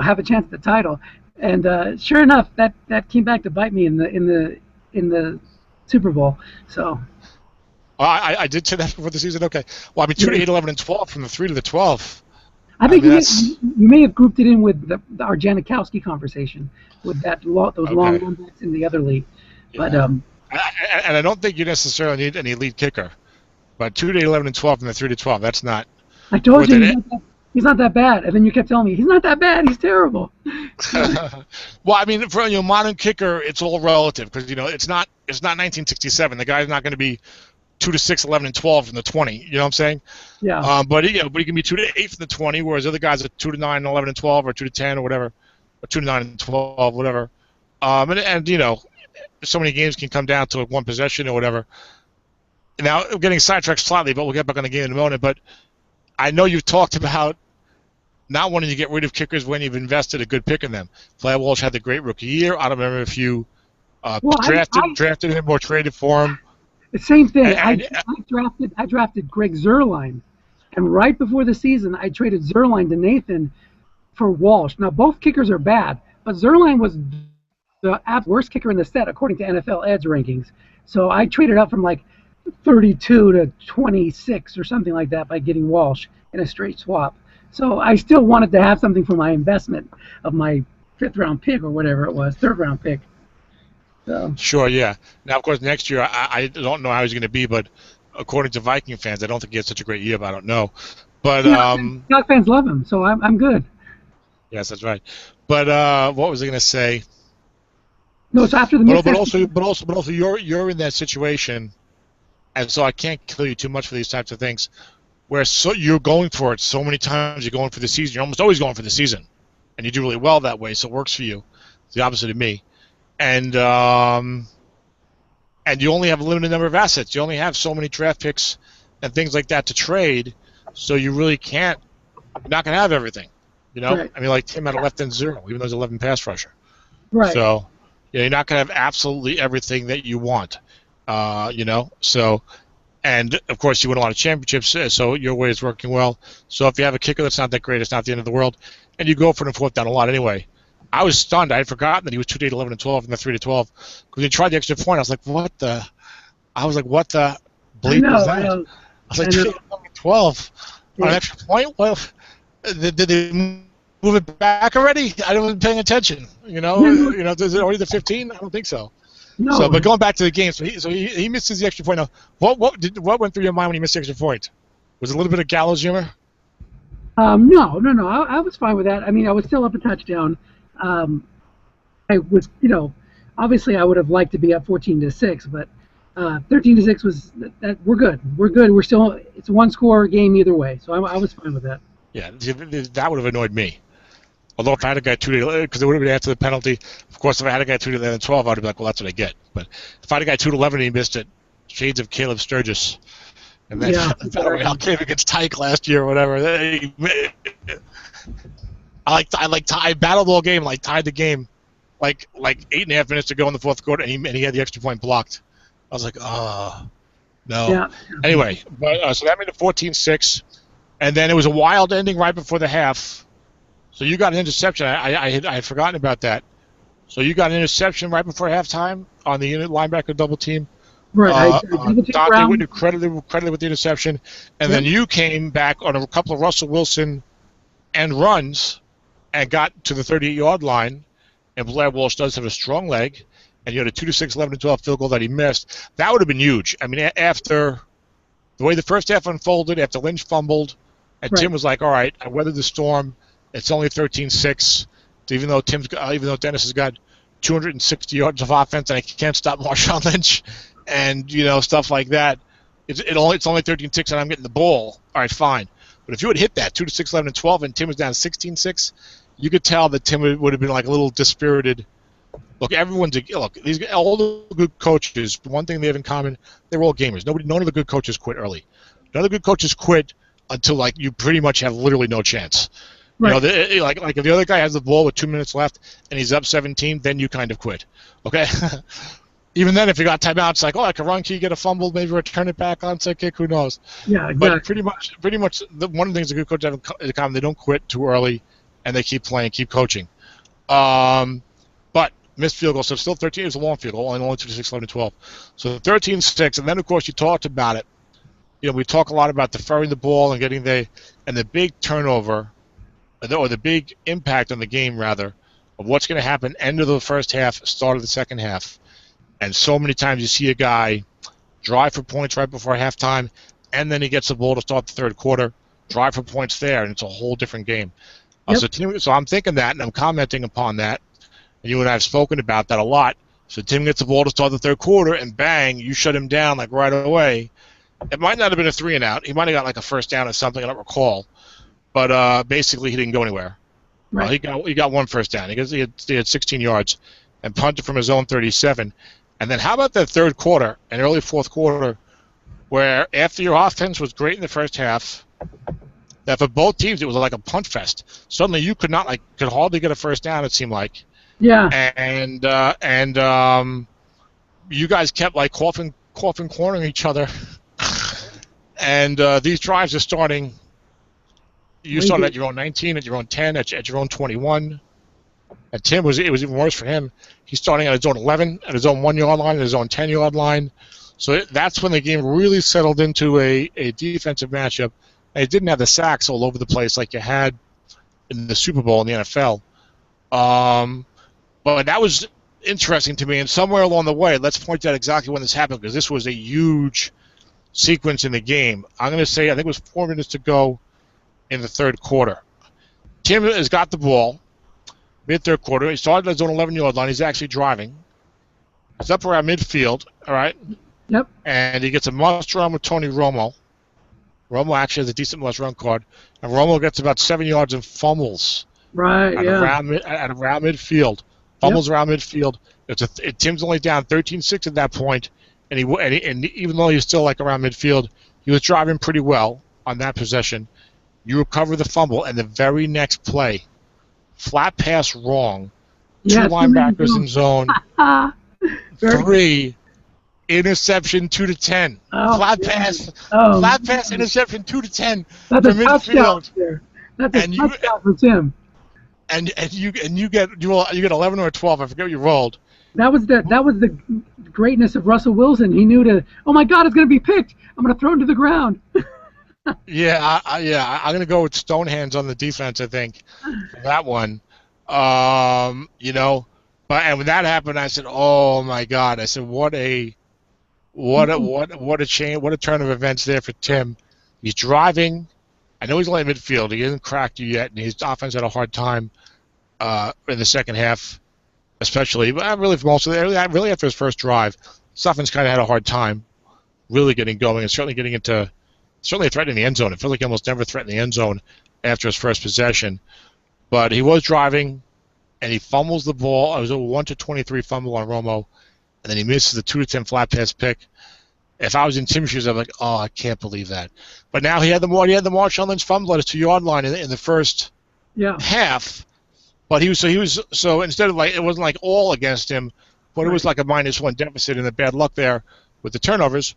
have a chance at the title. And sure enough, that came back to bite me in the Super Bowl. So. I did say that before the season. Okay. Well, I mean, 2 to 8, 11, and 12 from the 3 to the 12. I think you may have grouped it in with our Janikowski conversation with those long runbacks in the other league. Yeah. But and I don't think you necessarily need an elite kicker. But 2 to 8, 11, and 12 from the 3 to 12, that's not. I told you he's not that bad, and then you kept telling me he's not that bad. He's terrible. Well, I mean, for a modern kicker, it's all relative because it's not 1967. The guy's not going to be 2 to 6, 11, and 12 from the 20. You know what I'm saying? Yeah. But he can be 2 to 8 from the 20, whereas other guys are 2 to 9, 11, and 12, or 2 to 10, or whatever, or 2 to 9 and 12, whatever. And so many games can come down to one possession or whatever. Now, I'm getting sidetracked slightly, but we'll get back on the game in a moment. But I know you've talked about not wanting to get rid of kickers when you've invested a good pick in them. Blair Walsh had the great rookie year. I don't remember if you drafted him or traded for him. The same thing. I drafted Greg Zuerlein, and right before the season, I traded Zuerlein to Nathan for Walsh. Now, both kickers are bad, but Zuerlein was the worst kicker in the set according to NFL Edge rankings. So I traded up from like 32 to 26 or something like that by getting Walsh in a straight swap. So I still wanted to have something for my investment of my 5th-round pick or whatever it was, 3rd-round pick. So. Sure, yeah. Now, of course, next year, I don't know how he's going to be, but according to Viking fans, I don't think he had such a great year, but I don't know. But Dog fans love him, so I'm good. Yes, that's right. But what was I going to say? No, it's after the but also, you're in that situation, and so I can't kill you too much for these types of things, where you're going for it so many times. You're going for the season. You're almost always going for the season, and you do really well that way, so it works for you. It's the opposite of me. And you only have a limited number of assets. You only have so many draft picks and things like that to trade, so you really can't. You're not going to have everything, Right. I mean, like Tim had a left end 0, even though he's 11 pass rusher. Right. So, you're not going to have absolutely everything that you want, So, and of course, you win a lot of championships, so your way is working well. So, if you have a kicker that's not that great, it's not the end of the world, and you go for it in 4th down a lot anyway. I was stunned. I had forgotten that he was 2 to 8, 11, and 12 in the 3 to 12. Because he tried the extra point. I was like, what the bleep was that? I was like, 2 to 8, 11, and 12 on an extra point? Well, did they move it back already? I wasn't paying attention. Is it already the 15? I don't think so. No. So, but going back to the game, so he misses the extra point. Now, what went through your mind when he missed the extra point? Was it a little bit of gallows humor? No. I was fine with that. I mean, I was still up a touchdown. I was, obviously I would have liked to be up 14-6, but 13-6 was that we're good. We're good. We're still. It's a 1-score game either way, so I was fine with that. Yeah, that would have annoyed me. Although if I had a guy 2 to, because it would have been after the penalty. Of course, if I had a guy 2 to 11 and 12, I'd be like, well, that's what I get. But if I had a guy 2 to 11 and he missed it, shades of Caleb Sturgis. And then Al came against Tyke last year or whatever. I battled the whole game, tied the game, 8.5 minutes to go in the 4th quarter, and he had the extra point blocked. I was like, oh, no. Yeah. Anyway, but so that made it 14-6, and then it was a wild ending right before the half. So you got an interception. I had forgotten about that. So you got an interception right before halftime on the unit linebacker double team. Right. Dante Whitney credited with the interception, and then you came back on a couple of Russell Wilson and runs and got to the 38-yard line, and Blair Walsh does have a strong leg, and you had a 2 to 6, 11 to 12 field goal that he missed. That would have been huge. I mean, after the way the first half unfolded, after Lynch fumbled, And Right. Tim was like, all right, I weathered the storm. It's only 13-6. Even though Dennis has got 260 yards of offense and I can't stop Marshawn Lynch and, stuff like that, it's only 13-6 and I'm getting the ball. All right, fine. But if you had hit that 2-6, 11, and 12 and Tim was down 16-6, you could tell that Tim would have been like a little dispirited. Look, all the good coaches, one thing they have in common, they're all gamers. None of the good coaches quit early. None of the good coaches quit until you pretty much have literally no chance. Right. Like if the other guy has the ball with 2 minutes left and he's up 17, then you kind of quit. Okay. Even then, if you got timeouts, it's like, I can run, can you get a fumble, maybe return it back, onside kick, who knows? Yeah, exactly. But pretty much, one of the things the good coaches have in common, they don't quit too early, and they keep playing, keep coaching. But missed field goal, so still 13. It was a long field goal, only 2-6, 11, 12. So 13-6, and then of course you talked about it. We talk a lot about deferring the ball and getting the big turnover, or the big impact on the game rather, of what's going to happen end of the first half, start of the second half. And so many times you see a guy drive for points right before halftime, and then he gets the ball to start the third quarter, drive for points there, and it's a whole different game. Yep. So I'm thinking that, and I'm commenting upon that. And you and I have spoken about that a lot. So Tim gets the ball to start the third quarter, and bang, you shut him down right away. It might not have been a 3-and-out. He might have got a first down or something, I don't recall. But basically he didn't go anywhere. Right. He got one first down. He had 16 yards and punted from his own 37. And then how about that third quarter and early fourth quarter where after your offense was great in the first half, that for both teams it was like a punt fest. Suddenly you could hardly get a first down, it seemed like. Yeah. And you guys kept coughing, cornering each other. And these drives are starting. You started at your own 19, at your own 10, at your own 21. And Tim it was even worse for him. He's starting at his own 11, at his own 1 yard line, at his own 10-yard line. So that's when the game really settled into a defensive matchup. And it didn't have the sacks all over the place like you had in the Super Bowl in the NFL. But that was interesting to me. And somewhere along the way, let's point out exactly when this happened, because this was a huge sequence in the game. I'm going to say I think it was 4 minutes to go in the third quarter. Tim has got the ball mid-third quarter. He started at his own 11-yard line. He's actually driving. He's up around midfield, all right? Yep. And he gets a must-run with Tony Romo. Romo actually has a decent must-run card. And Romo gets about 7 yards and fumbles. Right, around midfield. Fumbles around midfield. Tim's only down 13-6 at that point, and even though he's still around midfield, he was driving pretty well on that possession. You recover the fumble, and the very next play, flat pass wrong, two linebackers in zone, 3, interception 2-10. Flat pass, interception 2-10 That's for a touchdown midfield. there. That's a touchdown for Tim. And you get 11 or 12. I forget what you rolled. That was the greatness of Russell Wilson. He knew oh my God, it's going to be picked. I'm going to throw it to the ground. Yeah, I'm going to go with stone hands on the defense, I think, for that one. But when that happened, I said, "Oh my God!" I said, "What a change! What a turn of events there for Tim." He's driving. I know he's only midfield. He hasn't cracked you yet, and his offense had a hard time in the second half, especially. But really, for most of it, really after his first drive, his offense kind of had a hard time really getting going, and certainly threatening the end zone. It feels like he almost never threatened the end zone after his first possession. But he was driving, and he fumbles the ball. It was a 1-23 fumble on Romo, and then he misses the 2-10 flat pass pick. If I was in Tim's shoes, I'd be like, "Oh, I can't believe that." But now he had the Marshawn Lynch fumble at his 2-yard line in the first half. But so instead of it wasn't all against him, but it was a -1 deficit and the bad luck there with the turnovers.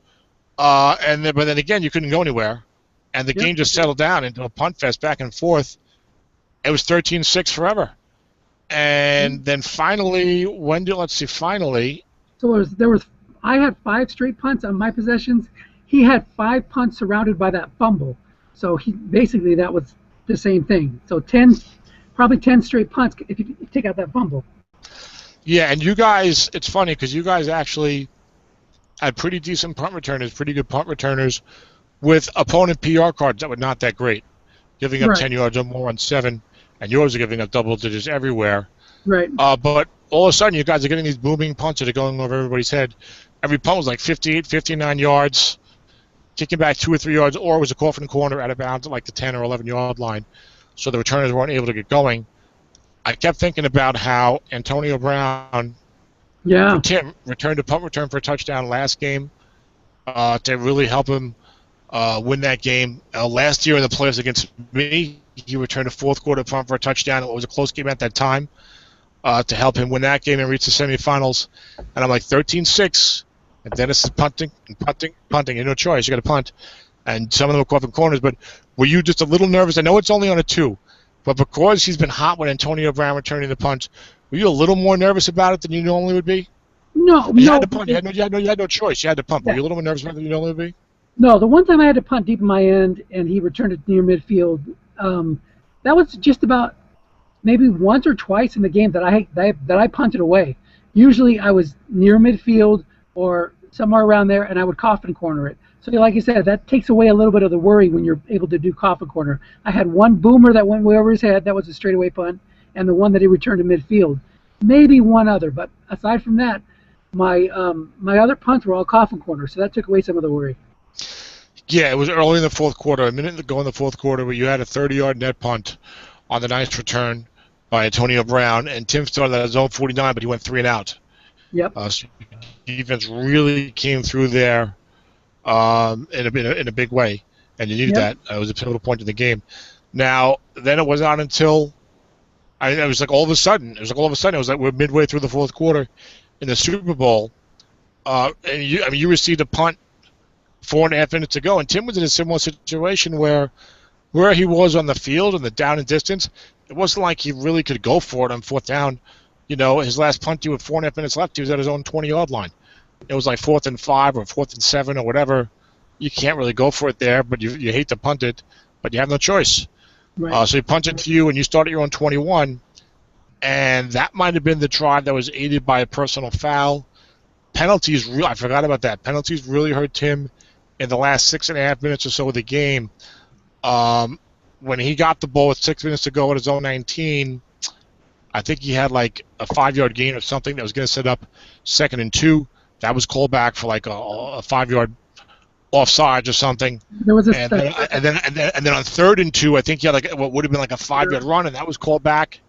But then again, you couldn't go anywhere, and the game just settled down into a punt fest back and forth. It was 13-6 forever, and then finally, finally. So I had 5 straight punts on my possessions. He had 5 punts surrounded by that fumble. So that was the same thing. So probably 10 straight punts if you take out that fumble. Yeah, and you guys, it's funny because you guys actually had pretty decent punt returners, pretty good punt returners with opponent PR cards that were not that great. giving up Right. 10 yards or more on 7, and yours are giving up double digits everywhere. Right. But all of a sudden, you guys are getting these booming punts that are going over everybody's head. Every punt was like 58, 59 yards, kicking back 2 or 3 yards, or it was a coffin corner out of bounds at like the 10 or 11-yard line. So the returners weren't able to get going. I kept thinking about how Antonio Brown Yeah. for Tim returned a punt return for a touchdown last game to really help him win that game. Last year in the playoffs against me, he returned a fourth quarter punt for a touchdown. It was a close game at that time to help him win that game and reach the semifinals. And I'm like 13-6, and Dennis is punting and punting, punting. You have no choice. You got to punt. And some of them were caught in corners. But were you just a little nervous? I know it's only on a 2, but because he's been hot with Antonio Brown returning the punt, were you a little more nervous about it than you normally would be? No, You no. had to punt. You had no choice. You had to punt. Yeah. Were you a little more nervous about it than you normally would be? No, the one time I had to punt deep in my end and he returned it near midfield, that was just about maybe once or twice in the game that I punted away. Usually I was near midfield or somewhere around there, and I would coffin corner it. So like you said, that takes away a little bit of the worry when you're able to do coffin corner. I had one boomer that went way over his head. That was a straightaway punt, and the one that he returned to midfield. Maybe one other, but aside from that, my other punts were all coffin corner, so that took away some of the worry. Yeah, it was early in the fourth quarter, a minute to go in the fourth quarter, where you had a 30-yard net punt on the ninth return by Antonio Brown, and Tim started at zone 49, but he went 3 and out. Yep. So defense really came through there in a big way, and you needed that. It was a pivotal point in the game. Now, then it was not until it was like all of a sudden. It was like we're midway through the fourth quarter in the Super Bowl, and you received a punt 4.5 minutes ago, and Tim was in a similar situation where he was on the field and the down and distance, it wasn't like he really could go for it on fourth down. You know, his last punt, with 4.5 minutes left, he was at his own 20-yard line. It was like 4th and 5 or 4th and 7 or whatever. You can't really go for it there, but you hate to punt it, but you have no choice. Right. So he punted to you, and you start at your own 21, and that might have been the drive that was aided by a personal foul. Penalties, I forgot about that. Penalties really hurt Tim in the last 6.5 minutes or so of the game. When he got the ball with 6 minutes to go at his own 19, I think he had like a 5-yard gain or something that was going to set up 2nd and 2. That was called back for like a 5-yard offsides or something. There was and then on 3rd and 2, I think he had like what would have been like a 5-yard run, and that was called back.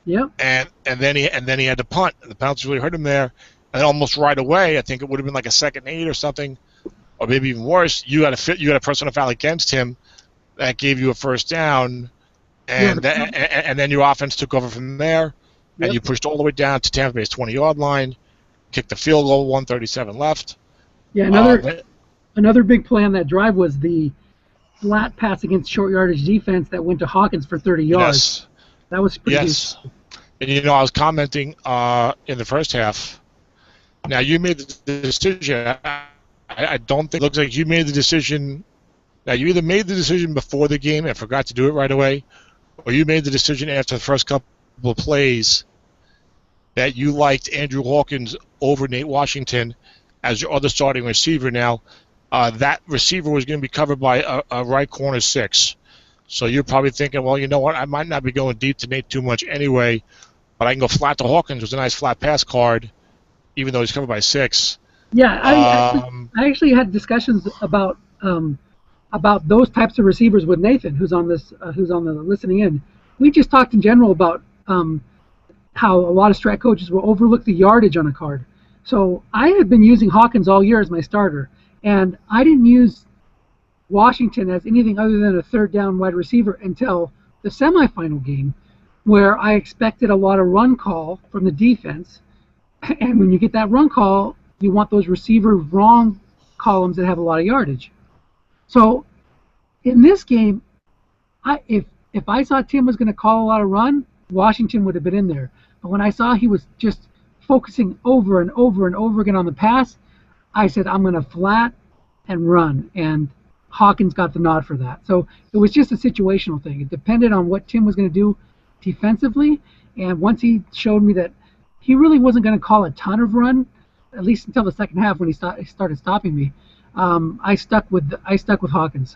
Yep. And then he had to punt. The penalties really hurt him there. And almost right away, I think it would have been like a 2nd and 8 or something, or maybe even worse. You got a personal foul against him that gave you a first down, and then your offense took over from there, and you pushed all the way down to Tampa Bay's 20-yard line, kicked the field goal, 1:37 left. Yeah, another big play on that drive was the flat pass against short yardage defense that went to Hawkins for 30 yards. Yes. That was pretty good. And I was commenting in the first half. Now you made the decision. I don't think it looks like you made the decision. Now you either made the decision before the game and forgot to do it right away, or you made the decision after the first couple of plays that you liked Andrew Hawkins over Nate Washington as your other starting receiver. Now, that receiver was going to be covered by a right corner 6. So you're probably thinking, well, you know what, I might not be going deep to Nate too much anyway, but I can go flat to Hawkins with a nice flat pass card, even though he's covered by 6. Yeah, I actually had discussions about those types of receivers with Nathan, who's on the listening in. We just talked in general about how a lot of strat coaches will overlook the yardage on a card. So I had been using Hawkins all year as my starter, and I didn't use Washington as anything other than a 3rd down wide receiver until the semifinal game, where I expected a lot of run call from the defense. And when you get that run call, you want those receiver wrong columns that have a lot of yardage. So in this game, if I saw Tim was going to call a lot of run, Washington would have been in there. But when I saw he was just focusing over and over and over again on the pass, I said, I'm going to flat and run. And Hawkins got the nod for that. So it was just a situational thing. It depended on what Tim was going to do defensively. And once he showed me that he really wasn't going to call a ton of run, at least until the second half when he started stopping me, I stuck with Hawkins.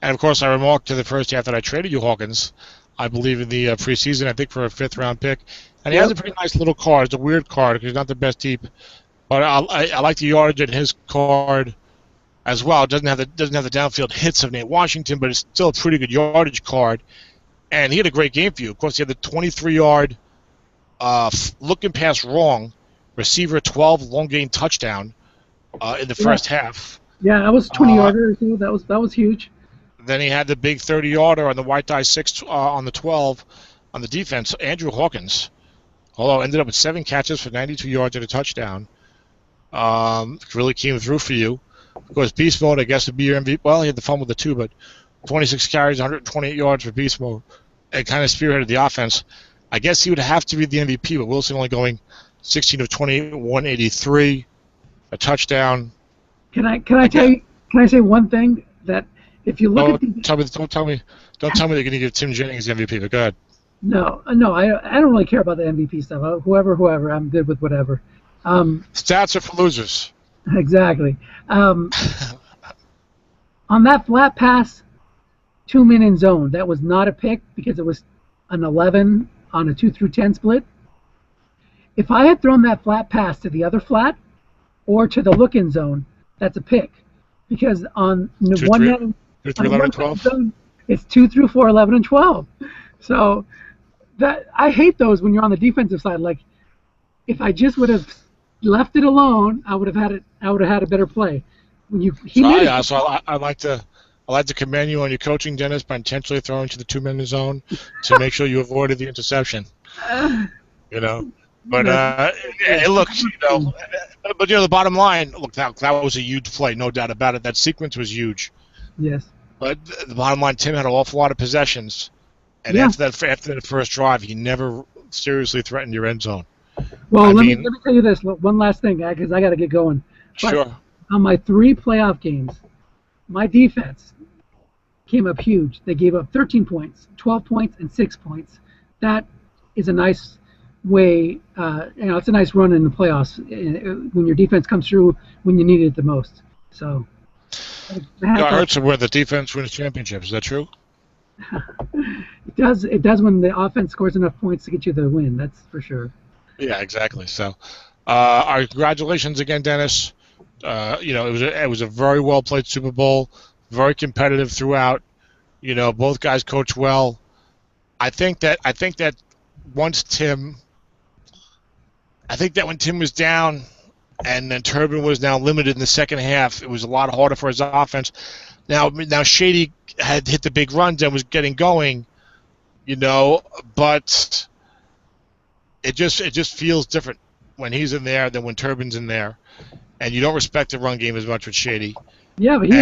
And, of course, I remarked to the first half that I traded you Hawkins, I believe, in the preseason, I think for a 5th-round pick. And he has a pretty nice little card. It's a weird card because he's not the best deep. But I like the yardage in his card as well. It doesn't have the downfield hits of Nate Washington, but it's still a pretty good yardage card. And he had a great game for you. Of course, he had the 23-yard looking pass wrong, receiver 12, long gain touchdown in the first half. Yeah, that was 20-yarder. That was huge. Then he had the big 30-yarder on the white die 6 on the 12 on the defense. Andrew Hawkins, although ended up with 7 catches for 92 yards and a touchdown. Really came through for you. Of course, Beast Mode, I guess, would be your MVP. Well, he had the fun with the 2, but 26 carries, 128 yards for Beast Mode. It kind of spearheaded the offense. I guess he would have to be the MVP, but Wilson only going 16 of 20, 183, a touchdown. Can I tell you? Can I say one thing that if you look at the, don't tell me they're going to give Tim Jennings the MVP. But go ahead. No, I don't really care about the MVP stuff. Whoever, I'm good with whatever. Stats are for losers. Exactly. On that flat pass, 2-man in zone, that was not a pick because it was an 11 on a 2-through-10 split. If I had thrown that flat pass to the other flat or to the look-in zone, that's a pick. Because on the 1-man zone, it's 2 through 4, 11, and 12. So that I hate those when you're on the defensive side. Like, if I just would have left it alone, I would have had a better play. I like to commend you on your coaching, Dennis, by intentionally throwing to the 2-man zone to make sure you avoided the interception. You know, but look, but the bottom line, look, that was a huge play, no doubt about it. That sequence was huge. Yes. But the bottom line, Tim had an awful lot of possessions, and after that first drive, he never seriously threatened your end zone. Well, let me tell you this one last thing, because I got to get going. But sure. On my 3 playoff games, my defense came up huge. They gave up 13 points, 12 points, and 6 points. That is a nice way. It's a nice run in the playoffs when your defense comes through when you need it the most. So. I heard somewhere the defense wins championships. Is that true? It does. It does when the offense scores enough points to get you the win. That's for sure. Yeah, exactly. So, our congratulations again, Dennis. It was a very well played Super Bowl, very competitive throughout. Both guys coached well. I think that when Tim was down, and then Turbin was now limited in the second half, it was a lot harder for his offense. Now Shady had hit the big runs and was getting going, but it just feels different when he's in there than when Turbin's in there. And you don't respect the run game as much with Shady. Yeah, but he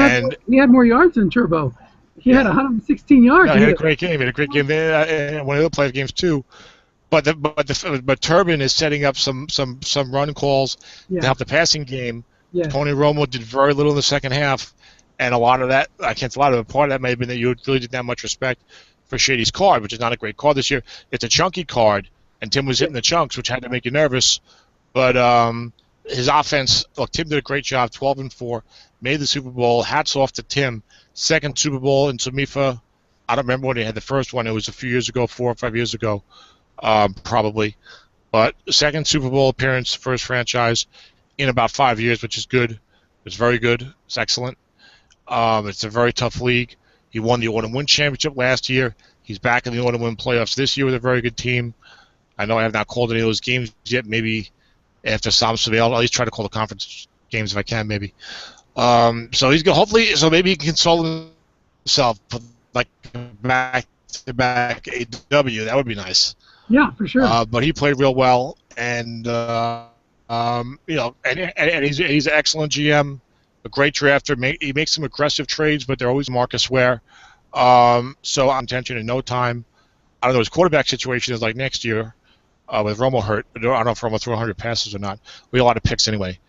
had more yards than Turbo. He had 116 yards. No, he had a great game. He had a great game in one of the playoff games too. But Turbin is setting up some run calls to help the passing game. Yeah. Tony Romo did very little in the second half, and a lot of that, part of that may have been that you really didn't have much respect for Shady's card, which is not a great card this year. It's a chunky card, and Tim was hitting the chunks, which had to make you nervous. But his offense, look, Tim did a great job, 12-4, made the Super Bowl. Hats off to Tim. Second Super Bowl in SOMIFA. I don't remember when he had the first one. It was a few years ago, 4 or 5 years ago, probably. But second Super Bowl appearance, first franchise in about 5 years, which is good. It's very good. It's excellent. It's a very tough league. He won the Autumn Win Championship last year. He's back in the Autumn Win playoffs this year with a very good team. I know I have not called any of those games yet. Maybe after SOMIFA, I'll at least try to call the conference games if I can, maybe. So he's going hopefully, so maybe he can console himself for like back-to-back AW. That would be nice. Yeah, for sure. But he played real well, and and he's an excellent GM, a great drafter. He makes some aggressive trades, but they're always Marcus Ware. So I'm intention in no time. I don't know his quarterback situation is like next year with Romo hurt. I don't know if Romo threw 100 passes or not. We had a lot of picks anyway.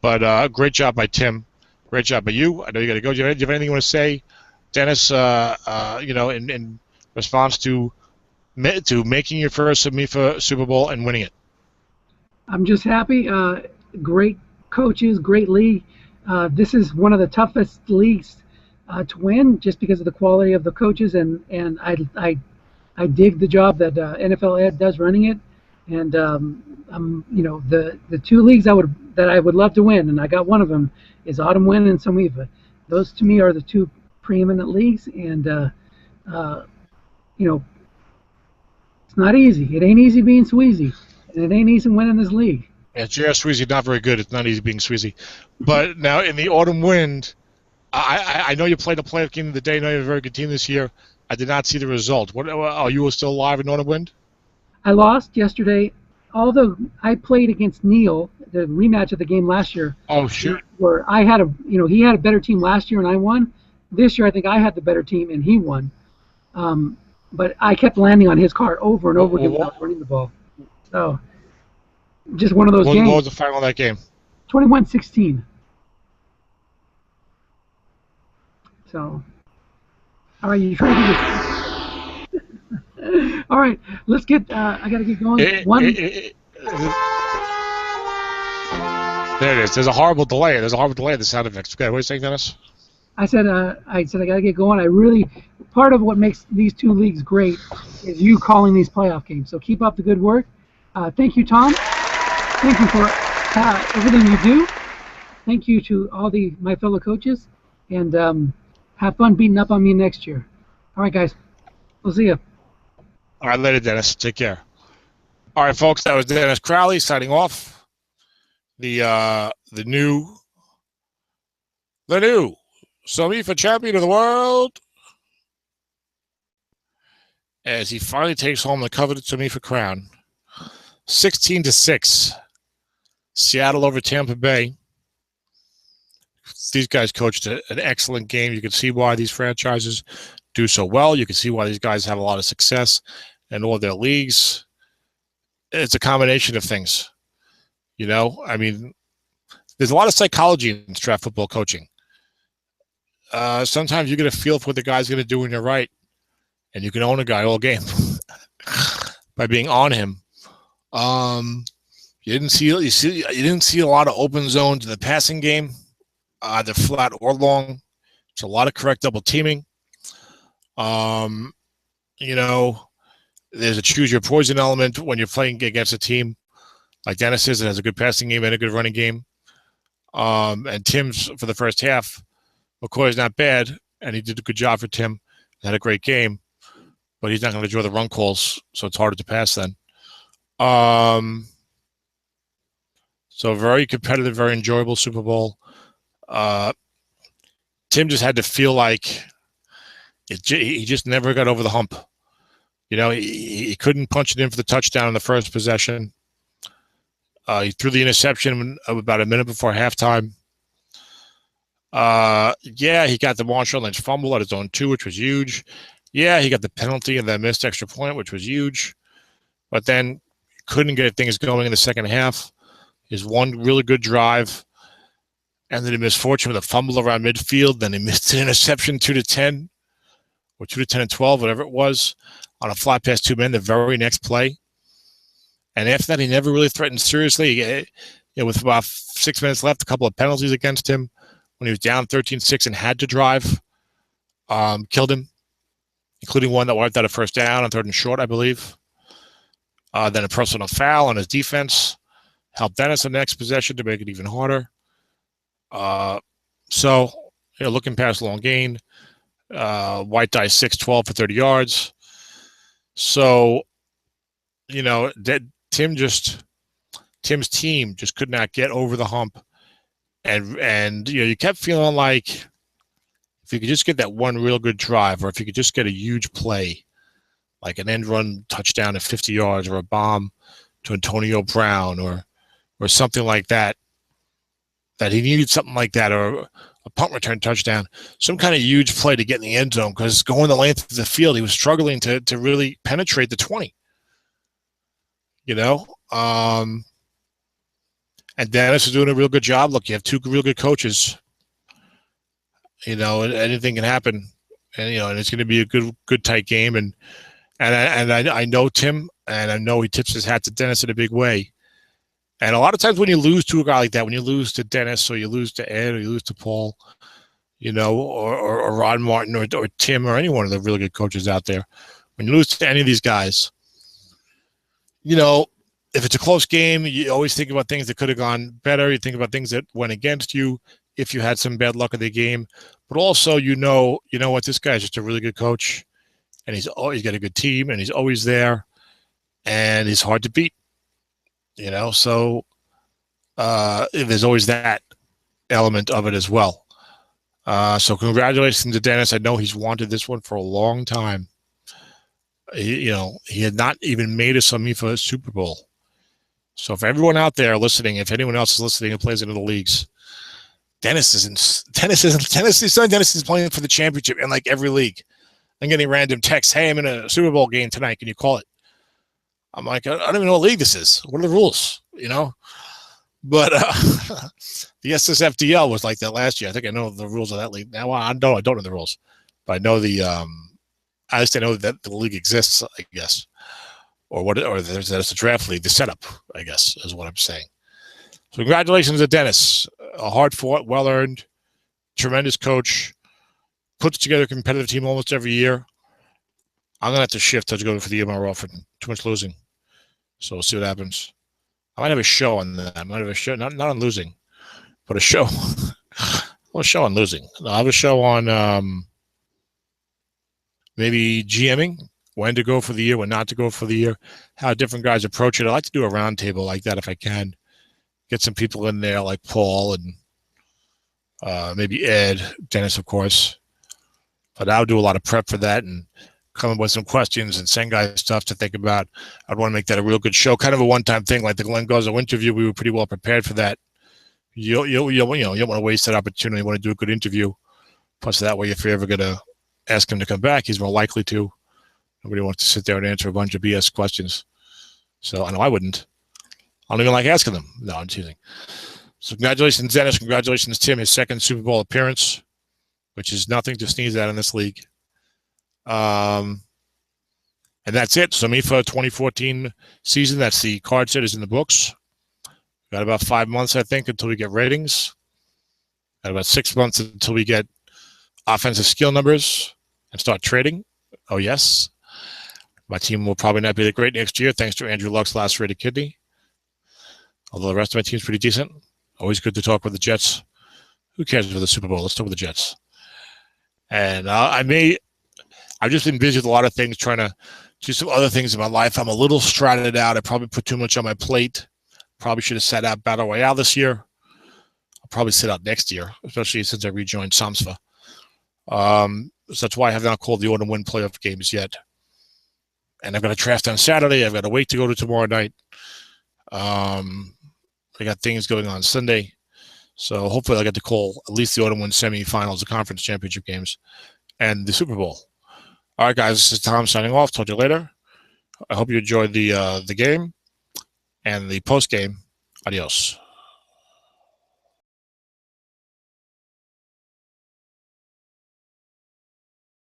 But great job by Tim. Great job by you. I know you got to go. Do you have anything you want to say, Dennis? In response to making your first SOMIFA Super Bowl and winning it. I'm just happy. Great coaches, great league. This is one of the toughest leagues to win, just because of the quality of the coaches, and I dig the job that NFL Ed does running it, and the two leagues that I would love to win, and I got one of them, is Autumn Wind and SOMIFA. Those to me are the two preeminent leagues, and it's not easy. It ain't easy being Sweezy, and it ain't easy winning this league. Yeah, J.R. Sweezy, not very good. It's not easy being Sweezy. But now in the Autumn Wind, I know you played a playoff game of the day. I know you have a very good team this year. I did not see the result. What are you still alive in Autumn Wind? I lost yesterday, although I played against Neil, the rematch of the game last year. Oh, shoot. Where I had he had a better team last year and I won. This year I think I had the better team and he won. But I kept landing on his card over and over again without running the ball. So, just one of those games. What was the final of that game? 21-16. So, all right, you try to do this. All right, let's get. I got to get going. There it is. There's a horrible delay. There's a horrible delay in the sound effects. Okay, what are you saying, Dennis? I said I got to get going. Part of what makes these two leagues great is you calling these playoff games. So keep up the good work. Thank you, Tom. Thank you for everything you do. Thank you to all my fellow coaches, and have fun beating up on me next year. All right, guys. We'll see you. All right, later, Dennis. Take care. All right, folks. That was Dennis Crowley signing off. The new SOMIFA champion of the world, as he finally takes home the coveted SOMIFA crown. 16-6. Seattle over Tampa Bay. These guys coached an excellent game. You can see why these franchises do so well. You can see why these guys have a lot of success in all their leagues. It's a combination of things. I mean, there's a lot of psychology in strat football coaching. Sometimes you get a feel for what the guy's going to do when you're right, and you can own a guy all game by being on him. You didn't see a lot of open zones in the passing game, either flat or long. It's a lot of correct double teaming. There's a choose your poison element when you're playing against a team like Dennis is that has a good passing game and a good running game. And Tim's for the first half. McCoy's not bad, and he did a good job for Tim. He had a great game, but he's not going to draw the run calls, so it's harder to pass then. So very competitive, very enjoyable Super Bowl. Tim just had to feel like he just never got over the hump. He couldn't punch it in for the touchdown in the first possession. He threw the interception about a minute before halftime. He got the Marshawn Lynch fumble at his own 2, which was huge. Yeah, he got the penalty and the missed extra point, which was huge. But then couldn't get things going in the second half. His one really good drive ended in misfortune with a fumble around midfield. Then he missed an interception 2-10 or 2-10 and 12, whatever it was, on a flat pass 2 men the very next play. And after that, he never really threatened seriously. With about 6 minutes left, a couple of penalties against him when he was down 13-6 and had to drive, killed him, including one that wiped out a first down on 3rd and short, I believe. Then a personal foul on his defense helped Dennis in the next possession to make it even harder. Looking past long gain, White die 6-12 for 30 yards. So, Tim's team just could not get over the hump. And you kept feeling like if you could just get that one real good drive, or if you could just get a huge play, like an end run touchdown at 50 yards or a bomb to Antonio Brown or something like that he needed something like that, or a punt return touchdown, some kind of huge play to get in the end zone, because going the length of the field, he was struggling to really penetrate the 20. And Dennis is doing a real good job. Look, you have 2 real good coaches. Anything can happen, and it's going to be a good tight game. And I know Tim, and I know he tips his hat to Dennis in a big way. And a lot of times when you lose to a guy like that, when you lose to Dennis or you lose to Ed or you lose to Paul, or Ron Martin or Tim or any one of the really good coaches out there. When you lose to any of these guys, if it's a close game, you always think about things that could have gone better. You think about things that went against you if you had some bad luck in the game. But also, you know what, this guy's just a really good coach, and he's always got a good team, and he's always there, and he's hard to beat. So there's always that element of it as well. So congratulations to Dennis. I know he's wanted this one for a long time. He had not even made a SOMIFA Super Bowl. So for everyone out there listening, if anyone else is listening and plays into the leagues, Dennis is playing for the championship in like every league. I'm getting random texts. Hey, I'm in a Super Bowl game tonight. Can you call it? I'm like, I don't even know what league this is. What are the rules? But the SSFDL was like that last year. I think I know the rules of that league. Now I don't know the rules, but I know I just know that the league exists, I guess, or there's a draft league. The setup, I guess, is what I'm saying. So congratulations to Dennis. A hard-fought, well-earned, tremendous coach. Puts together a competitive team almost every year. I'm going to have to shift to go for the MRO for too much losing. So we'll see what happens. I might have a show on that. I might have a show, not on losing, but a show. A show on losing. I'll have a show on maybe GMing, when to go for the year, when not to go for the year, how different guys approach it. I like to do a roundtable like that if I can. Get some people in there like Paul and maybe Ed, Dennis, of course. But I'll do a lot of prep for that and come up with some questions and send guys stuff to think about. I'd want to make that a real good show, kind of a one-time thing like the Glenn Gozzo interview. We were pretty well prepared for that. You don't want to waste that opportunity. You want to do a good interview. Plus, that way, if you're ever going to ask him to come back, he's more likely to. Nobody wants to sit there and answer a bunch of BS questions. So I know I wouldn't. I don't even like asking them. No, I'm teasing. So congratulations, Dennis. Congratulations, Tim. His second Super Bowl appearance, which is nothing to sneeze at in this league. And that's it. SOMIFA 2014 season. That's the card set is in the books. Got about 5 months, I think, until we get ratings. Got about 6 months until we get offensive skill numbers and start trading. Oh, yes. My team will probably not be that great next year, thanks to Andrew Luck's last-rated kidney. Although the rest of my team's pretty decent. Always good to talk with the Jets. Who cares for the Super Bowl? Let's talk with the Jets. And I've just been busy with a lot of things, trying to do some other things in my life. I'm a little stranded out. I probably put too much on my plate. Probably should have sat out Battle Royale this year. I'll probably sit out next year, especially since I rejoined SOMIFA. So that's why I have not called the Autumn Wind playoff games yet. And I've got a draft on Saturday. I've got to wait to go to tomorrow night. I got things going on Sunday. So hopefully I'll get to call at least the Autumn Wind semifinals, the conference championship games, and the Super Bowl. All right, guys, this is Tom signing off. Talk to you later. I hope you enjoyed the game and the post game. Adios.